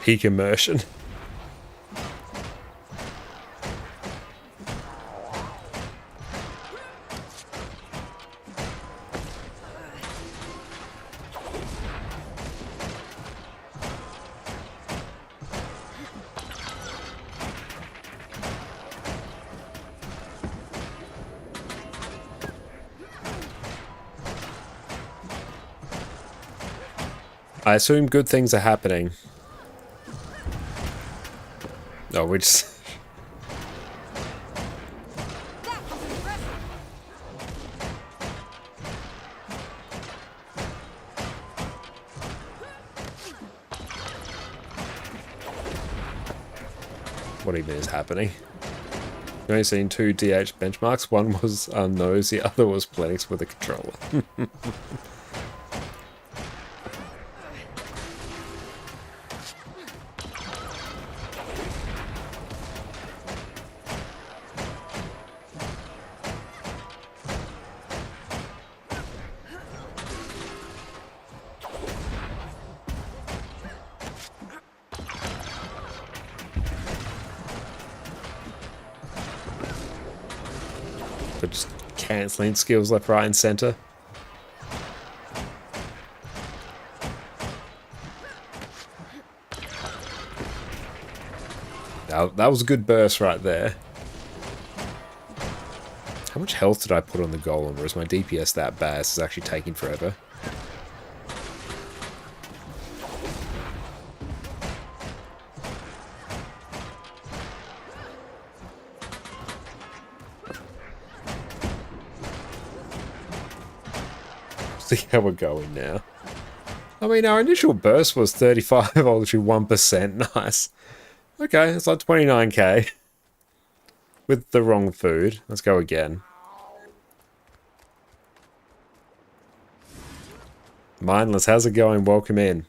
Speaker 8: Peak immersion. I assume good things are happening. No, we just... What even is happening? I've only seen 2 DH benchmarks. One was nose, the other was Plenix with a controller. But just cancelling skills left, right, and centre. That was a good burst right there. How much health did I put on the golem, or is my DPS that bad? It's actually taking forever. See how we're going now. I mean, our initial burst was 35, literally 1%. Nice. Okay, it's like 29k. With the wrong food. Let's go again. Mindless, how's it going? Welcome in.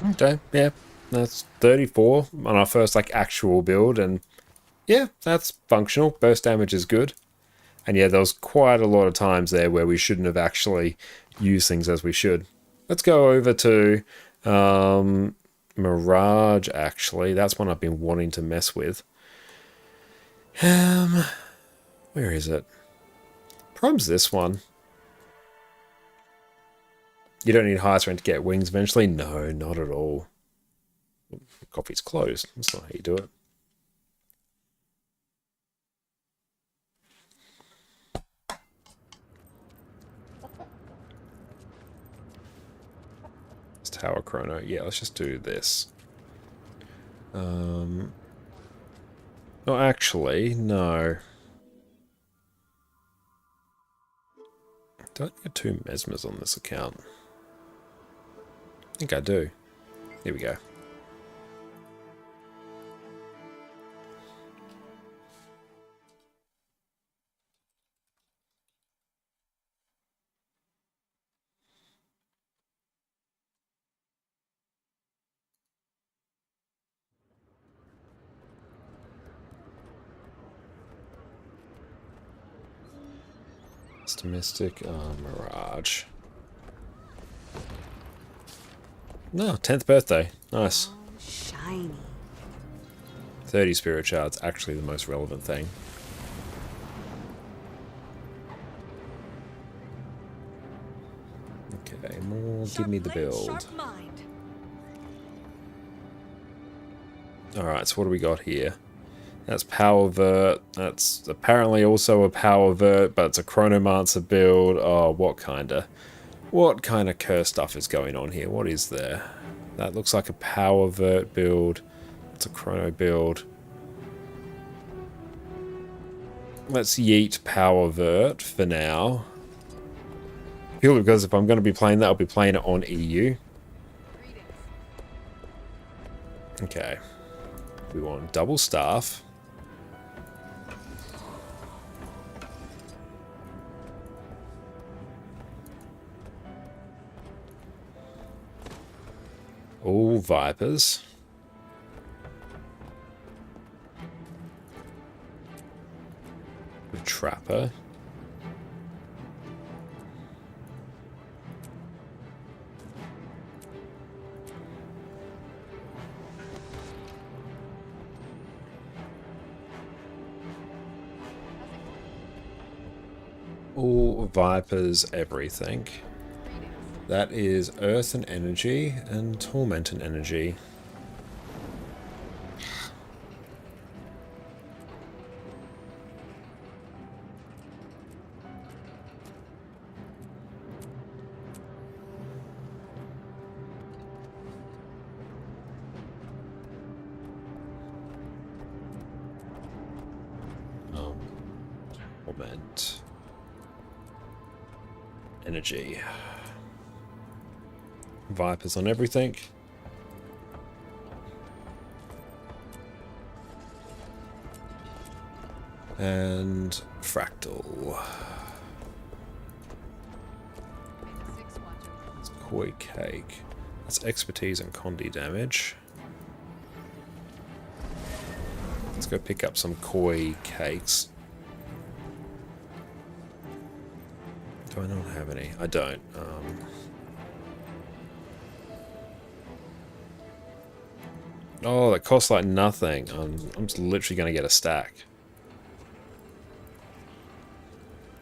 Speaker 8: Okay, yeah, that's 34 on our first like actual build, and yeah, that's functional. Burst damage is good. And yeah, there was quite a lot of times there where we shouldn't have actually used things as we should. Let's go over to Mirage, actually. That's one I've been wanting to mess with. Where is it? Problem's this one. You don't need high strength to get wings eventually? No, not at all. Coffee's closed. That's not how you do it. It's Tower Chrono. Yeah, let's just do this. No, actually, no. Do I get 2 Mesmers on this account? I think I do. Here we go. Mystic Mirage. No, 10th birthday. Nice.
Speaker 5: Oh, shiny.
Speaker 8: 30 spirit shards, actually the most relevant thing. Okay, more. Give me the build. Alright, so what do we got here? That's Power Vert. That's apparently also a Power Vert, but it's a Chronomancer build. Oh, what kind of curse stuff is going on here? What is there? That looks like a Power Vert build. It's a Chrono build. Let's yeet Power Vert for now. Purely because if I'm going to be playing that, I'll be playing it on EU. Okay. We want double staff. All Vipers. The Trapper. All Vipers, everything. That is Earth and Energy and Torment and Energy. Torment. Energy. Vipers on everything. And Fractal. It's Koi Cake. That's Expertise and Condi damage. Let's go pick up some Koi Cakes. Do I not have any? I don't. Oh, that costs like nothing. I'm just literally going to get a stack.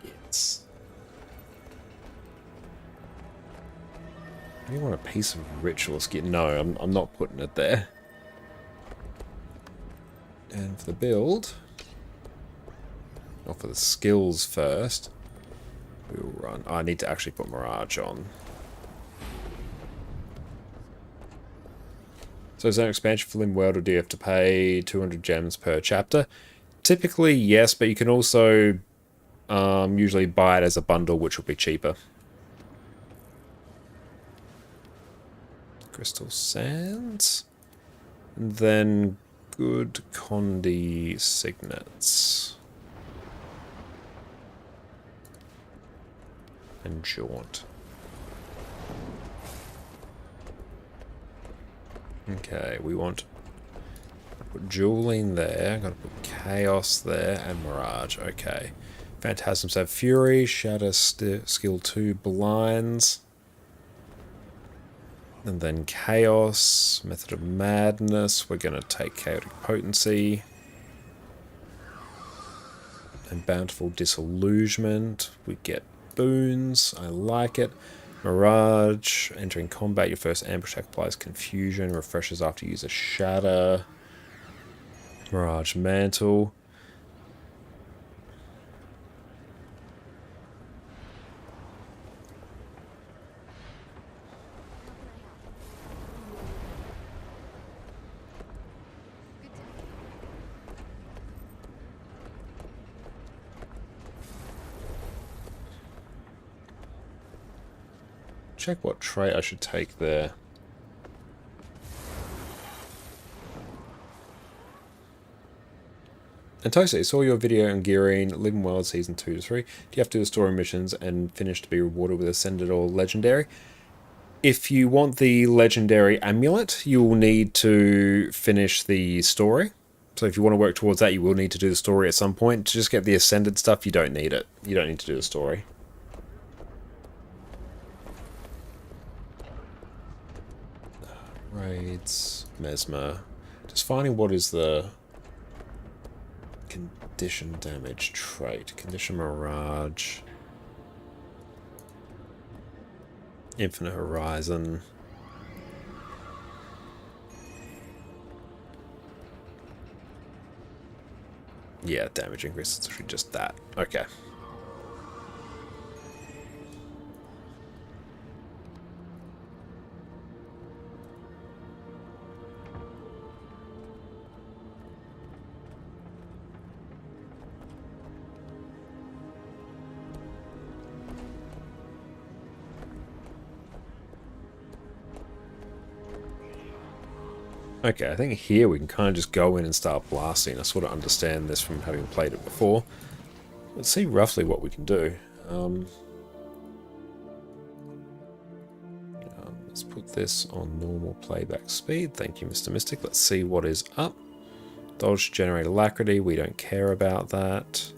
Speaker 8: Yes. I want a piece of ritual skin. No, I'm not putting it there. And for the build, or for the skills first, we'll run. Oh, I need to actually put Mirage on. So is there an expansion for Limb World, or do you have to pay 200 gems per chapter? Typically, yes, but you can also usually buy it as a bundle, which will be cheaper. Crystal Sands. And then good Condi Signets. And Jaunt. Okay, we want to put Dueling there. I'm going to put Chaos there and Mirage. Okay. Phantasms have Fury, Shatter Skill 2 Blinds. And then Chaos, Method of Madness. We're going to take Chaotic Potency. And Bountiful Disillusionment. We get boons. I like it. Mirage. Entering combat, your first ambush attack applies Confusion. Refreshes after you use a Shatter. Mirage Mantle. Check what trait I should take there. And Tosi, saw your video on gearing Living World Season 2 to 3. Do you have to do the story missions and finish to be rewarded with Ascended or Legendary? If you want the Legendary Amulet, you will need to finish the story. So if you want to work towards that, you will need to do the story at some point. To just get the Ascended stuff, you don't need it. You don't need to do the story. Raids, Mesmer. Just finding what is the condition damage trait. Condition Mirage. Infinite Horizon. Yeah, damage increase. It's actually just that. Okay. Okay, I think here we can kind of just go in and start blasting. I sort of understand this from having played it before. Let's see roughly what we can do. Let's put this on normal playback speed. Thank you, Mr. Mystic. Let's see what is up. Dodge, generate alacrity. We don't care about that.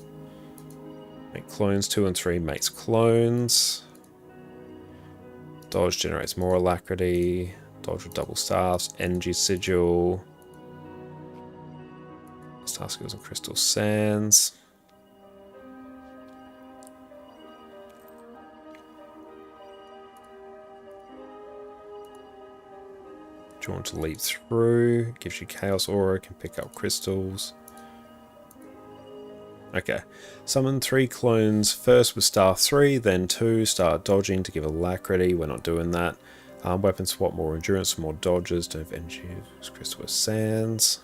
Speaker 8: Make clones 2 and 3 makes clones. Dodge generates more alacrity. Dodge with double staffs, energy sigil, star skills and crystal sands. Do you want to leap through? Gives you chaos aura, can pick up crystals. Okay, summon 3 clones first with star 3, then 2, start dodging to give alacrity. We're not doing that. Weapon swap, more endurance, more dodges, don't have energy, crystal sands.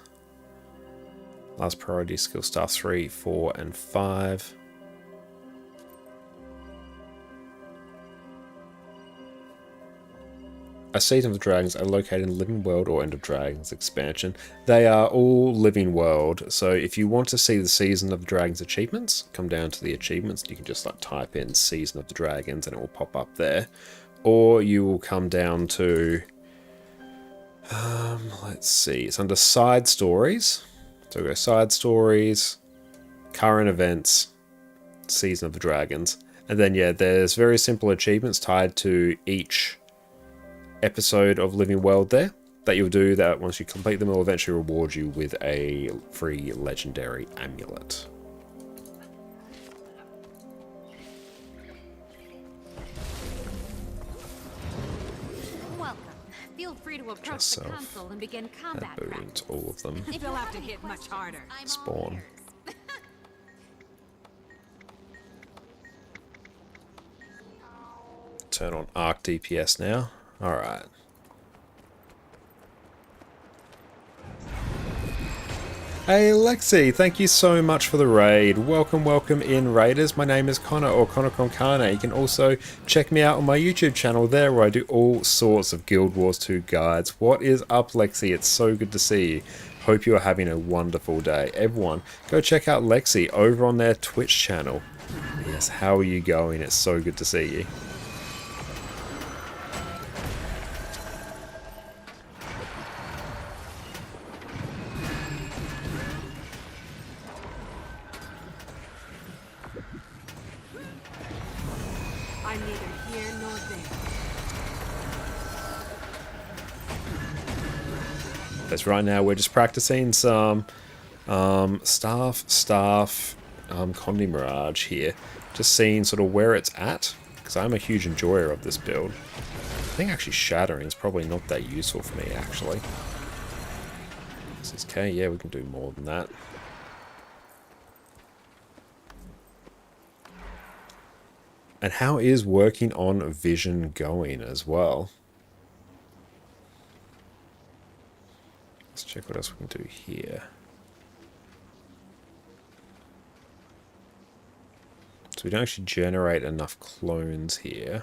Speaker 8: Last priority skill star 3, 4, and 5. A Season of the Dragons are located in Living World or End of Dragons expansion. They are all Living World, so if you want to see the Season of the Dragons achievements, come down to the achievements. You can just like type in Season of the Dragons and it will pop up there. Or you will come down to, let's see, it's under Side Stories. So we go Side Stories, Current Events, Season of the Dragons. And then, yeah, there's very simple achievements tied to each episode of Living World there that you'll do that once you complete them, will eventually reward you with a free legendary amulet.
Speaker 3: Feel free to approach the console and begin combat practice.
Speaker 8: All of them.
Speaker 2: You'll have to hit much harder.
Speaker 8: Spawn. Turn on Arc DPS now. Alright. Hey Lexi, thank you so much for the raid. Welcome, welcome in raiders. My name is Connor or ConnorConCarne. You can also check me out on my YouTube channel there where I do all sorts of Guild Wars 2 guides. What is up Lexi? It's so good to see you. Hope you are having a wonderful day. Everyone, go check out Lexi over on their Twitch channel. Yes, how are you going? It's so good to see you.
Speaker 2: I'm neither here nor there.
Speaker 8: Because right now we're just practicing some staff Condi Mirage here. Just seeing sort of where it's at, because I'm a huge enjoyer of this build. I think actually shattering is probably not that useful for me, actually. This is okay, yeah, we can do more than that. And how is working on vision going as well? Let's check what else we can do here. So we don't actually generate enough clones here.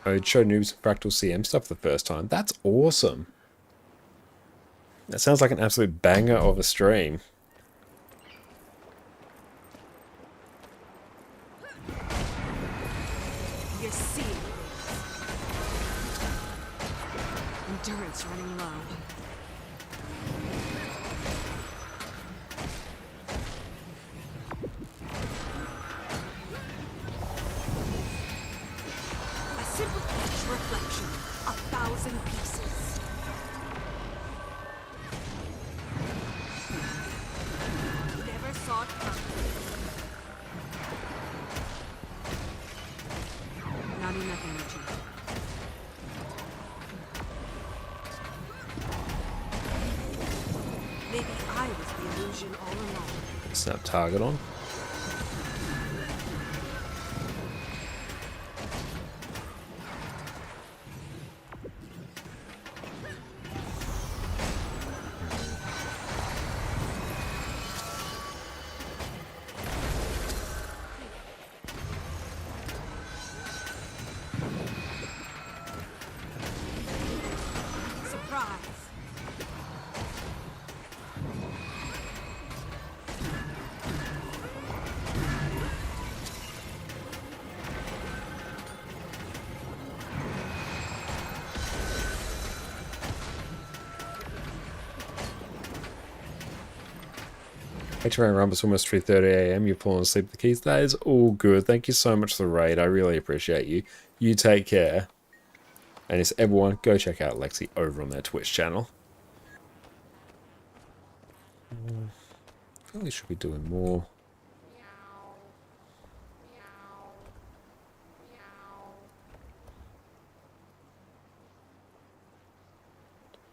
Speaker 8: Oh, it showed noobs fractal CM stuff for the first time. That's awesome. That sounds like an absolute banger of a stream.
Speaker 2: You're seeing endurance running low. A simple pitch reflection, 1,000 pieces. Never saw it coming. Not enough energy. Maybe I was the illusion all along.
Speaker 8: Snap target on.
Speaker 2: Surprise.
Speaker 8: HRA Rumble, it's almost 3:30 AM. You're falling asleep with the keys. That is all good. Thank you so much for the raid. I really appreciate you. You take care. And it's everyone, go check out Lexi over on their Twitch channel. I feel we should be doing more.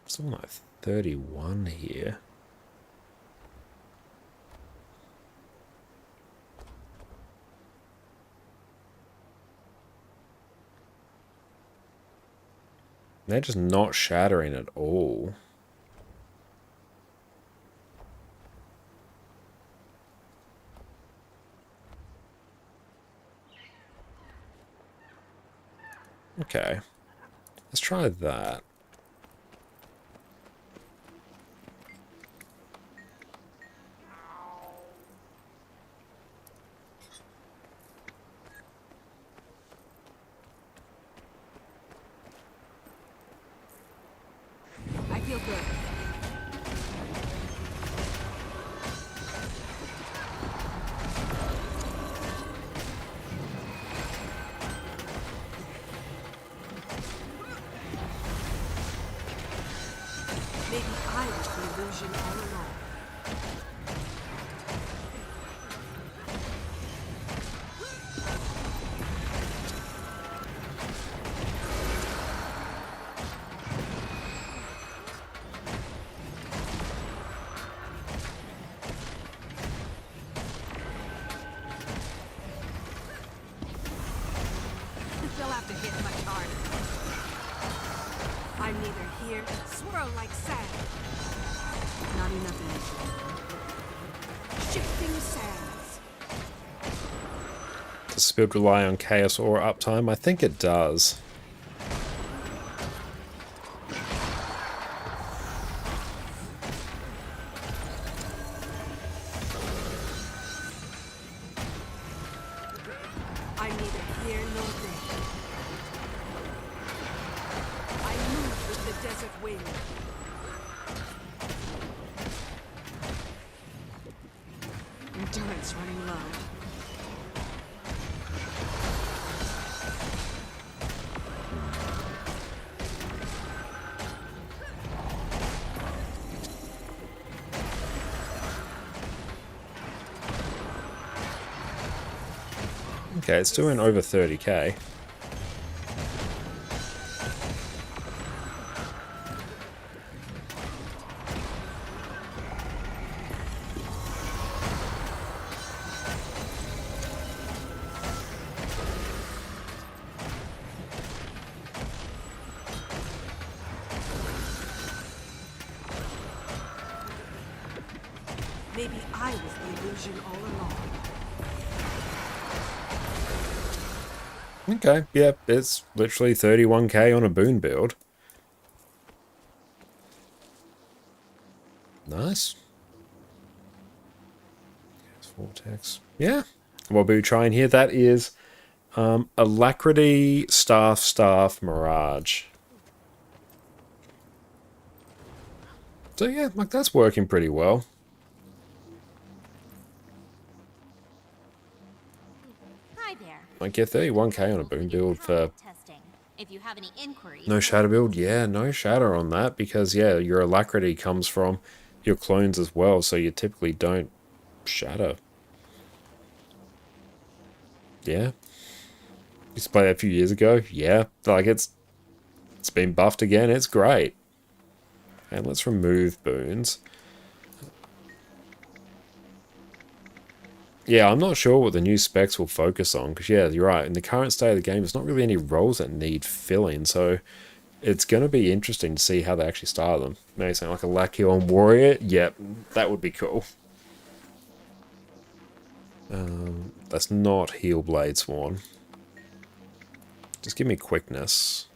Speaker 8: It's all like 31 here. They're just not shattering at all. Okay. Let's try that.
Speaker 2: I feel good. Maybe I was the illusion all along. They'll have to hit much harder. I'm neither here, swirl like sand. Not enough energy. Shifting sands.
Speaker 8: Does this build rely on chaos or uptime? I think it does.
Speaker 2: I'm neither here nor there. I move with the desert wind.
Speaker 11: Endurance running low.
Speaker 8: Okay, it's doing over 30k.
Speaker 11: Maybe I was the illusion all along.
Speaker 8: Okay, yep, it's literally 31k on a boon build. Nice. Vortex. Yeah. What we'll be trying here, that is Alacrity, Staff, Mirage. So yeah, like that's working pretty well.
Speaker 3: Hi there.
Speaker 8: Like yeah, 31k on a boon build for
Speaker 3: Testing. If you have any inquiries.
Speaker 8: no shatter build. Yeah, no shatter on that because yeah, your Alacrity comes from your clones as well, so you typically don't shatter. Yeah. Used to play that a few years ago. Yeah, like it's been buffed again. It's great. And let's remove boons. Yeah, I'm not sure what the new specs will focus on, because yeah, you're right. In the current state of the game, there's not really any roles that need filling, so it's going to be interesting to see how they actually style them. Maybe something like a Lachion Warrior. Yep, that would be cool. That's not Heal Blade Sworn. Just give me quickness.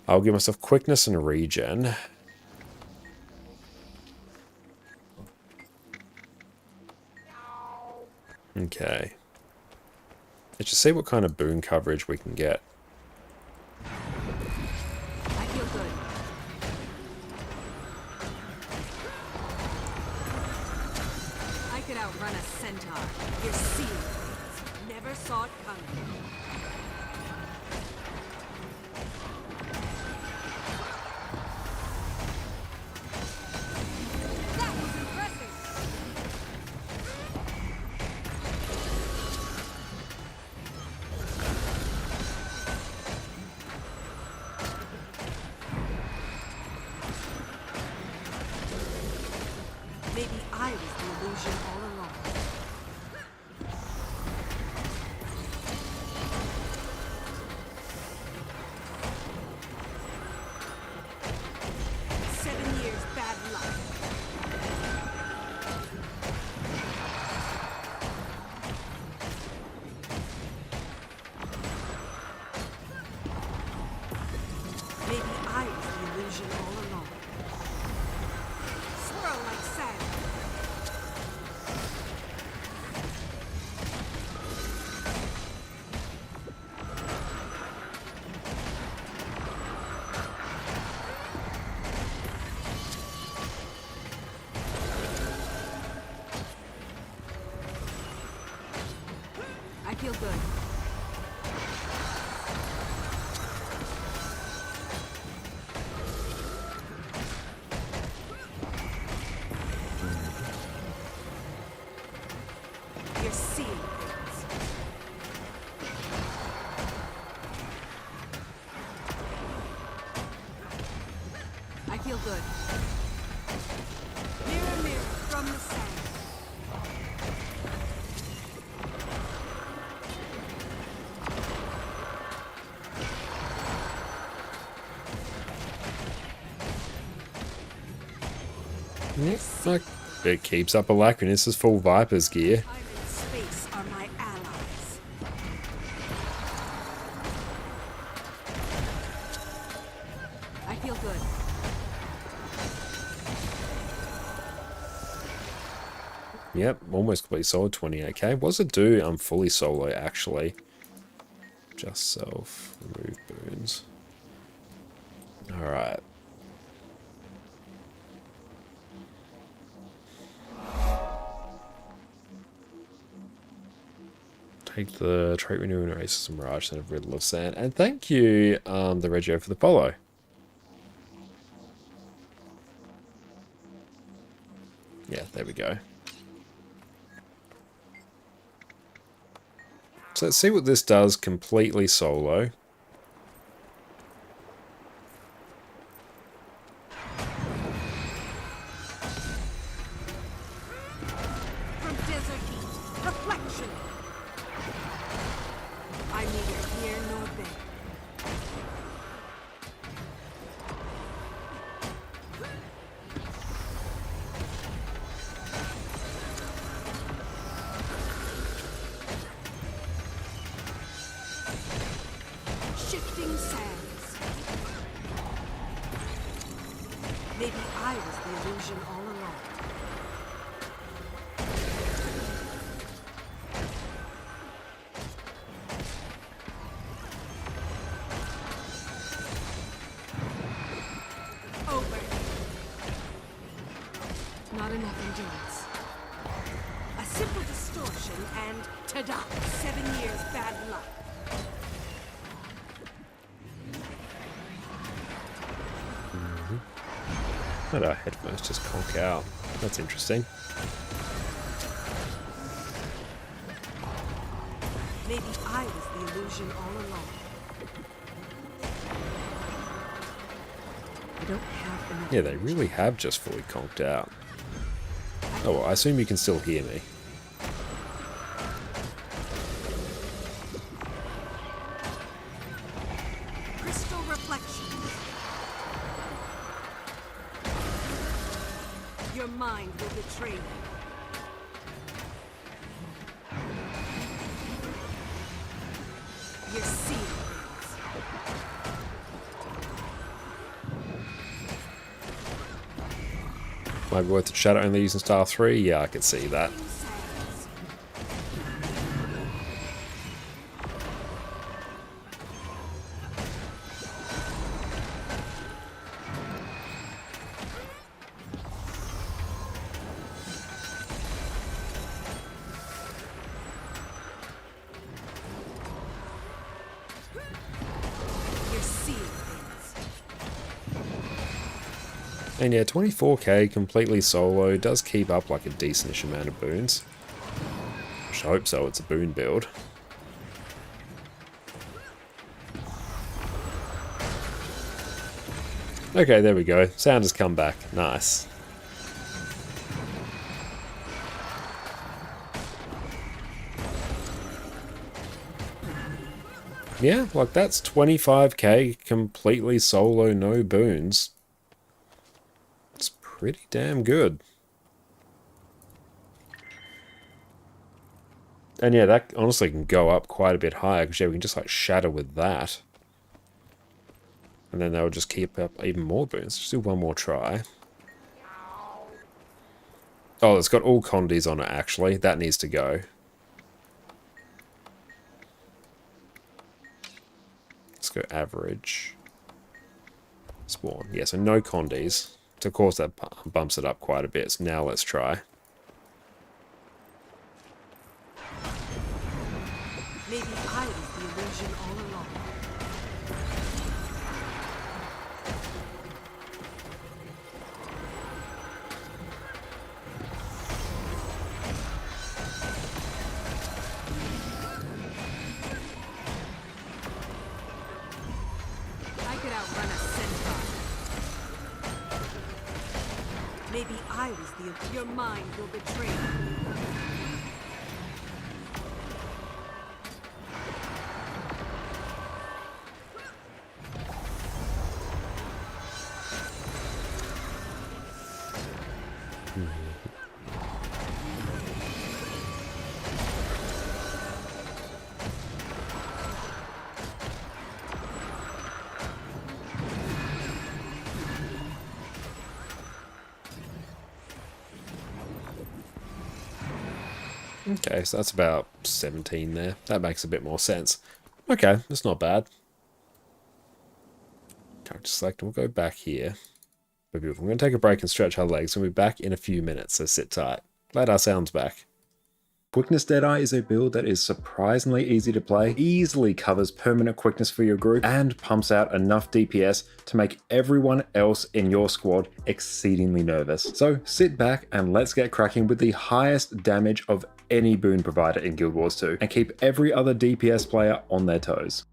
Speaker 8: I'll give myself quickness and regen. Okay. Let's just see what kind of boon coverage we can get.
Speaker 11: I feel good. I could outrun a centaur. You're seeing things. Never saw it coming. That was impressive. Maybe I was the illusion all along. Bad luck. Maybe I was the illusion all along. Swirl like sand. I feel good. You're seeing things. I feel good. Mirror, mirror from the sand.
Speaker 8: Look, it keeps up Alacrity. This is full Viper's gear.
Speaker 11: Time and space are my allies. I feel good.
Speaker 8: Yep, almost complete solo 28k. What does it do? I'm fully solo actually. Just self, remove boons. Alright. Take the trait renewing erases and mirage and a riddle of sand. And thank you, the Regio, for the follow. Yeah, there we go. So let's see what this does completely solo.
Speaker 11: From desert heat, reflection. I'm neither here nor there. Shifting sands. Maybe I was the illusion all along. Over. Not enough endurance. A simple distortion and ta-da! 7 years bad luck.
Speaker 8: Let our headphones just conk out. That's interesting.
Speaker 11: Maybe I was the illusion all along. I don't have enough.
Speaker 8: Yeah, they really have just fully conked out. Oh, well, I assume you can still hear me.
Speaker 11: Crystal reflections. Your mind will betray you. You're seeing things.
Speaker 8: Might be worth it. Shadow only using style 3? Yeah, I could see that.
Speaker 11: Sands. You're seeing things.
Speaker 8: And yeah, 24k completely solo does keep up like a decentish amount of boons. I hope so, it's a boon build. Okay, there we go. Sound has come back. Nice. Yeah, like that's 25k completely solo, no boons. It's pretty damn good. And yeah, that honestly can go up quite a bit higher, because yeah, we can just like shatter with that. And then they'll just keep up even more boons. Just do one more try. Oh, it's got all condies on it actually. That needs to go. Let's go average. Spawn. Yeah, so no condies. So of course that bumps it up quite a bit. So now let's try.
Speaker 11: Maybe I was the illusion all along. I could outrun a centaur. Maybe I was the... Your mind will betray you.
Speaker 8: Okay, so that's about 17 there. That makes a bit more sense. Okay, that's not bad. Character select, and we'll go back here. We're beautiful. We're going to take a break and stretch our legs, and we'll be back in a few minutes, so sit tight. Glad our sound's back.
Speaker 1: Quickness Deadeye is a build that is surprisingly easy to play, easily covers permanent quickness for your group, and pumps out enough DPS to make everyone else in your squad exceedingly nervous. So sit back and let's get cracking with the highest damage of any boon provider in Guild Wars 2 and keep every other DPS player on their toes.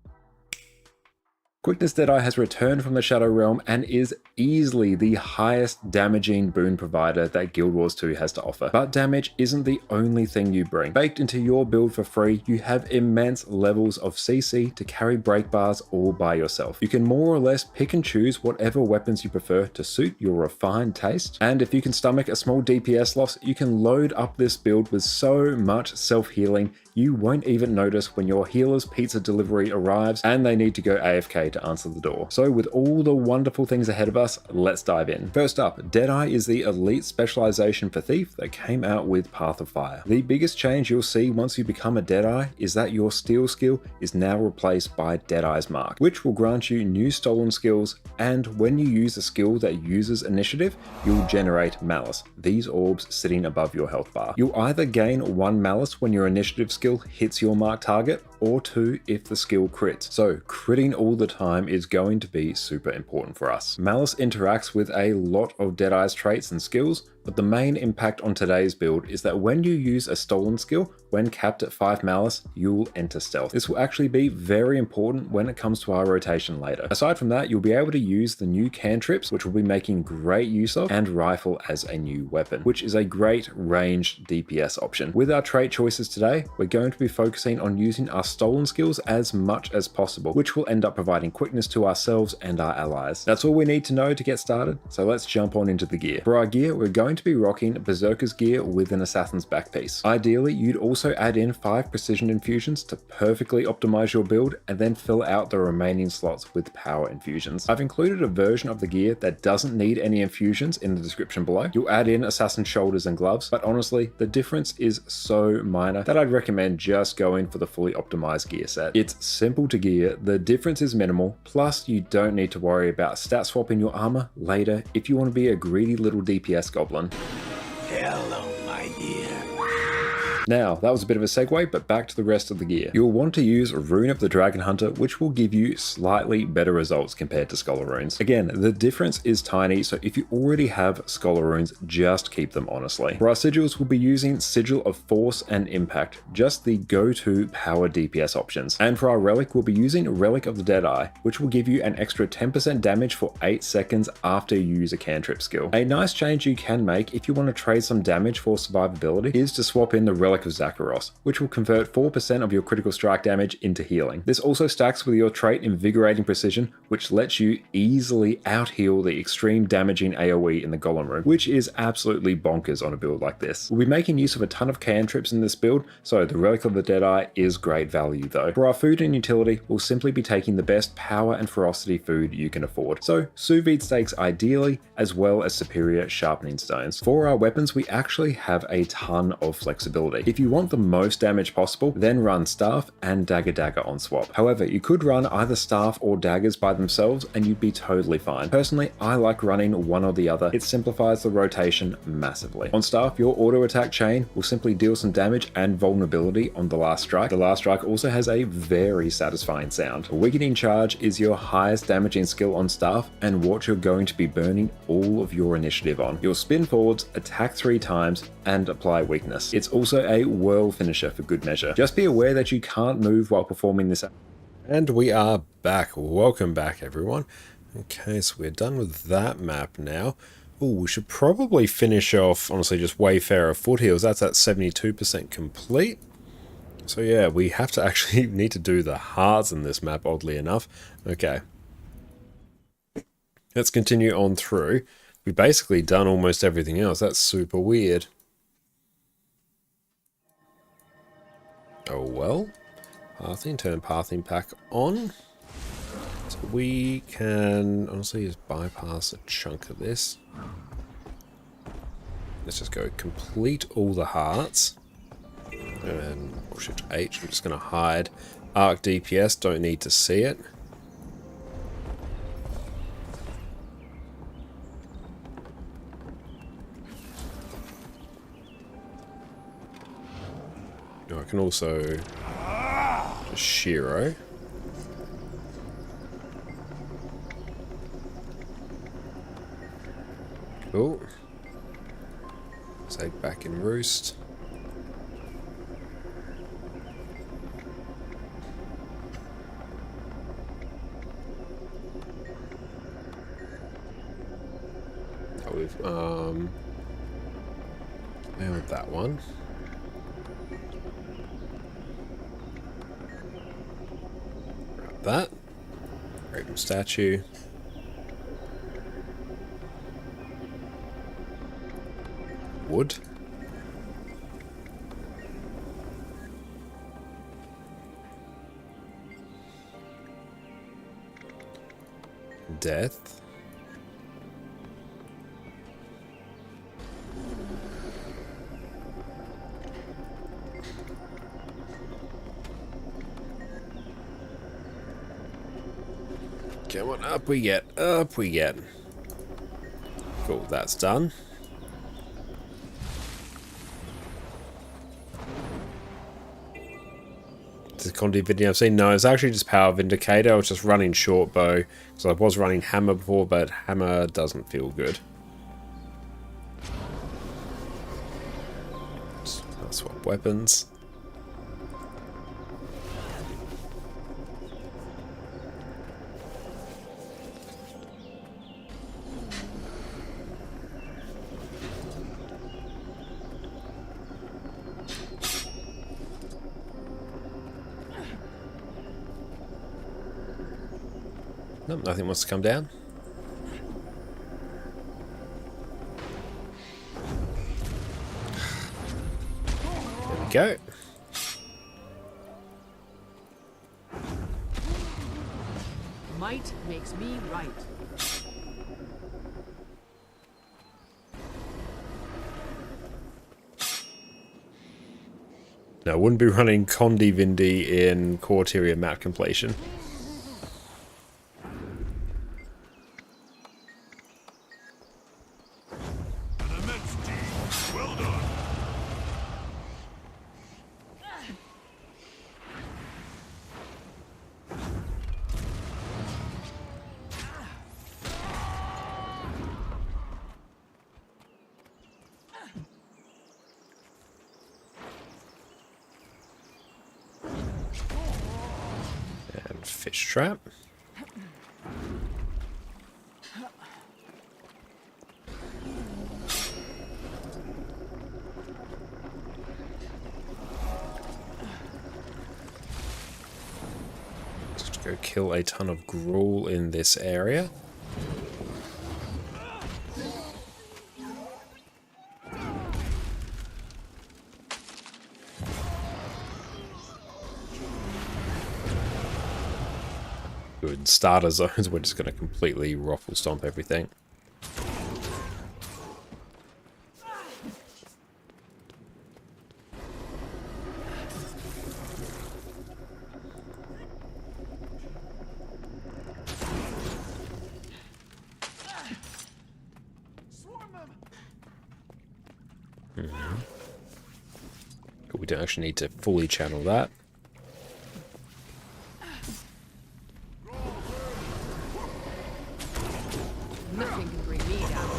Speaker 1: Quickness Deadeye has returned from the Shadow Realm and is easily the highest damaging boon provider that Guild Wars 2 has to offer. But damage isn't the only thing you bring. Baked into your build for free, you have immense levels of CC to carry break bars all by yourself. You can more or less pick and choose whatever weapons you prefer to suit your refined taste. And if you can stomach a small DPS loss, you can load up this build with so much self-healing you won't even notice when your healer's pizza delivery arrives and they need to go AFK to answer the door. So with all the wonderful things ahead of us, let's dive in. First up, Deadeye is the elite specialization for Thief that came out with Path of Fire. The biggest change you'll see once you become a Deadeye is that your steal skill is now replaced by Deadeye's Mark, which will grant you new stolen skills, and when you use a skill that uses initiative, you'll generate Malice, these orbs sitting above your health bar. You'll either gain 1 Malice when your initiative skill hits your mark target, or 2 if the skill crits. So critting all the time is going to be super important for us. Malice interacts with a lot of Deadeye's traits and skills, but the main impact on today's build is that when you use a stolen skill, when capped at 5 Malice, you'll enter stealth. This will actually be very important when it comes to our rotation later. Aside from that, you'll be able to use the new cantrips, which we'll be making great use of, and rifle as a new weapon, which is a great ranged DPS option. With our trait choices today, we're going to be focusing on using our stolen skills as much as possible, which will end up providing quickness to ourselves and our allies. That's all we need to know to get started, so let's jump on into the gear. For our gear, we're going to be rocking Berserker's gear with an Assassin's back piece. Ideally, you'd also add in 5 precision infusions to perfectly optimize your build and then fill out the remaining slots with power infusions. I've included a version of the gear that doesn't need any infusions in the description below. You'll add in Assassin shoulders and gloves, but honestly, the difference is so minor that I'd recommend just going for the fully optimized gear set. It's simple to gear, the difference is minimal, plus you don't need to worry about stat swapping your armor later if you want to be a greedy little DPS goblin.
Speaker 6: Hello, my dear.
Speaker 1: Now, that was a bit of a segue, but back to the rest of the gear. You'll want to use Rune of the Dragon Hunter, which will give you slightly better results compared to Scholar Runes. Again, the difference is tiny, so if you already have Scholar Runes, just keep them honestly. For our sigils, we'll be using Sigil of Force and Impact, just the go-to power DPS options. And for our relic, we'll be using Relic of the Deadeye, which will give you an extra 10% damage for 8 seconds after you use a cantrip skill. A nice change you can make if you want to trade some damage for survivability is to swap in the Relic of Zakharos, which will convert 4% of your critical strike damage into healing. This also stacks with your trait Invigorating Precision, which lets you easily out-heal the extreme damaging AoE in the Golem room, which is absolutely bonkers on a build like this. We'll be making use of a ton of cantrips in this build, so the Relic of the Deadeye is great value though. For our food and utility, we'll simply be taking the best power and ferocity food you can afford. So sous vide steaks ideally, as well as superior sharpening stones. For our weapons, we actually have a ton of flexibility. If you want the most damage possible, then run Staff and Dagger on swap. However, you could run either Staff or Daggers by themselves and you'd be totally fine. Personally, I like running one or the other. It simplifies the rotation massively. On Staff, your auto attack chain will simply deal some damage and vulnerability on the last strike. The last strike also has a very satisfying sound. Wicked Charge is your highest damaging skill on Staff and what you're going to be burning all of your initiative on. You'll spin forwards, attack 3 times, and apply weakness. It's also a whirl finisher for good measure. Just be aware that you can't move while performing this.
Speaker 8: And we are back. Welcome back, everyone. Okay, so we're done with that map now. Oh, we should probably finish off, honestly, just Wayfarer Foothills. That's at 72% complete. So yeah, we have to actually need to do the hearts in this map, oddly enough. Okay. Let's continue on through. We've basically done almost everything else. That's super weird. Oh well. Pathing, turn pathing pack on. So we can honestly just bypass a chunk of this. Let's just go complete all the hearts. And Shift H, I'm just going to hide Arc DPS, don't need to see it. I can also just Shiro. Cool. Take back in roost. Oh, we've nailed that one. Grab that. Raven statue. Wood. Death. Come on, up we get, up we get. Cool, that's done. The Condi video I've seen, no, it's actually just power Vindicator. I was just running short bow because I was running hammer before, but hammer doesn't feel good. I'll swap weapons. Nope, nothing wants to come down. There we go.
Speaker 2: Might makes me right.
Speaker 8: No, I wouldn't be running Condi Vindi in Quarteria map completion. Fish trap. Just go kill a ton of gruel in this area. Good starter zones, we're just going to completely ruffle stomp everything. But we don't actually need to fully channel that.
Speaker 2: Nothing can bring me down.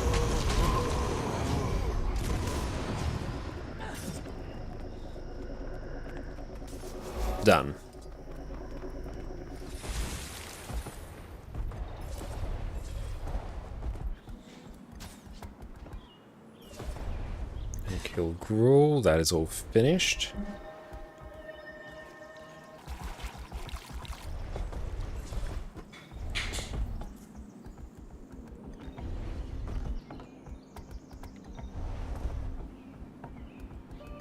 Speaker 8: Done. And kill gruel, that is all finished.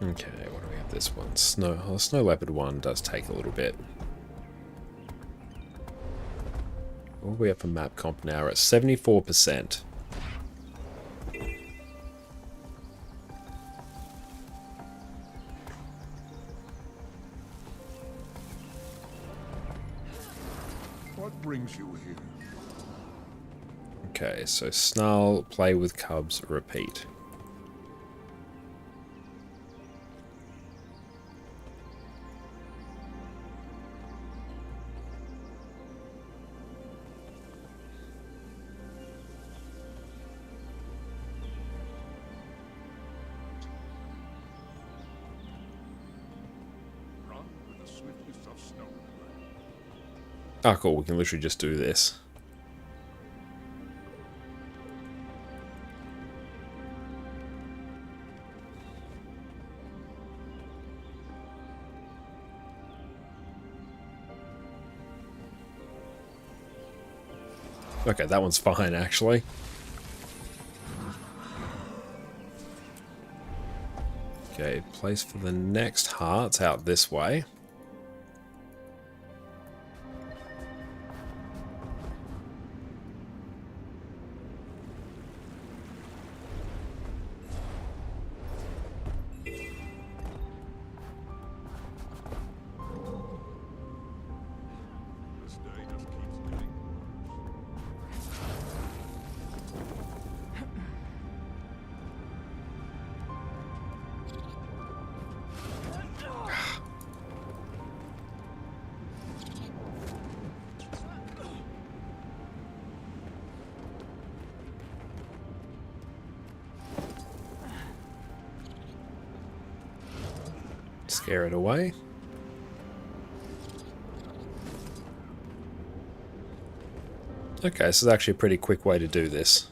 Speaker 8: Okay, what do we have this one? Snow Leopard 1 does take a little bit. What are we up for map comp now? We're at 74%.
Speaker 6: What brings you here?
Speaker 8: Okay, so Snarl, play with cubs, repeat.
Speaker 6: swiftness of snow.
Speaker 8: Oh, cool. We can literally just do this. Okay, that one's fine, actually. Okay, place for the next heart's out this way.
Speaker 6: This day just keeps getting
Speaker 8: Scare it away. Okay, so it's actually a pretty quick way to do this.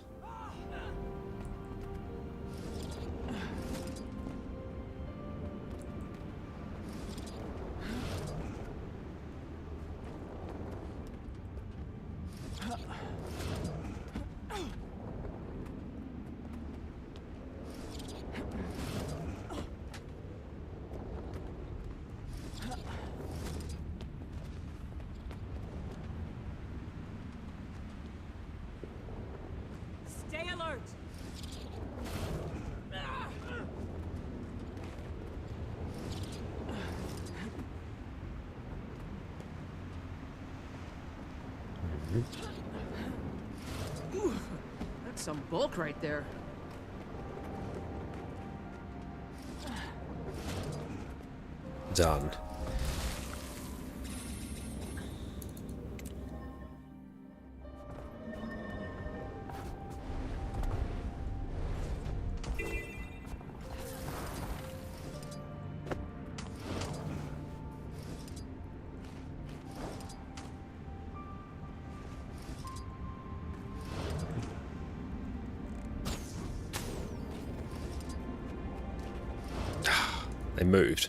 Speaker 2: Stay alert!
Speaker 11: Ooh, that's some bulk right there.
Speaker 8: Done. They moved.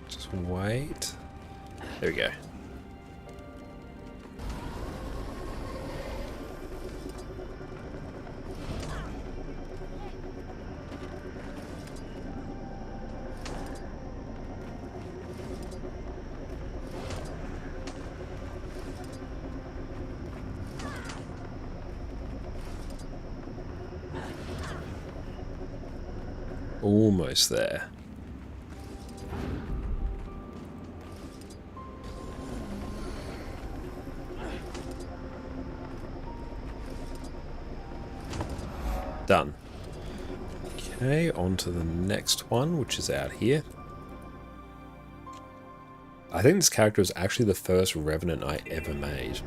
Speaker 8: Just wait. There we go. Almost there. Done. Okay, on to the next one, which is out here. I think this character is actually the first Revenant I ever made.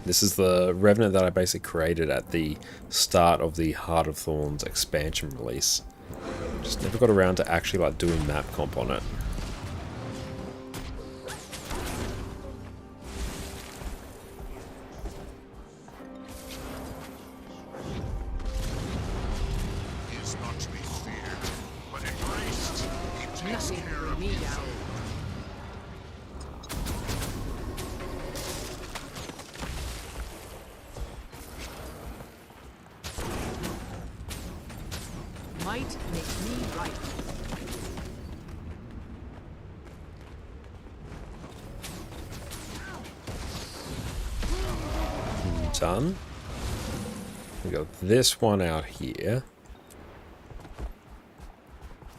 Speaker 8: This is the Revenant that I basically created at the start of the Heart of Thorns expansion release. Just never got around to actually like doing map comp on it.
Speaker 6: is not to be feared, but embraced. It takes care of
Speaker 11: Me down. Might make me right.
Speaker 8: Done. We got this one out here.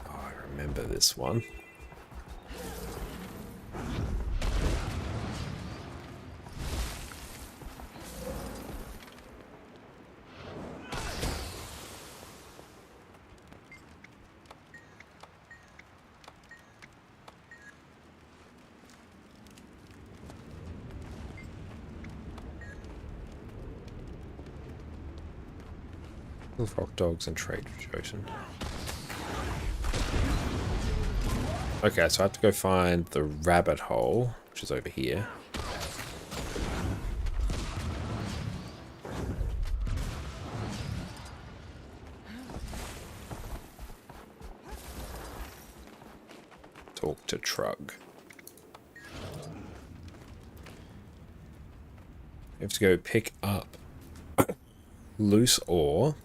Speaker 8: Oh, I remember this one. With rock dogs and trade ocean. Okay, so I have to go find the rabbit hole, which is over here. Talk to Trug. We have to go pick up loose ore.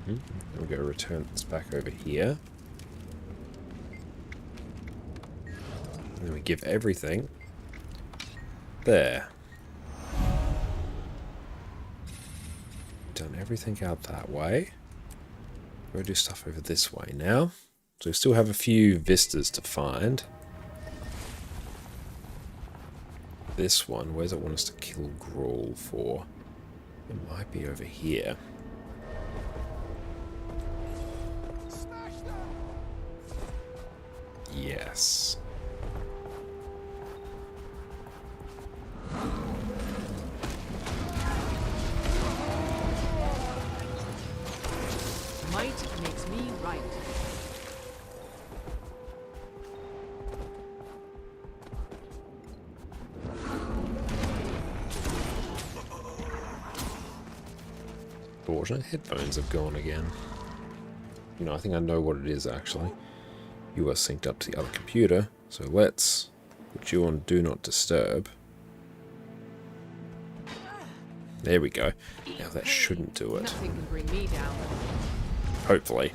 Speaker 8: Then we go return this back over here. And then we give everything. There. Done everything out that way. Go do stuff over this way now. So we still have a few vistas to find. This one, where's it want us to kill Grawl for? It might be over here. Yes.
Speaker 11: Might makes me right.
Speaker 8: Unfortunate, headphones have gone again. You know, I think I know what it is actually. You are synced up to the other computer, so let's put you on Do Not Disturb. There we go. Now that shouldn't do it.
Speaker 11: Nothing can bring me down.
Speaker 8: Hopefully.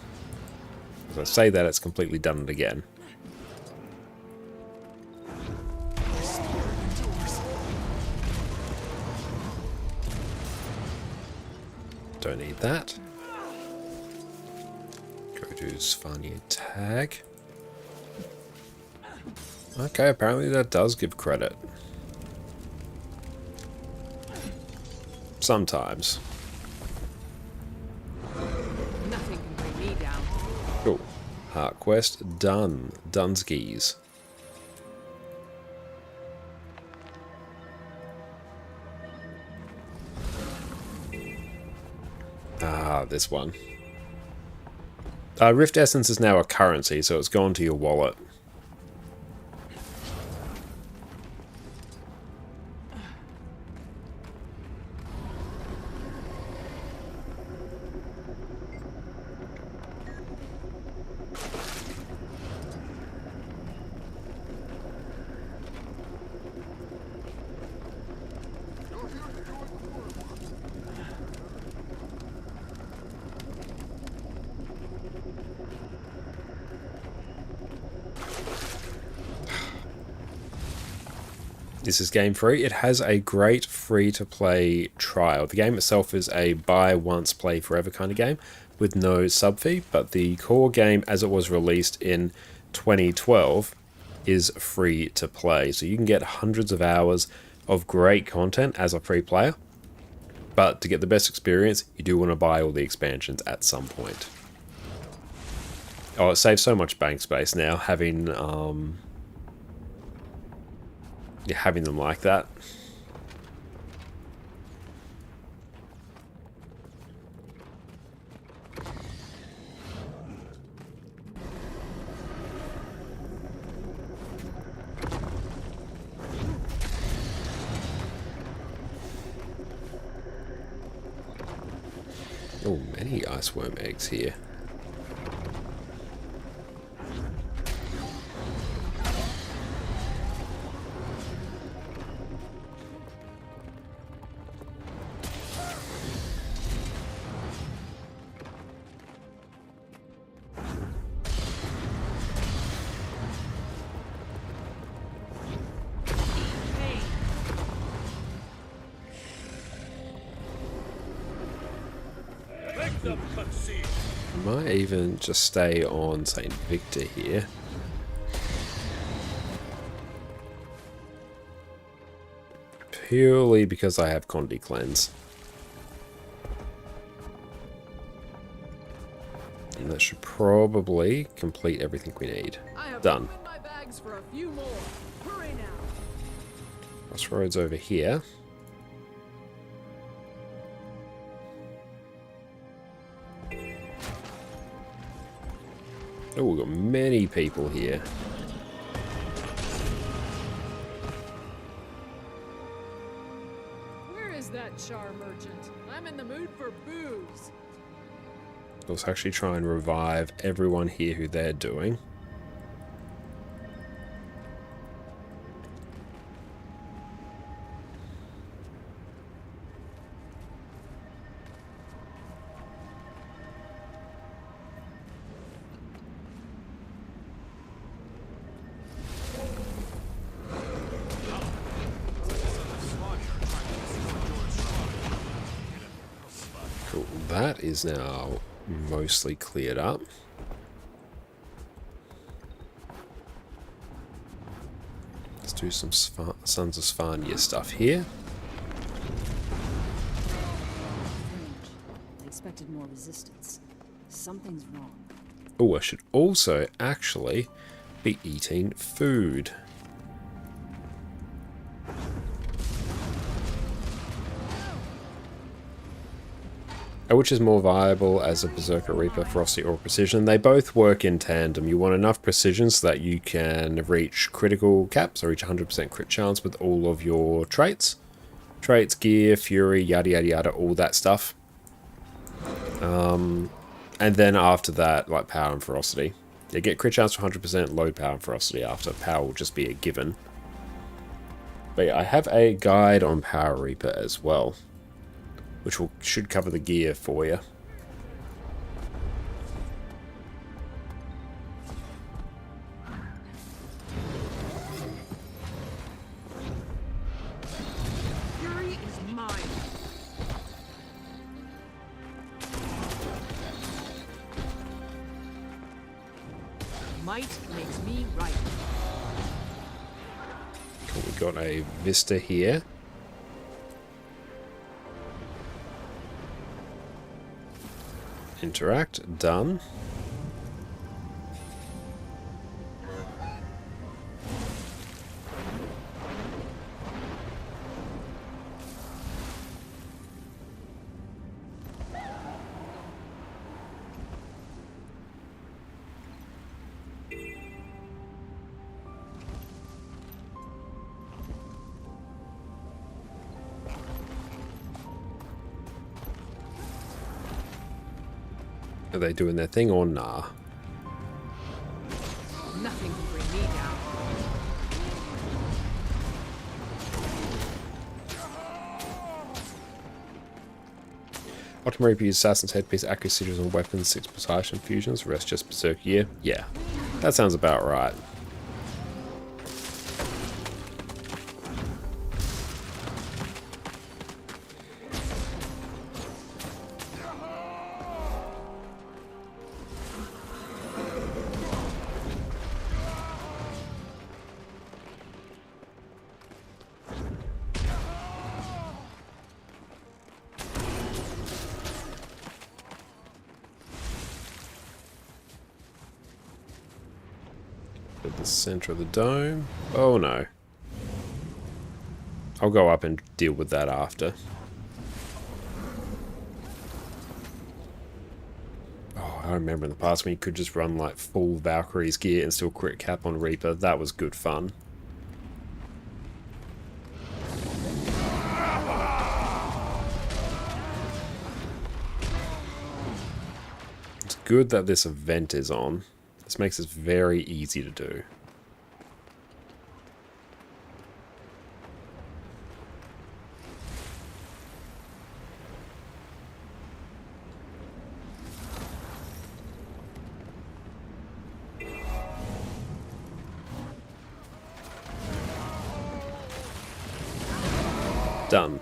Speaker 8: As I say that, it's completely done it again. Don't need that. Go to Svanya tag. Okay, apparently that does give credit. Sometimes.
Speaker 11: Nothing can bring me down.
Speaker 8: Cool. Heart quest done. Dunskies. Ah, this one. Rift Essence is now a currency, so it's gone to your wallet. This is game free. It has a great free-to-play trial. The game itself is a buy once, play forever kind of game with no sub fee, but the core game as it was released in 2012 is free to play. So you can get hundreds of hours of great content as a free player, but to get the best experience, you do want to buy all the expansions at some point. Oh, it saves so much bank space now having having them like that. Oh, many ice worm eggs here. Might even just stay on St. Victor here. Purely because I have Condi Cleanse. And that should probably complete everything we need. Done.
Speaker 2: My bags for a few more. Hurry now.
Speaker 8: Crossroads over here. Oh, we've got many people here.
Speaker 2: Where is that char merchant? I'm in the mood for booze.
Speaker 8: Let's actually try and revive everyone here who they're doing. Cool, that is now mostly cleared up. Let's do some Sons of Svanir stuff here.
Speaker 5: I expected more resistance. Something's wrong.
Speaker 8: Oh, I should also actually be eating food. Which is more viable as a Berserker Reaper, Ferocity, or Precision? They both work in tandem. You want enough precision so that you can reach critical caps or reach 100% crit chance with all of your traits. Traits, gear, fury, yada yada yada, all that stuff. And then after that, like power and ferocity. You get crit chance for 100%, load power and ferocity after. Power will just be a given. But yeah, I have a guide on Power Reaper as well, which should cover the gear for you.
Speaker 11: Fury is mine. Might makes me right.
Speaker 8: Cool, we got a Vista here. Interact, done. Are they doing their thing or nah?
Speaker 11: Nothing can bring me down.
Speaker 8: Ultimate Reaper uses Assassin's Headpiece, accuracy on weapons, 6 Possession fusions, rest just Berserk gear. Yeah, that sounds about right. At the center of the dome. Oh no. I'll go up and deal with that after. Oh, I remember in the past when you could just run like full Valkyrie's gear and still crit cap on Reaper. That was good fun. It's good that this event is on. This makes it very easy to do. Done.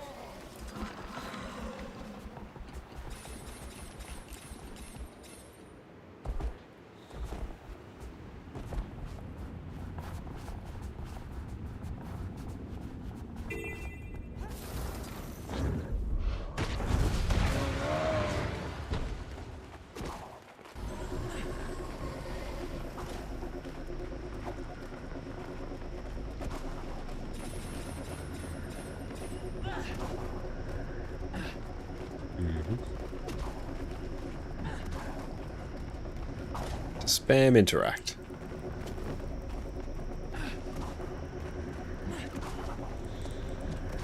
Speaker 8: Spam interact.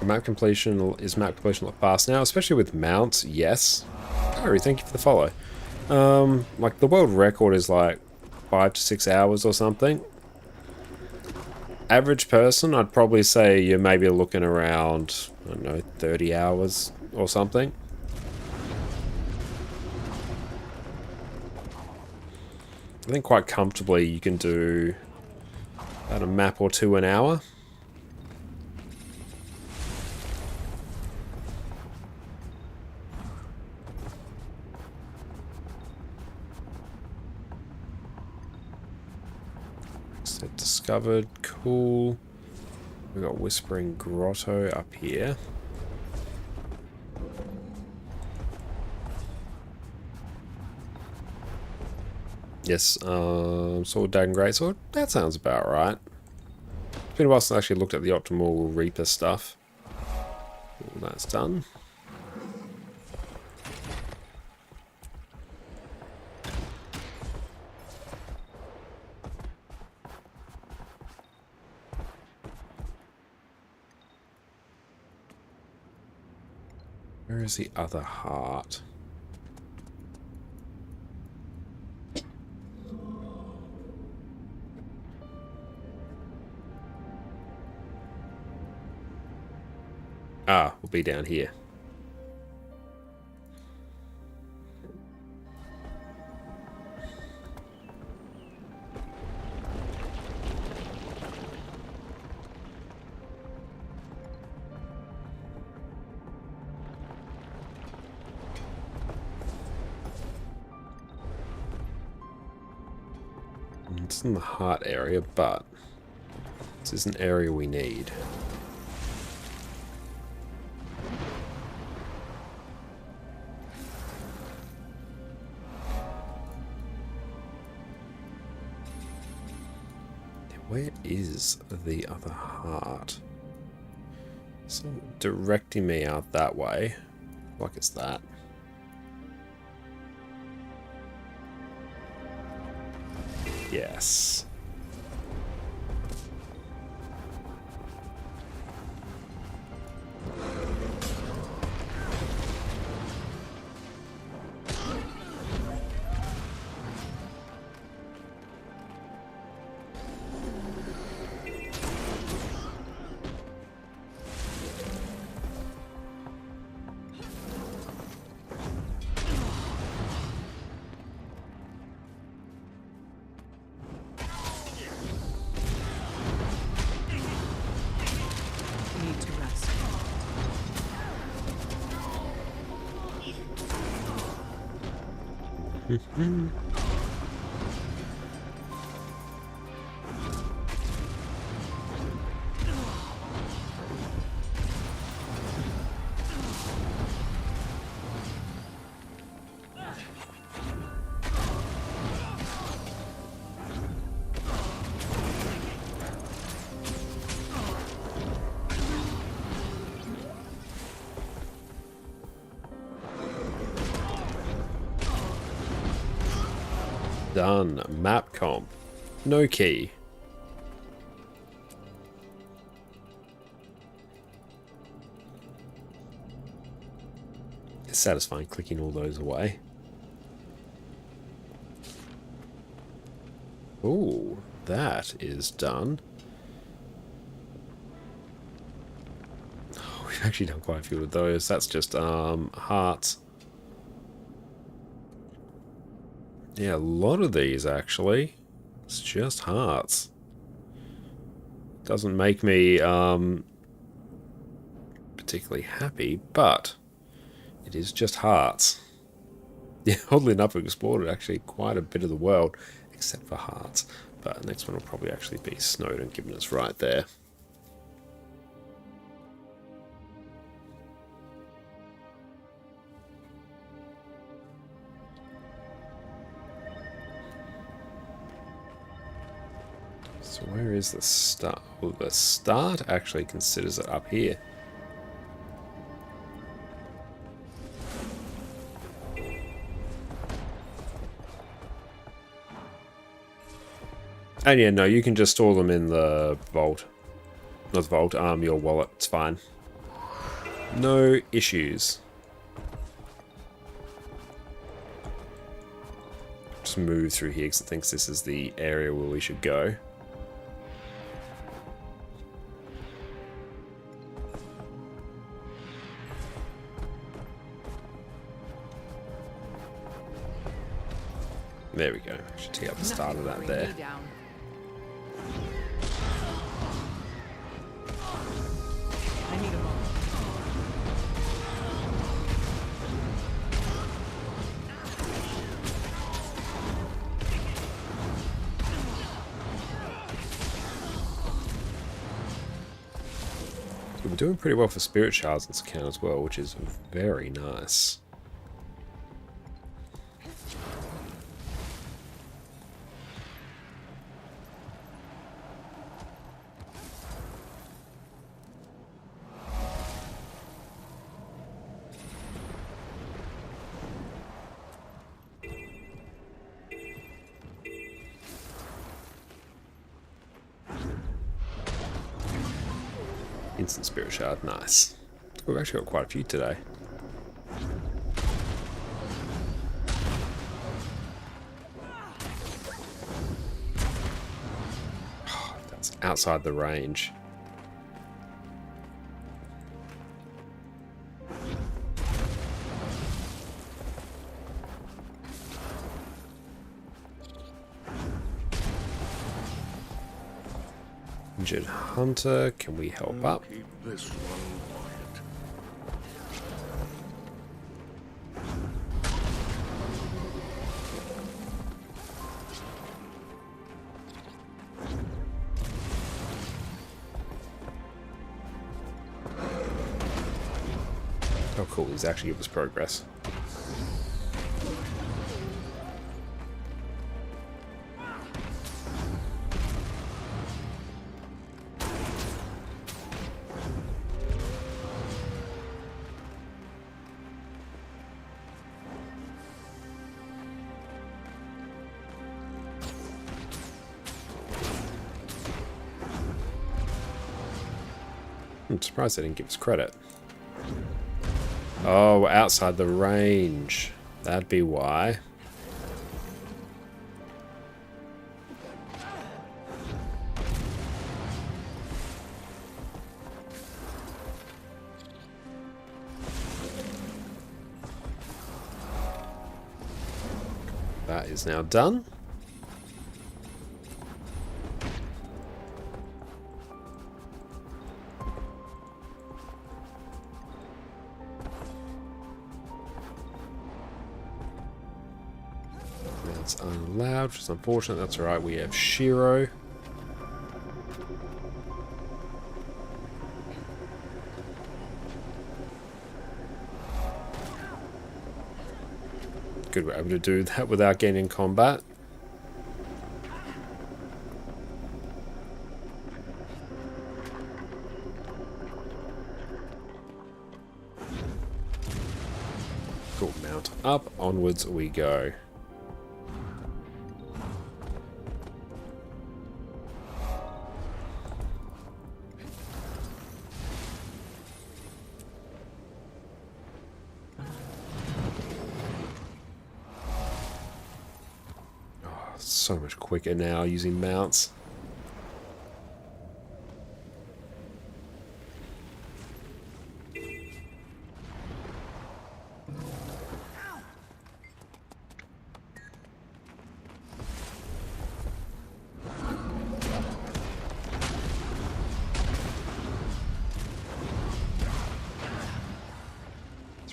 Speaker 8: Map completion is map completion a lot fast now, especially with mounts. Yes. Harry, thank you for the follow. Like the world record is like 5 to 6 hours or something. Average person, I'd probably say you're maybe looking around, I don't know, 30 hours or something. I think quite comfortably you can do about a map or two an hour. Set discovered, cool. We got Whispering Grotto up here. Yes, Sword, Dagger, Greatsword. That sounds about right. It's been a while since I actually looked at the Optimal Reaper stuff. All that's done. Where is the other heart? Ah, we'll be down here. It's in the heart area, but this is an area we need. Where is the other heart? It's not directing me out that way. Like it's that. Yes.
Speaker 5: Need to rest.
Speaker 8: Done. Map comp. No key. It's satisfying clicking all those away. Ooh, that is done. Oh, we've actually done quite a few of those. That's just hearts. Yeah, a lot of these actually. It's just hearts. Doesn't make me particularly happy, but it is just hearts. Yeah, oddly enough, we've explored actually quite a bit of the world, except for hearts. But the next one will probably actually be Snowden, given it's right there. So where is the start? Well, the start actually considers it up here. And yeah, no, you can just store them in the vault. Not the vault, your wallet. It's fine. No issues. Just move through here because it thinks this is the area where we should go. There we go. Should take up the start of that there.
Speaker 11: I need a moment.
Speaker 8: So we're doing pretty well for spirit shards in this account as well, which is very nice. Instant spirit shard, nice. We've actually got quite a few today. Oh, that's outside the range. Injured hunter, can we help up?
Speaker 6: Keep this one quiet.
Speaker 8: Oh cool, he's actually give us progress. I'm surprised they didn't give us credit. Oh, we're outside the range. That'd be why. That is now done. That's unallowed, which is unfortunate. That's alright, we have Shiro. Good, we're able to do that without getting in combat. Cool, mount up, onwards we go. So much quicker now using mounts.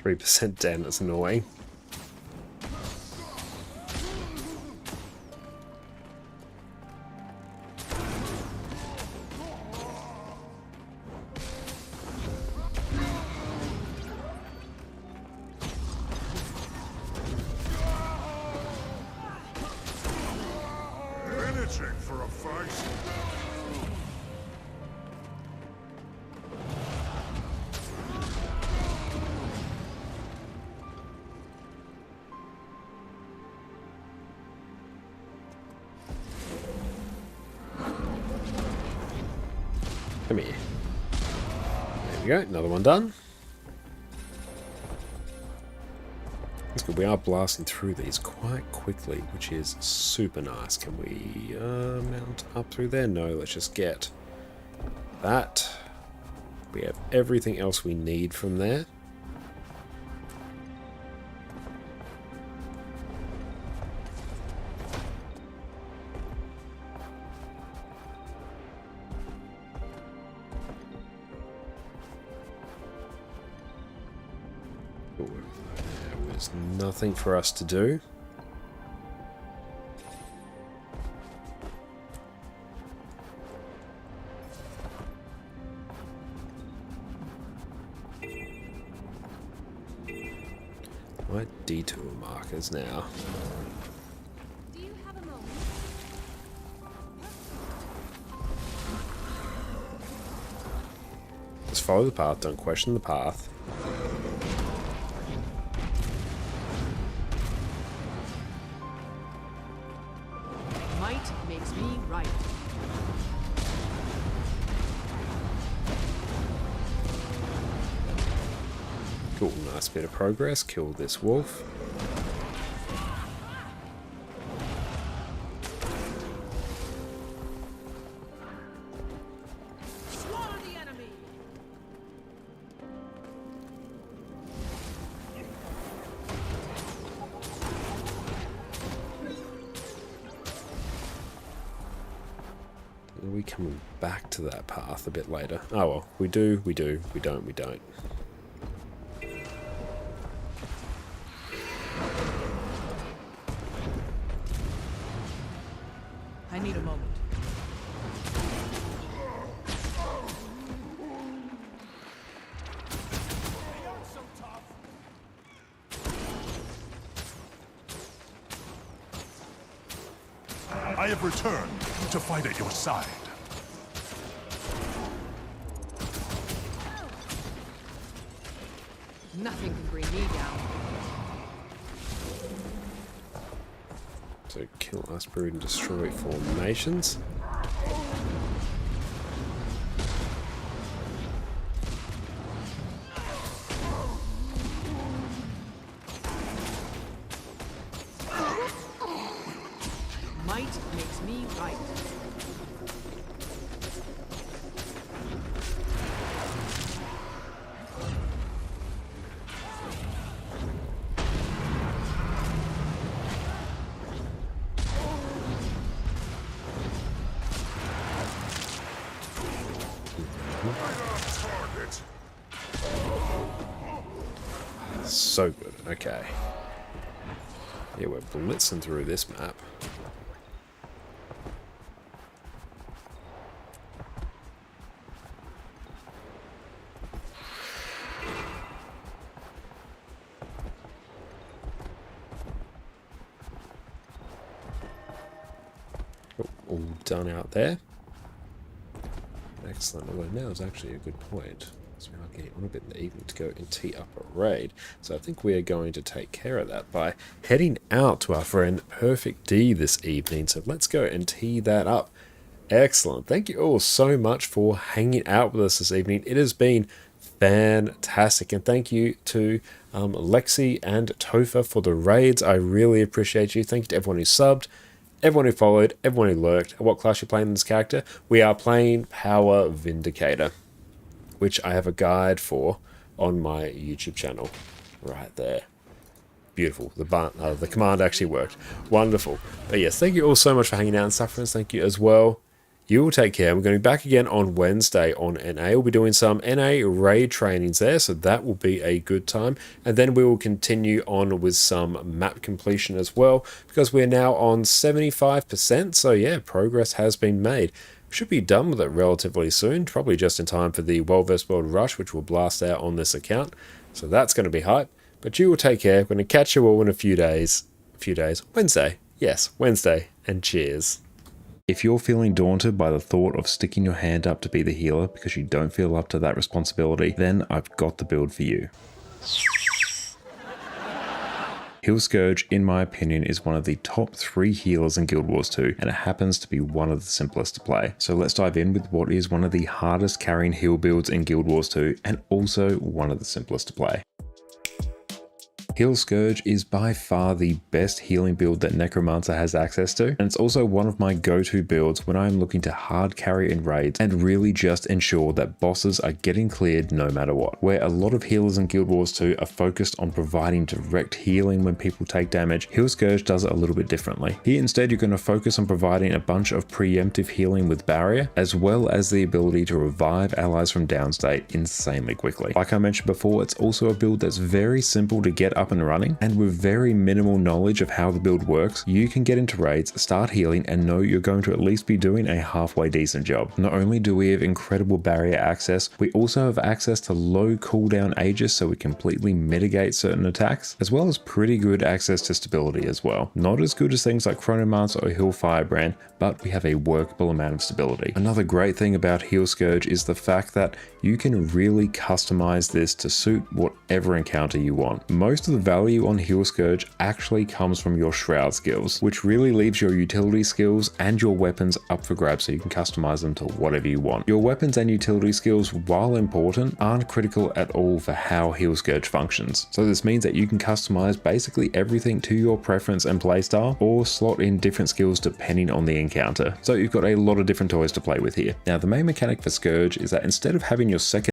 Speaker 8: %, damn, that's annoying.
Speaker 6: Anything for a fight.
Speaker 8: Come here. There we go, another one done. That's good. We are blasting through these quite quickly, which is super nice. Can we mount up through there? No, let's just get that. We have everything else we need from there. There's nothing for us to do. What detour markers now?
Speaker 4: Do you have a moment?
Speaker 8: Just follow the path, don't question the path.
Speaker 11: Might makes me right.
Speaker 8: Cool, nice bit of progress. Kill this wolf.
Speaker 2: Slaughter the enemy!
Speaker 8: Are we coming back to that path a bit later? Oh well, we do, we don't, we don't.
Speaker 10: I need a moment.
Speaker 6: I have returned to fight at your side.
Speaker 11: Nothing can bring me down.
Speaker 8: So kill us, brood, and destroy formations.
Speaker 11: Might makes me right.
Speaker 8: So good, okay. Yeah, we're blitzing through this map. Oh, all done out there. Excellent. Although now is actually a good point. So we are getting on a bit in the evening to go and tee up a raid. So I think we are going to take care of that by heading out to our friend Perfect D this evening. So let's go and tee that up. Excellent. Thank you all so much for hanging out with us this evening. It has been fantastic. And thank you to Lexi and Topher for the raids. I really appreciate you. Thank you to everyone who subbed, everyone who followed, everyone who lurked. What class you're playing this character? We are playing Power Vindicator, which I have a guide for on my YouTube channel right there. Beautiful. The command actually worked. Wonderful. But yes, thank you all so much for hanging out and stuff, friends. Thank you as well. You will take care. We're going to be back again on Wednesday on NA. We'll be doing some NA raid trainings there, so that will be a good time. And then we will continue on with some map completion as well, because we're now on 75%. So yeah, progress has been made. Should be done with it relatively soon, probably just in time for the World vs. World Rush, which will blast out on this account. So that's going to be hype. But you will take care. We're going to catch you all in a few days. Wednesday. Yes, Wednesday. And cheers. If you're feeling daunted by the thought of sticking your hand up to be the healer because you don't feel up to that responsibility, then I've got the build for you.
Speaker 1: Heal Scourge, in my opinion, is one of the top 3 healers in Guild Wars 2, and it happens to be one of the simplest to play. So let's dive in with what is one of the hardest carrying heal builds in Guild Wars 2, and also one of the simplest to play. Heal Scourge is by far the best healing build that Necromancer has access to, and it's also one of my go-to builds when I'm looking to hard carry in raids and really just ensure that bosses are getting cleared no matter what. Where a lot of healers in Guild Wars 2 are focused on providing direct healing when people take damage, Heal Scourge does it a little bit differently. Here instead you're going to focus on providing a bunch of preemptive healing with barrier, as well as the ability to revive allies from downstate insanely quickly. Like I mentioned before, it's also a build that's very simple to get up and running, and with very minimal knowledge of how the build works, you can get into raids, start healing, and know you're going to at least be doing a halfway decent job. Not only do we have incredible barrier access, we also have access to low cooldown Aegis so we completely mitigate certain attacks, as well as pretty good access to stability as well. Not as good as things like Chronomancer or Heal Firebrand, but we have a workable amount of stability. Another great thing about Heal Scourge is the fact that you can really customize this to suit whatever encounter you want. Most of the value on Heal Scourge actually comes from your Shroud skills, which really leaves your utility skills and your weapons up for grabs so you can customize them to whatever you want. Your weapons and utility skills, while important, aren't critical at all for how Heal Scourge functions. So this means that you can customize basically everything to your preference and playstyle, or slot in different skills depending on the encounter. So you've got a lot of different toys to play with here. Now the main mechanic for Scourge is that instead of having your second